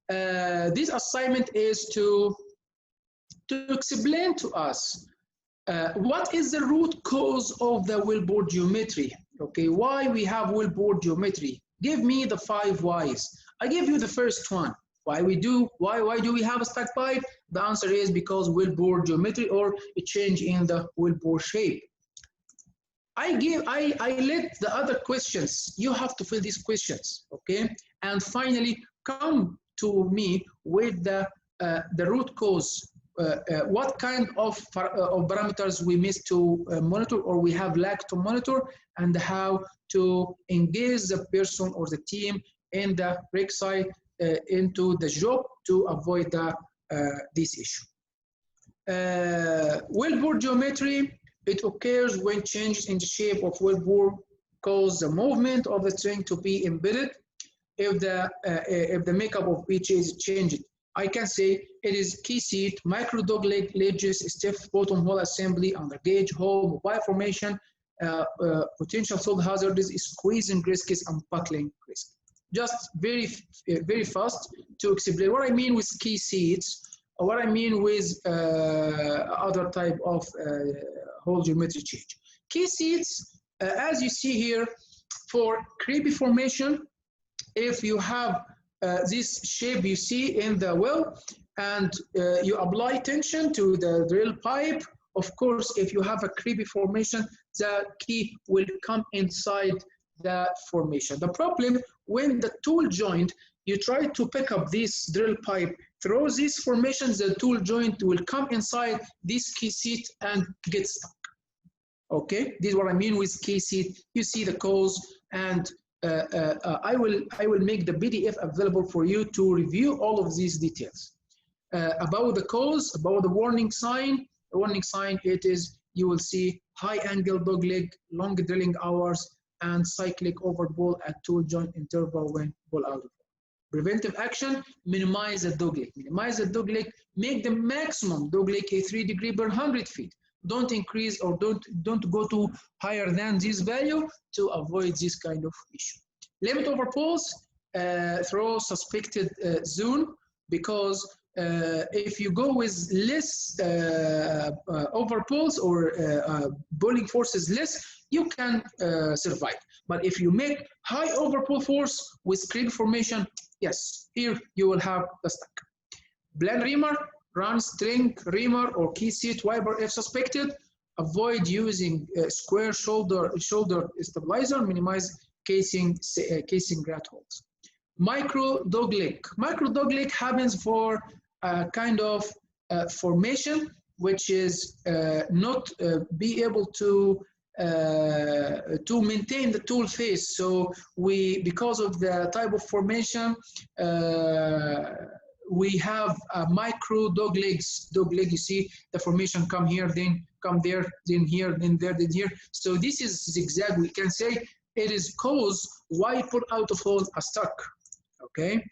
This assignment is to explain to us what is the root cause of the Wellbore geometry. Okay, why we have Wellbore geometry? Give me the 5 whys. I give you the first one. Why do we have a stuck pipe? The answer is because Wellbore geometry, or a change in the Wellbore shape. I let the other questions. You have to fill these questions, okay? And finally, come to me with the root cause. What kind of parameters we missed to monitor, or we have lacked to monitor, and how to engage the person or the team in the rig site into the job to avoid this issue. Wellbore geometry, it occurs when changes in the shape of wellbore cause the movement of the string to be embedded. If the makeup of each is changed, I can say it is key seat, micro dog leg, ledges, stiff bottom hole assembly, under gauge hole, mobile formation, potential sold hazards, squeezing risks, and buckling risk. Just very fast to explain what I mean with key seats, or what I mean with other type of hole geometry change. Key seats, as you see here, for creepy formation, if you have this shape you see in the well, and you apply tension to the drill pipe, of course, if you have a creepy formation, the key will come inside the formation. The problem, when the tool joint, you try to pick up this drill pipe through these formations, the tool joint will come inside this key seat and get stuck. Okay, this is what I mean with key seat. You see the cause, and I will make the PDF available for you to review all of these details. About the cause, about the warning sign. The warning sign, it is, you will see high angle dog leg, long drilling hours, and cyclic overball at tool joint interval when ball out of ball. Preventive action, minimize the dog leg. Minimize the dog leg, make the maximum dog leg a 3 degree per 100 feet. Don't increase, or don't go to higher than this value to avoid this kind of issue. Limit overpulls through suspected zone, because if you go with less overpulls, or pulling forces less, you can survive. But if you make high overpull force with creep formation, yes, here you will have the stuck. Blend reamer, run string reamer or key seat wiper if suspected. Avoid using square shoulder stabilizer. Minimize casing grat holes. Micro dog leg. Micro dog leg happens for a kind of formation which is not be able to maintain the tool face. So because of the type of formation, we have micro dog legs. Dog leg, you see the formation come here, then come there, then here, then there, then here. So this is zigzag. We can say it is cause why pull out of hole are stuck. Okay.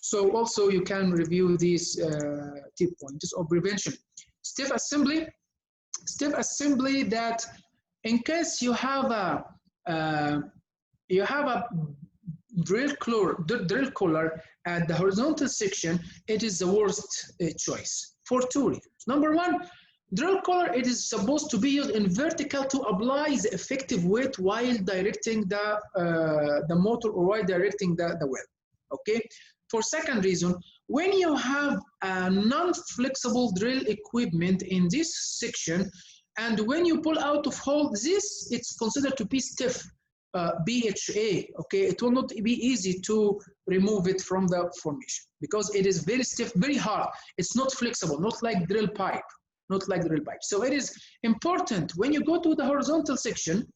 So also you can review these tip points of prevention. Stiff assembly. Stiff assembly, that in case you have a drill collar at the horizontal section, it is the worst choice for 2 reasons. Number one, Drill collar, it is supposed to be used in vertical to apply the effective weight while directing the motor or while directing the well. Okay. For second reason, when you have a non-flexible drill equipment in this section, and when you pull out of hole, this it's considered to be stiff, BHA. Okay, it will not be easy to remove it from the formation because it is very stiff, very hard. It's not flexible, not like drill pipe. Not like the drill pipe. So it is important when you go to the horizontal section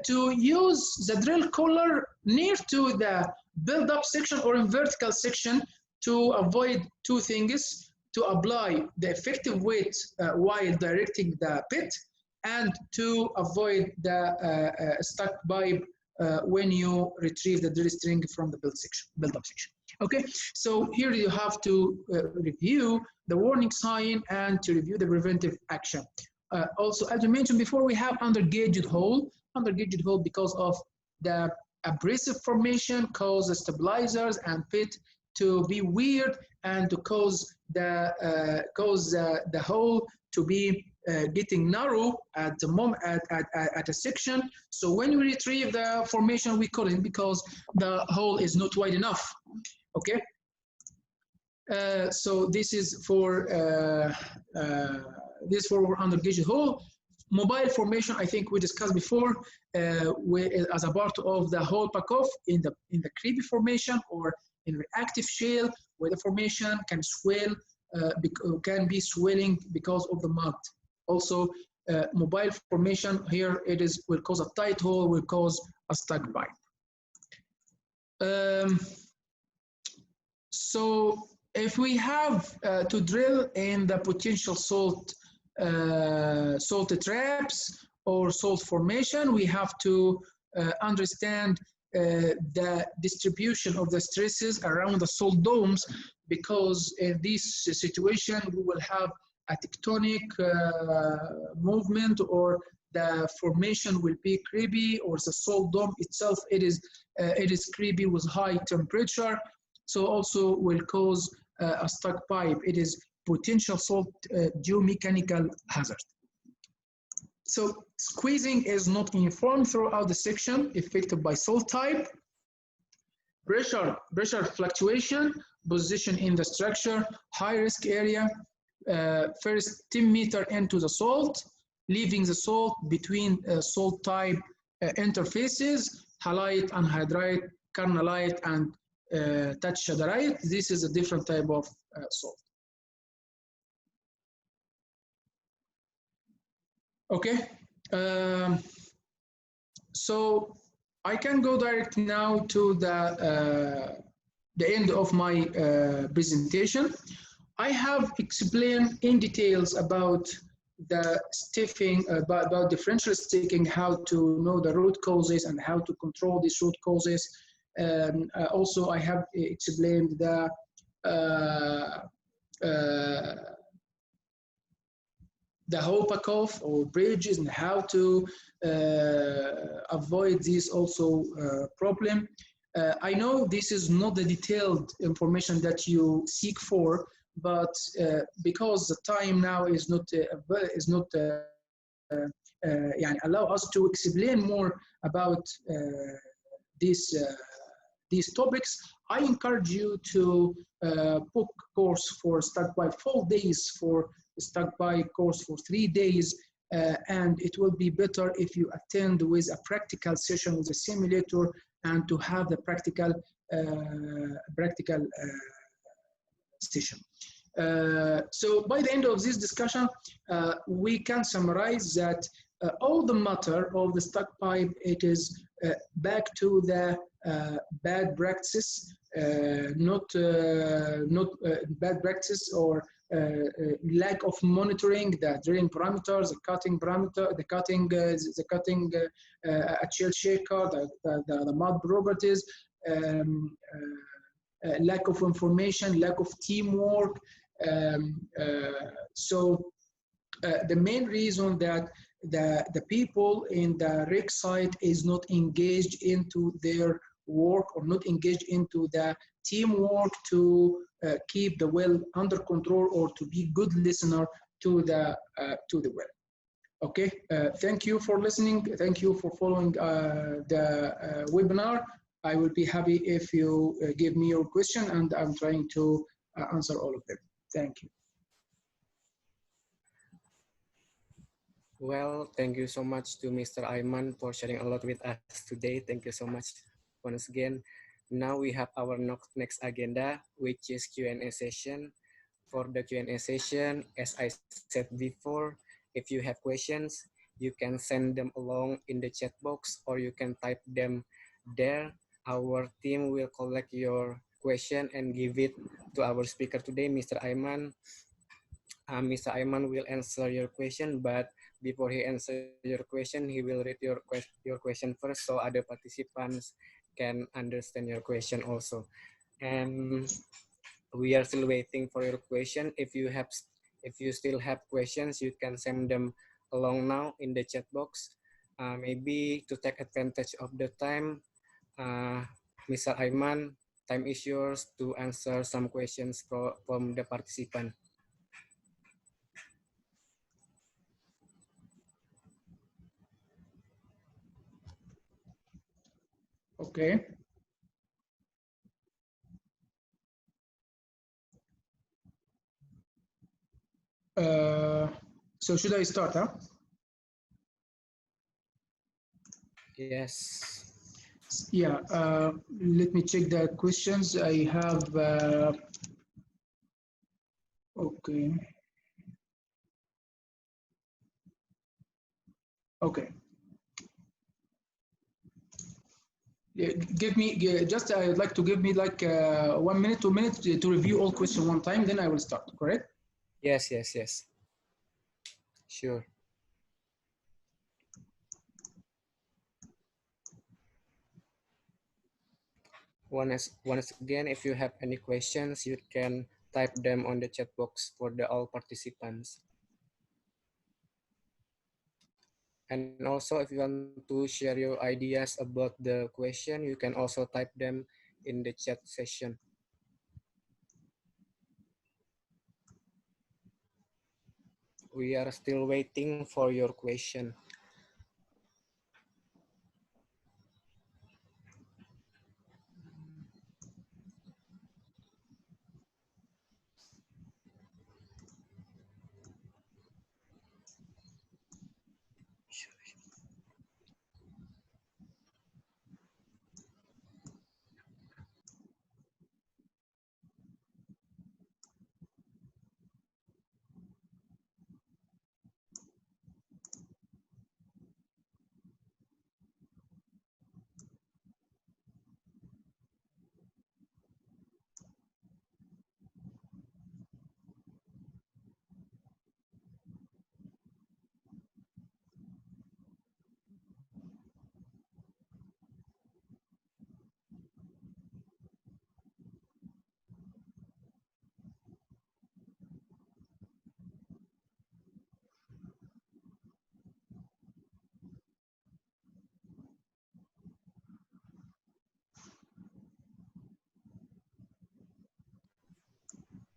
to use the drill collar near to the build-up section or in vertical section to avoid two things: to apply the effective weight while directing the pit, and to avoid the stuck pipe when you retrieve the drill string from the build-up section. Okay, so here you have to review the warning sign and to review the preventive action. Also, as we mentioned before, we have undergauged hole. Undergauged hole because of the abrasive formation cause the stabilizers and pit to be weird and to cause the hole to be getting narrow at the moment at a section. So when we retrieve the formation, we couldn't because the hole is not wide enough. Okay. So this is for undergauged hole. Mobile formation, I think we discussed before, as a part of the hole pack-off in the creepy formation or in reactive shale, where the formation can swell, can be swelling because of the mud. Also, mobile formation here will cause a tight hole, will cause a stuck pipe. So if we have to drill in the potential salt traps or salt formation, we have to understand the distribution of the stresses around the salt domes, because in this situation we will have a tectonic movement, or the formation will be creepy, or the salt dome itself it is creepy with high temperature, so also will cause a stuck pipe. It is potential salt geomechanical hazard. So squeezing is not uniform throughout the section, affected by salt type. Pressure fluctuation, position in the structure, high risk area, first 10 meters into the salt, leaving the salt between salt type interfaces, halite, anhydrite, carnallite, and touch shaderite. This is a different type of salt. Okay, so I can go direct now to the end of my presentation. I have explained in details about the stiffing, about differential sticking, how to know the root causes and how to control these root causes. Also, I have explained the hole pack-off or bridges and how to avoid this also problem. I know this is not the detailed information that you seek for, but because the time now is not allow us to explain more about these topics, I encourage you to book course for stuck pipe 4 days, for stuck pipe course for 3 days, and it will be better if you attend with a practical session with a simulator and to have the practical session. So by the end of this discussion, we can summarize that all the matter of the stuck pipe, it is back to the bad practice, not bad practice or lack of monitoring the drilling parameters, the cutting parameter, the cutting at shell shaker, the mud properties, lack of information, lack of teamwork. So the main reason that the people in the rig site is not engaged into their work or not engaged into the teamwork to keep the well under control or to be good listener to the well. Okay, thank you for listening. Thank you for following the webinar. I will be happy if you give me your question, and I'm trying to answer all of them. Thank you. Well, thank you so much to Mr. Ayman for sharing a lot with us today. Thank you so much once again. Now we have our next agenda, which is Q&A session. For the Q&A session, as I said before, if you have questions, you can send them along in the chat box or you can type them there. Our team will collect your question and give it to our speaker today, Mr. Ayman. Mr. Ayman will answer your question, but before he answers your question, he will read your question first so other participants can understand your question also. And we are still waiting for your question. If you still have questions, you can send them along now in the chat box. Maybe to take advantage of the time, Mr. Ayman, time is yours to answer some questions from the participant. Okay. So should I start, huh? Yes. Yeah, let me check the questions I have. Okay. Okay. Yeah, give me just I'd like to give me like 1 minute, 2 minutes to review all questions one time, then I will start, correct? Yes, yes, yes. Sure. Once again, if you have any questions, you can type them on the chat box for all participants. And also, if you want to share your ideas about the question, you can also type them in the chat session. We are still waiting for your question.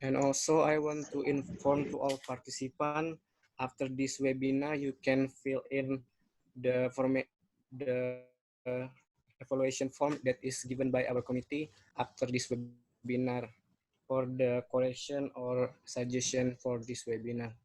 And also, I want to inform to all participants, after this webinar, you can fill in the evaluation form that is given by our committee after this webinar for the correction or suggestion for this webinar.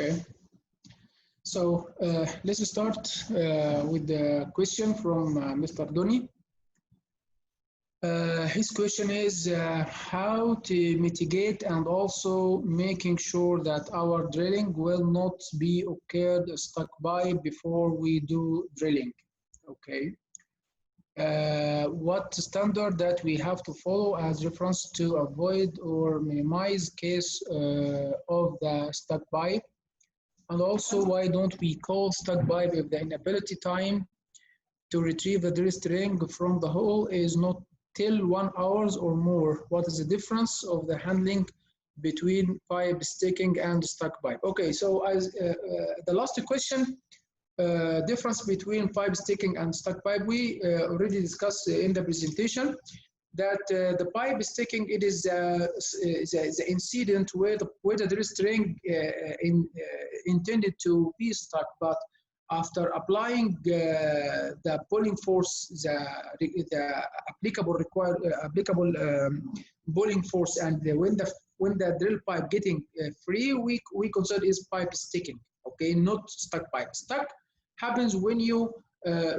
Okay. So let's start with the question from Mr. Doni. His question is how to mitigate and also making sure that our drilling will not be occurred stuck by before we do drilling. Okay. What standard that we have to follow as reference to avoid or minimize case of the stuck pipe, and also why don't we call stuck pipe if the inability time to retrieve the drill string from the hole is not till 1 hour or more? What is the difference of the handling between pipe sticking and stuck pipe? Okay, so as the last question, difference between pipe sticking and stuck pipe, we already discussed in the presentation that the pipe sticking, it is the incident where the drill string intended to be stuck, but after applying the pulling force, the applicable pulling force, and when the drill pipe getting free, we consider is pipe sticking. Okay, not stuck pipe. Stuck happens when you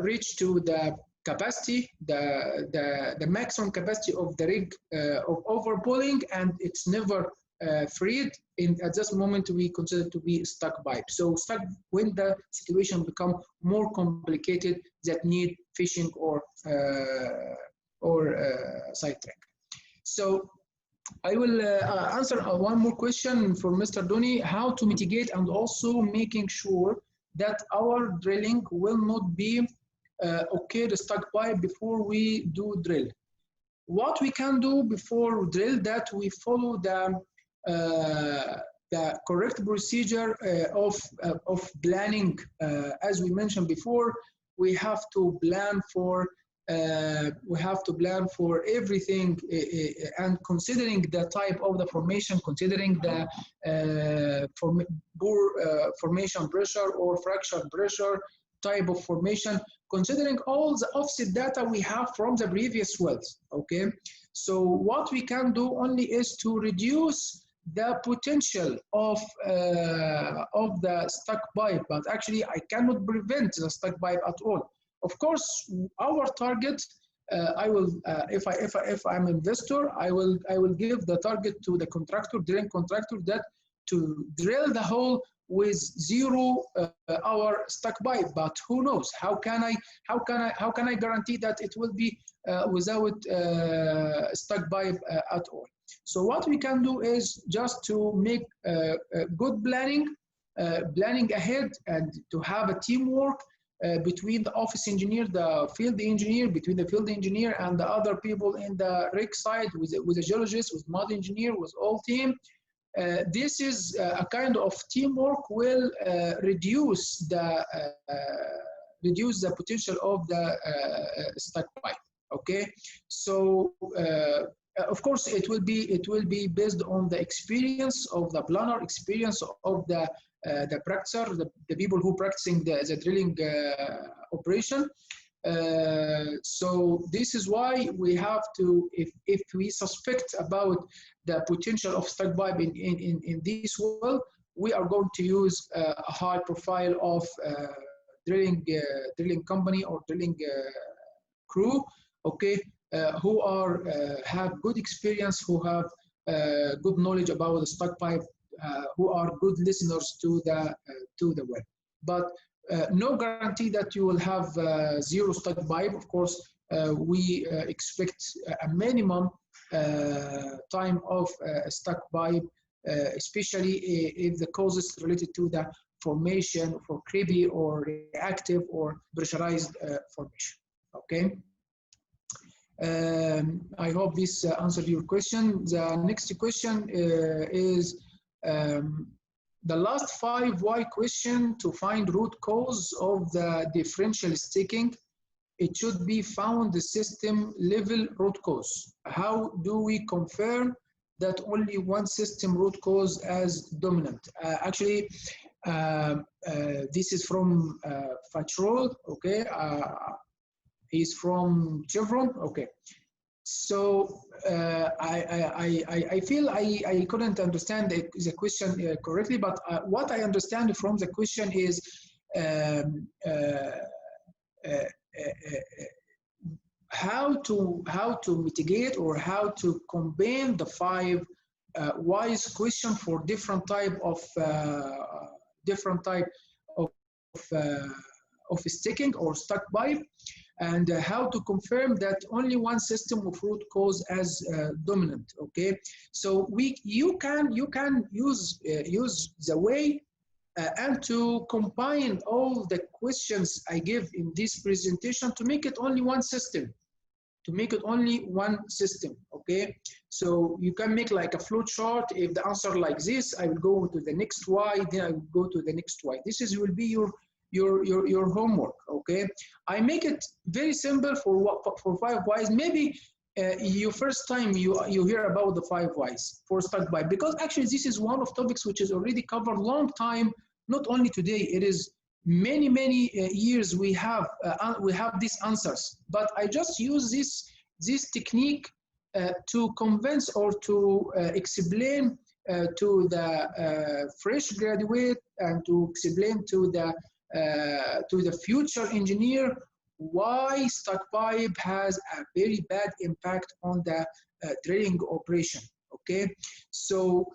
reach to the capacity, the maximum capacity of the rig of over pulling, and it's never freed. At this moment, we consider to be stuck pipe. So stuck when the situation become more complicated that need fishing or sidetrack. So I will answer one more question from Mr. Doni: how to mitigate and also making sure that our drilling will not be okay the stuck pipe before we do drill. What we can do before drill, that we follow the correct procedure of planning. As we mentioned before, we have to plan for everything, and considering the type of the formation, considering the formation pressure or fracture pressure type of formation, considering all the offset data we have from the previous wells. Okay, so what we can do only is to reduce the potential of the stuck pipe, but actually I cannot prevent the stuck pipe at all. Of course, our target, I will, if I'm investor, I will give the target to the contractor, drilling contractor, that to drill the hole with 0 hour stuck pipe. But who knows? How can I guarantee that it will be without stuck pipe at all? So what we can do is just to make good planning ahead, and to have a teamwork between the office engineer, the field engineer, between the field engineer and the other people in the rig side, with the geologist, with mud engineer, with all team. This is a kind of teamwork will reduce the potential of the stuck pipe. Okay, so of course it will be based on the experience of the planner, experience of the practicer, the people who practicing the drilling operation. So this is why we have to, if we suspect about the potential of stuck pipe in this well, we are going to use a high profile of drilling company or drilling crew. Okay, who have good experience, who have good knowledge about the stuck pipe, who are good listeners to the well. But no guarantee that you will have 0 stuck pipe. Of course, we expect a minimum time of stuck pipe, especially if the causes related to the formation for cribby or reactive or pressurized formation. Okay. I hope this answered your question. The next question is the last 5 why question: to find root cause of the differential sticking, it should be found the system level root cause. How do we confirm that only one system root cause as dominant? Actually, this is from Fatrol. Okay, he's from Chevron. Okay, So I feel I couldn't understand the question correctly, but what I understand from the question is how to mitigate or how to combine the 5 wise question for different type of sticking or stuck pipe, and how to confirm that only one system of root cause as dominant. Okay, so you can use the way and to combine all the questions I give in this presentation to make it only one system. Okay, so you can make like a flow chart. If the answer like this, I will go to the next Y, then I will go to the next Y. This will be your homework. Okay, I make it very simple for 5 Ys. Maybe your first time you hear about the 5 Ys for stuck pipe, because actually this is one of topics which is already covered long time, not only today. It is many years we have these answers, but I just use this technique to convince or to explain to the fresh graduate and to explain to the future engineer why stuck pipe has a very bad impact on the drilling operation. Okay, so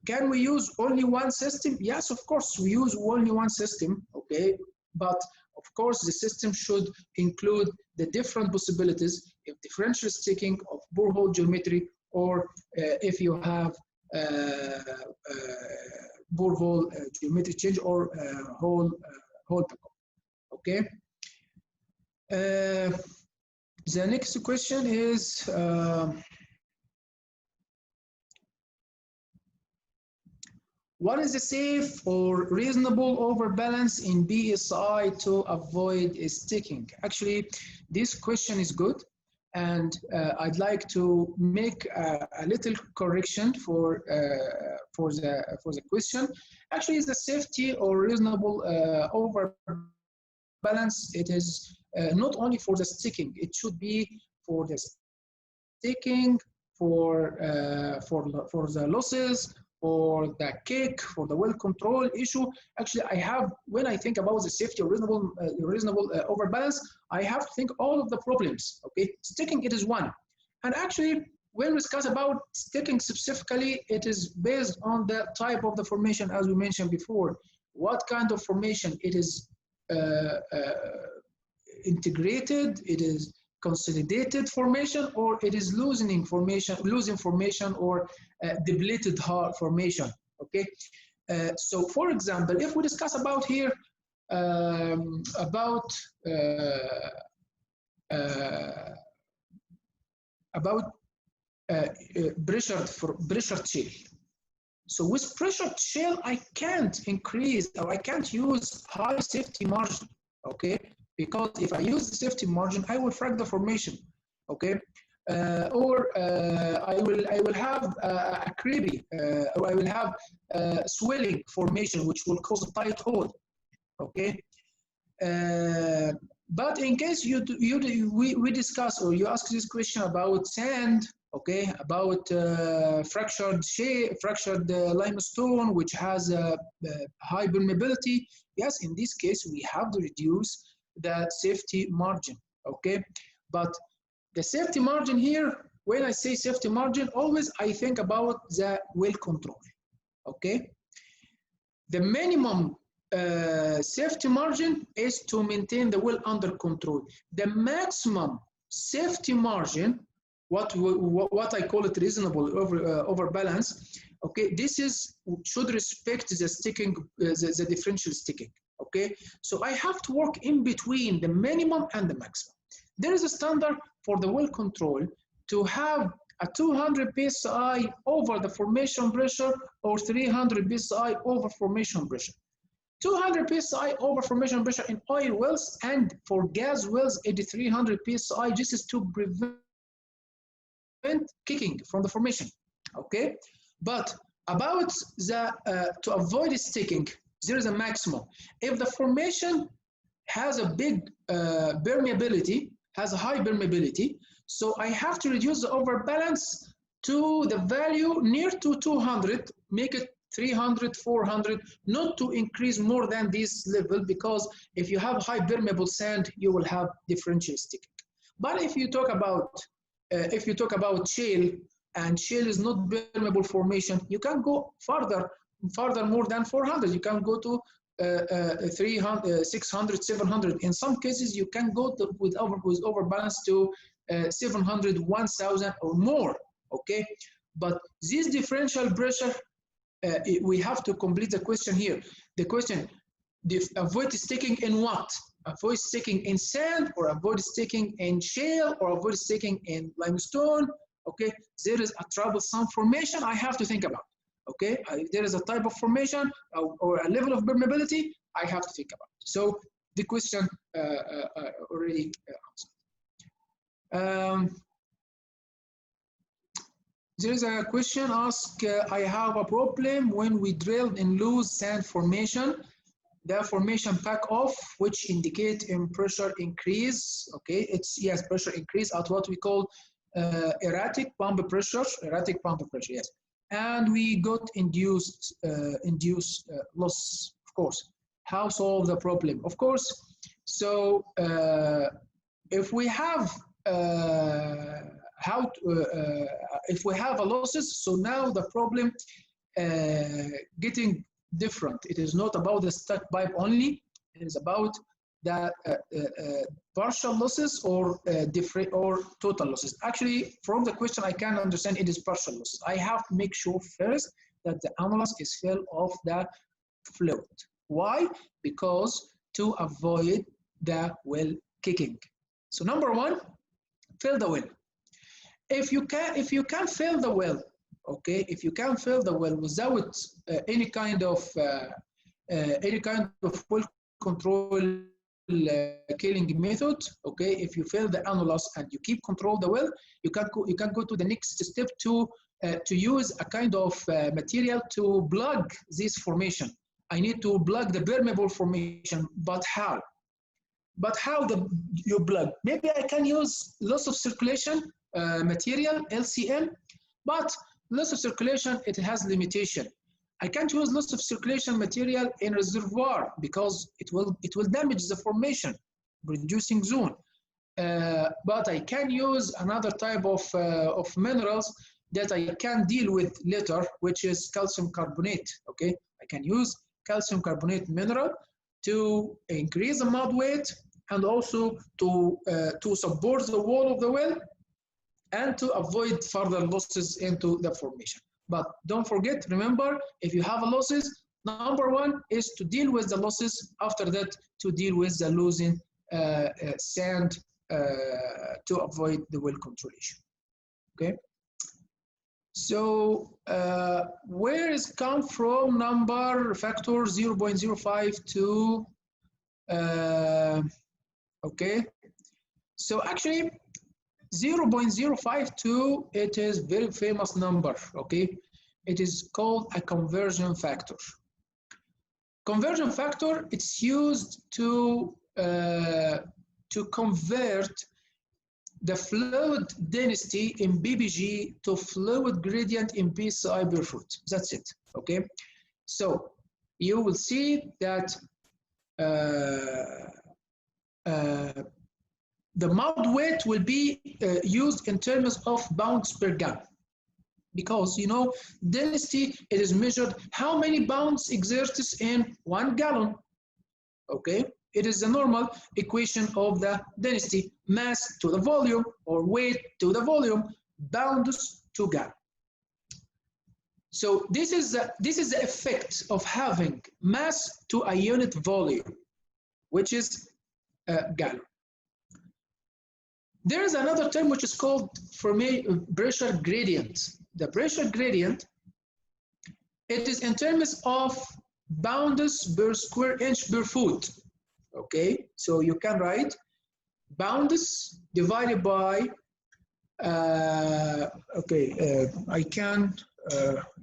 can we use only one system? Yes, of course, we use only one system, okay? But of course, the system should include the different possibilities of differential sticking, of borehole geometry, or if you have borehole geometry change or hole pickup, okay? The next question is, what is a safe or reasonable overbalance in BSI to avoid sticking? Actually, this question is good, and I'd like to make a little correction for the question. Actually, the safety or reasonable overbalance, it is not only for the sticking. It should be for the sticking, for the losses, for the kick, for the well control issue. Actually, when I think about the safety or reasonable overbalance, I have to think all of the problems. Okay, sticking, it is one. And actually, when we discuss about sticking specifically, it is based on the type of the formation, as we mentioned before. What kind of formation? It is integrated, it is consolidated formation, or it is losing formation, or depleted formation. Okay, so for example, if we discuss about here about pressured shale. So with pressured shale, I can't increase or I can't use high safety margin. Okay, because if I use the safety margin, I will frag the formation. Okay, or I will have a creepy, or I will have swelling formation, which will cause a tight hole. Okay, but in case we discuss or you ask this question about sand, okay, about fractured limestone, which has a high permeability. Yes, in this case we have to reduce the safety margin. Okay, but the safety margin here, when I say safety margin, always I think about the well control. Okay, the minimum safety margin is to maintain the well under control. The maximum safety margin, what I call it reasonable overbalance. Okay, this should respect the sticking, the differential sticking. Okay, so I have to work in between the minimum and the maximum. There is a standard for the well control to have a 200 psi over the formation pressure or 300 psi over formation pressure. 200 psi over formation pressure in oil wells, and for gas wells, 300 psi. This is to prevent kicking from the formation. Okay, but about the to avoid sticking, there is a maximum. If the formation has a big permeability, has a high permeability, So I have to reduce the overbalance to the value near to 200, make it 300, 400, not to increase more than this level, because if you have high permeable sand, you will have differential sticking. But if you talk about shale, and shale is not permeable formation, you can go further more than 400. You can go to 300, 600, 700. In some cases, you can go to, with overbalance to 700, 1000 or more. Okay, but this differential pressure, we have to complete the question here. The question: avoid sticking in what? Avoid sticking in sand, or avoid sticking in shale, or avoid sticking in limestone. Okay, there is a troublesome formation I have to think about. Okay, there is a type of formation or a level of permeability I have to think about. So the question already answered. There is a question asked, I have a problem when we drilled in loose sand formation. The formation back off, which indicate in pressure increase. Okay, it's yes, pressure increase at what we call erratic pump pressure. Erratic pump pressure, yes. And we got induced loss. Of course, how solve the problem? Of course, so if we have if we have a losses, so now the problem getting different. It is not about the stuck pipe only. It is about the partial losses or different or total losses. Actually, from the question, I can understand it is partial losses. I have to make sure first that the annulus is filled of the fluid. Why? Because to avoid the well kicking. So number one, fill the well. If you can fill the well, okay, if you can fill the well without any kind of well control killing method, okay, if you fill the annulus and you keep control the well, you can go to the next step to use a kind of material to plug this formation. I need to plug the permeable formation, but how? But how you plug? Maybe I can use loss of circulation material, LCM, but loss of circulation, it has limitation. I can't use loss of circulation material in reservoir because it will damage the formation, reducing zone. But I can use another type of minerals that I can deal with later, which is calcium carbonate. Okay, I can use calcium carbonate mineral to increase the mud weight and also to support the wall of the well and to avoid further losses into the formation. But don't forget, remember, if you have losses, number one is to deal with the losses. After that, to deal with the losing sand to avoid the well controlation. Okay. So where is come from number factor 0.05 to okay. So actually 0.052, it is very famous number, okay? It is called a conversion factor. Conversion factor, it's used to convert the fluid density in BBG to fluid gradient in PSI per foot. That's it, okay? So you will see that the mud weight will be used in terms of pounds per gallon, because you know density, it is measured how many pounds exerts in 1 gallon. Okay, it is the normal equation of the density, mass to the volume or weight to the volume, pounds to gallon. So this is the effect of having mass to a unit volume, which is gallon. There is another term which is called pressure gradient. The pressure gradient, it is in terms of pounds per square inch per foot. Okay, so you can write pounds divided by, I can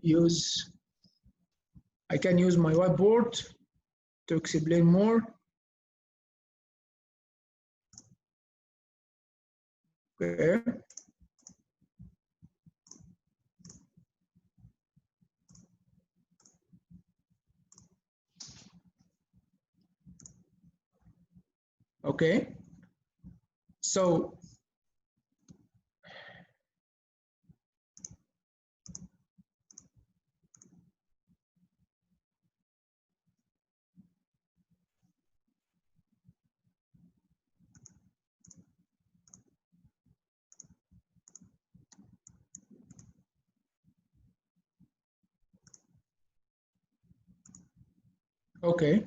use my whiteboard to explain more. Okay. Okay. So okay.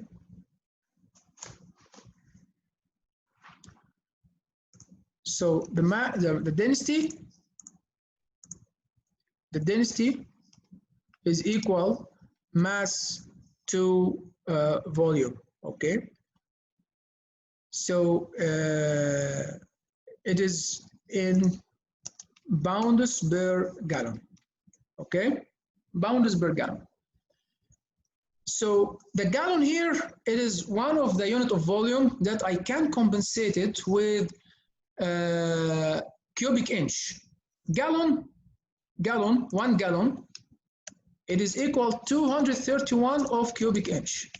So the density is equal mass to volume. Okay. So it is in pounds per gallon. Okay, pounds per gallon. So the gallon here, it is one of the unit of volume that I can compensate it with cubic inch. Gallon, 1 gallon, it is equal to 231 of cubic inch.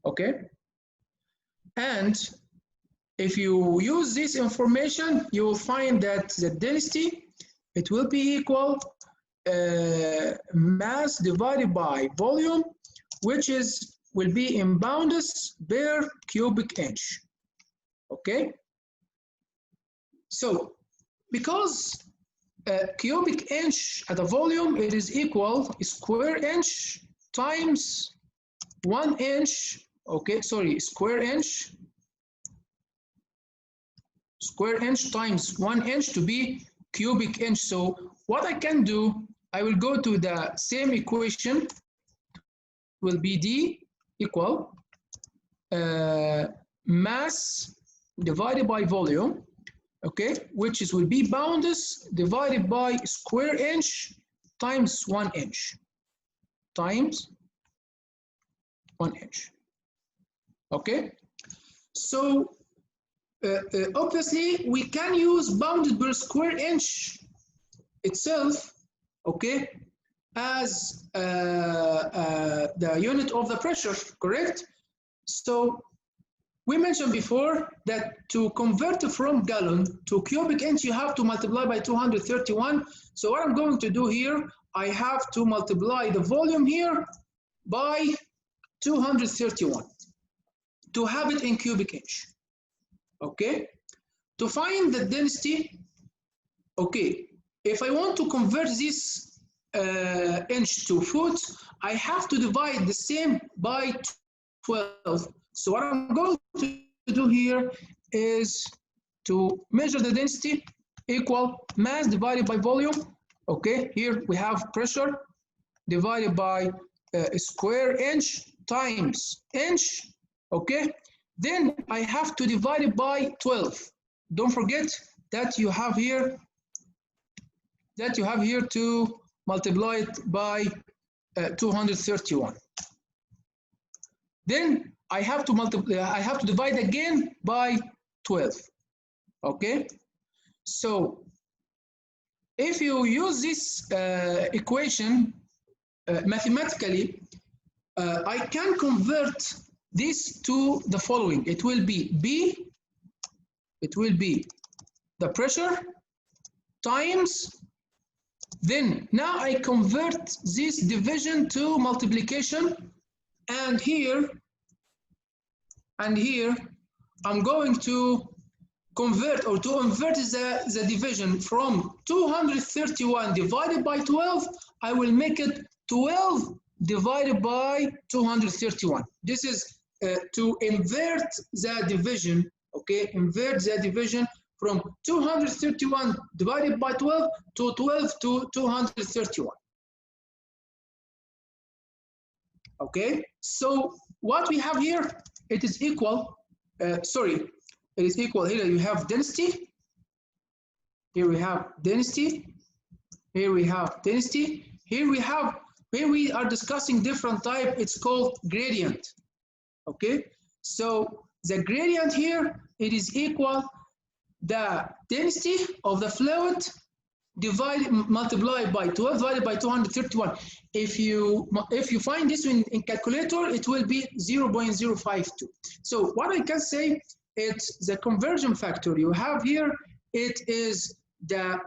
Okay, and if you use this information, you will find that the density, it will be equal mass divided by volume, which will be in pounds per cubic inch. Okay. So because cubic inch at a volume, it is equal square inch times 1 inch. Okay, sorry, square inch times 1 inch to be cubic inch. So what I can do, I will go to the same equation, will be D equal mass divided by volume, okay, which will be pounds divided by square inch times 1 inch, okay. So obviously we can use pounds per square inch itself, okay, as the unit of the pressure, correct? So we mentioned before that to convert from gallon to cubic inch, you have to multiply by 231. So what I'm going to do here, I have to multiply the volume here by 231 to have it in cubic inch. Okay, to find the density, okay, if I want to convert this inch to foot, I have to divide the same by 12. So what I'm going to do here is to measure the density equal mass divided by volume. Okay, here we have pressure divided by square inch times inch. Okay, then I have to divide it by 12. Don't forget that you have here to multiply it by 231. Then I have to divide again by 12. Okay, so if you use this equation mathematically, I can convert this to the following. It will be B, it will be the pressure times, then now I convert this division to multiplication, and here I'm going to convert or to invert the division from 231 divided by 12. I will make it 12 divided by 231. This is to invert the division, okay? Invert the division from 231 divided by 12 to 12 to 231. Okay, so what we have here, it is equal, it is equal, here you have density, here we have density, here we have density, here we are discussing different type, it's called gradient. Okay, so the gradient here, it is equal the density of the fluid multiplied by 12 divided by 231. If you find this in calculator, it will be 0.052. So what I can say, it's the conversion factor you have here. It is the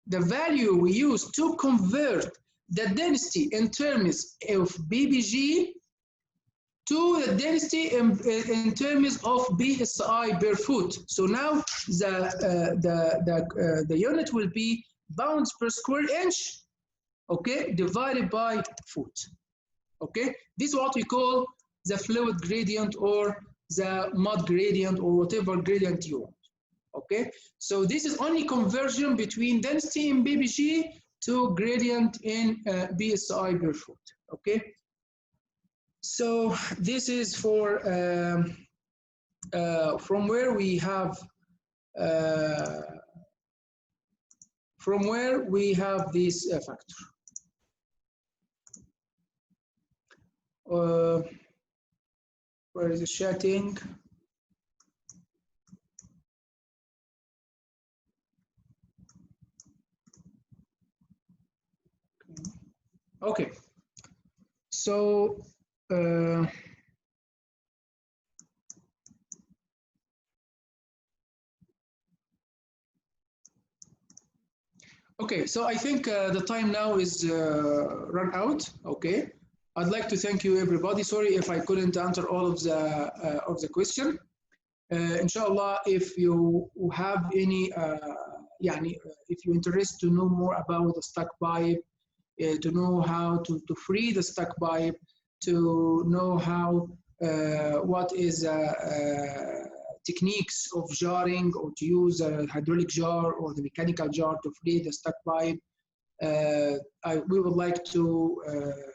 value we use to convert the density in terms of BBG to the density in terms of BSI per foot. So now the unit will be pounds per square inch, okay, divided by foot. Okay, this is what we call the fluid gradient or the mud gradient or whatever gradient you want. Okay, so this is only conversion between density in BBG to gradient in BSI per foot. Okay, so this is for from where we have this factor. Where is the chatting? Okay, so okay, so I think the time now is run out. Okay, I'd like to thank you everybody. Sorry if I couldn't answer all of the question. Inshallah, if you have any if you're interested to know more about the stuck pipe, to know how to free the stuck pipe, to know how what is techniques of jarring, or to use a hydraulic jar or the mechanical jar to free the stuck pipe, we would like to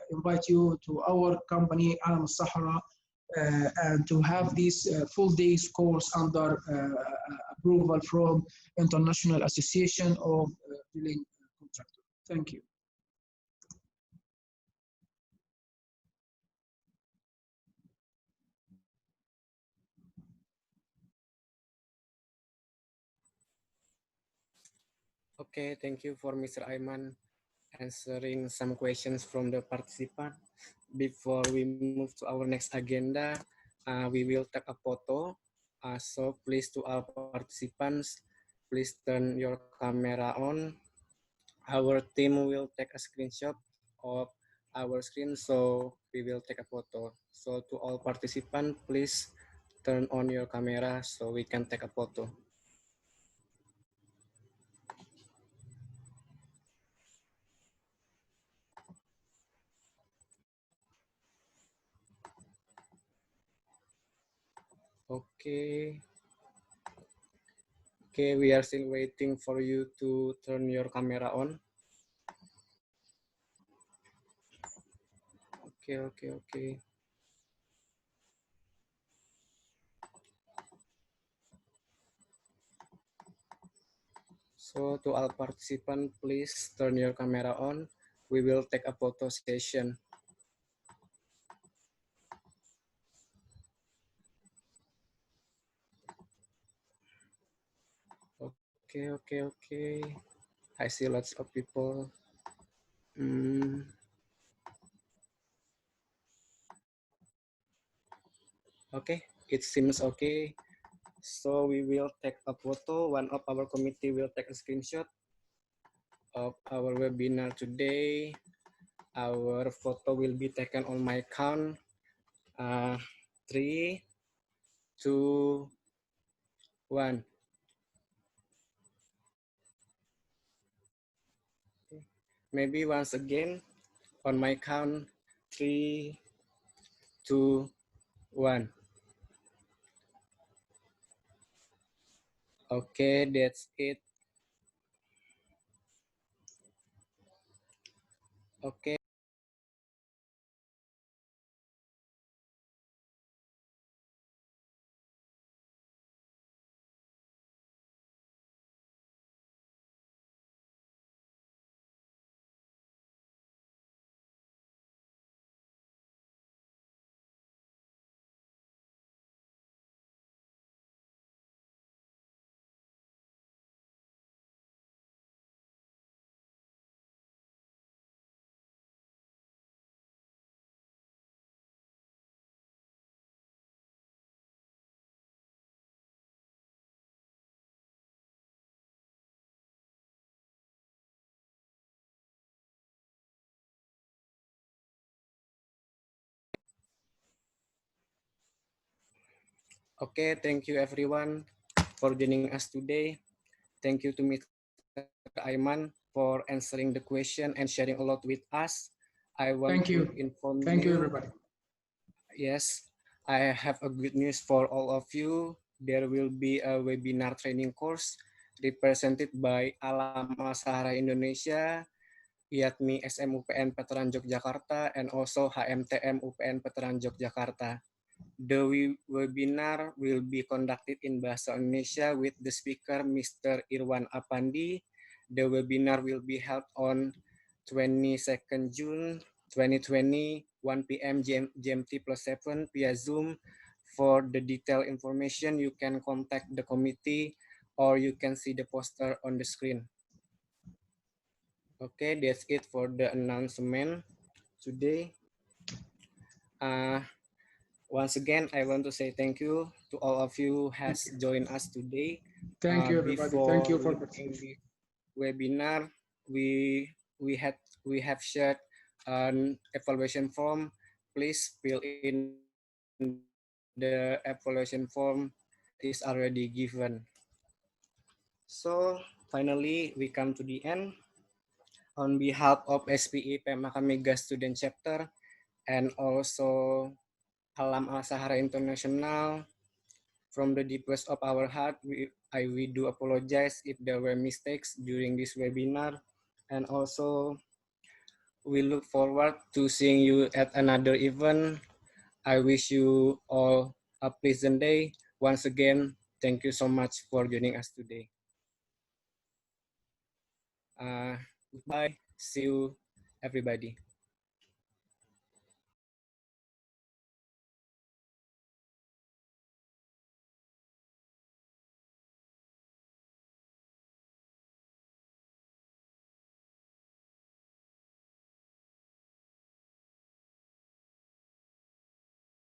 invite you to our company, Alam Sahara, and to have this full days course under approval from International Association of Drilling Contractors. Thank you. Okay, thank you for Mr. Ayman answering some questions from the participant. Before we move to our next agenda, we will take a photo. So please, to all participants, please turn your camera on. Our team will take a screenshot of our screen, so we will take a photo. So to all participants, please turn on your camera so we can take a photo. Okay. Okay, we are still waiting for you to turn your camera on. Okay. So to all participants, please turn your camera on. We will take a photo session. Okay. I see lots of people. Okay, it seems okay. So we will take a photo. One of our committee will take a screenshot of our webinar today. Our photo will be taken on my count. 3, 2, 1. Maybe once again on my count. 3, 2, 1. Okay, that's it. Okay. Okay, thank you everyone for joining us today. Thank you to Mr. Ayman for answering the question and sharing a lot with us. I want to Thank you. inform Thank you, you, everybody. yes, I have a good news for all of you. There will be a webinar training course represented by Alam Al-Sahara Indonesia, yakni SMUPN Veteran Yogyakarta, and also HMTM UPN Veteran Yogyakarta. The webinar will be conducted in Bahasa Indonesia with the speaker Mr. Irwan Apandi. The webinar will be held on 22nd June 2020, 1 p.m. GMT +7 via Zoom. For the detailed information, you can contact the committee or you can see the poster on the screen. Okay, that's it for the announcement today. Once again, I want to say thank you to all of you who has joined us today. Thank you, everybody. Thank Before you for leaving participation. this webinar, we have shared an evaluation form. Please fill in the evaluation form that is already given. So finally, we come to the end. On behalf of SPE Pemaka Student Chapter and also Alam Al-Sahara International, from the deepest of our heart, we do apologize if there were mistakes during this webinar. And also, we look forward to seeing you at another event. I wish you all a pleasant day. Once again, thank you so much for joining us today. Goodbye. See you, everybody.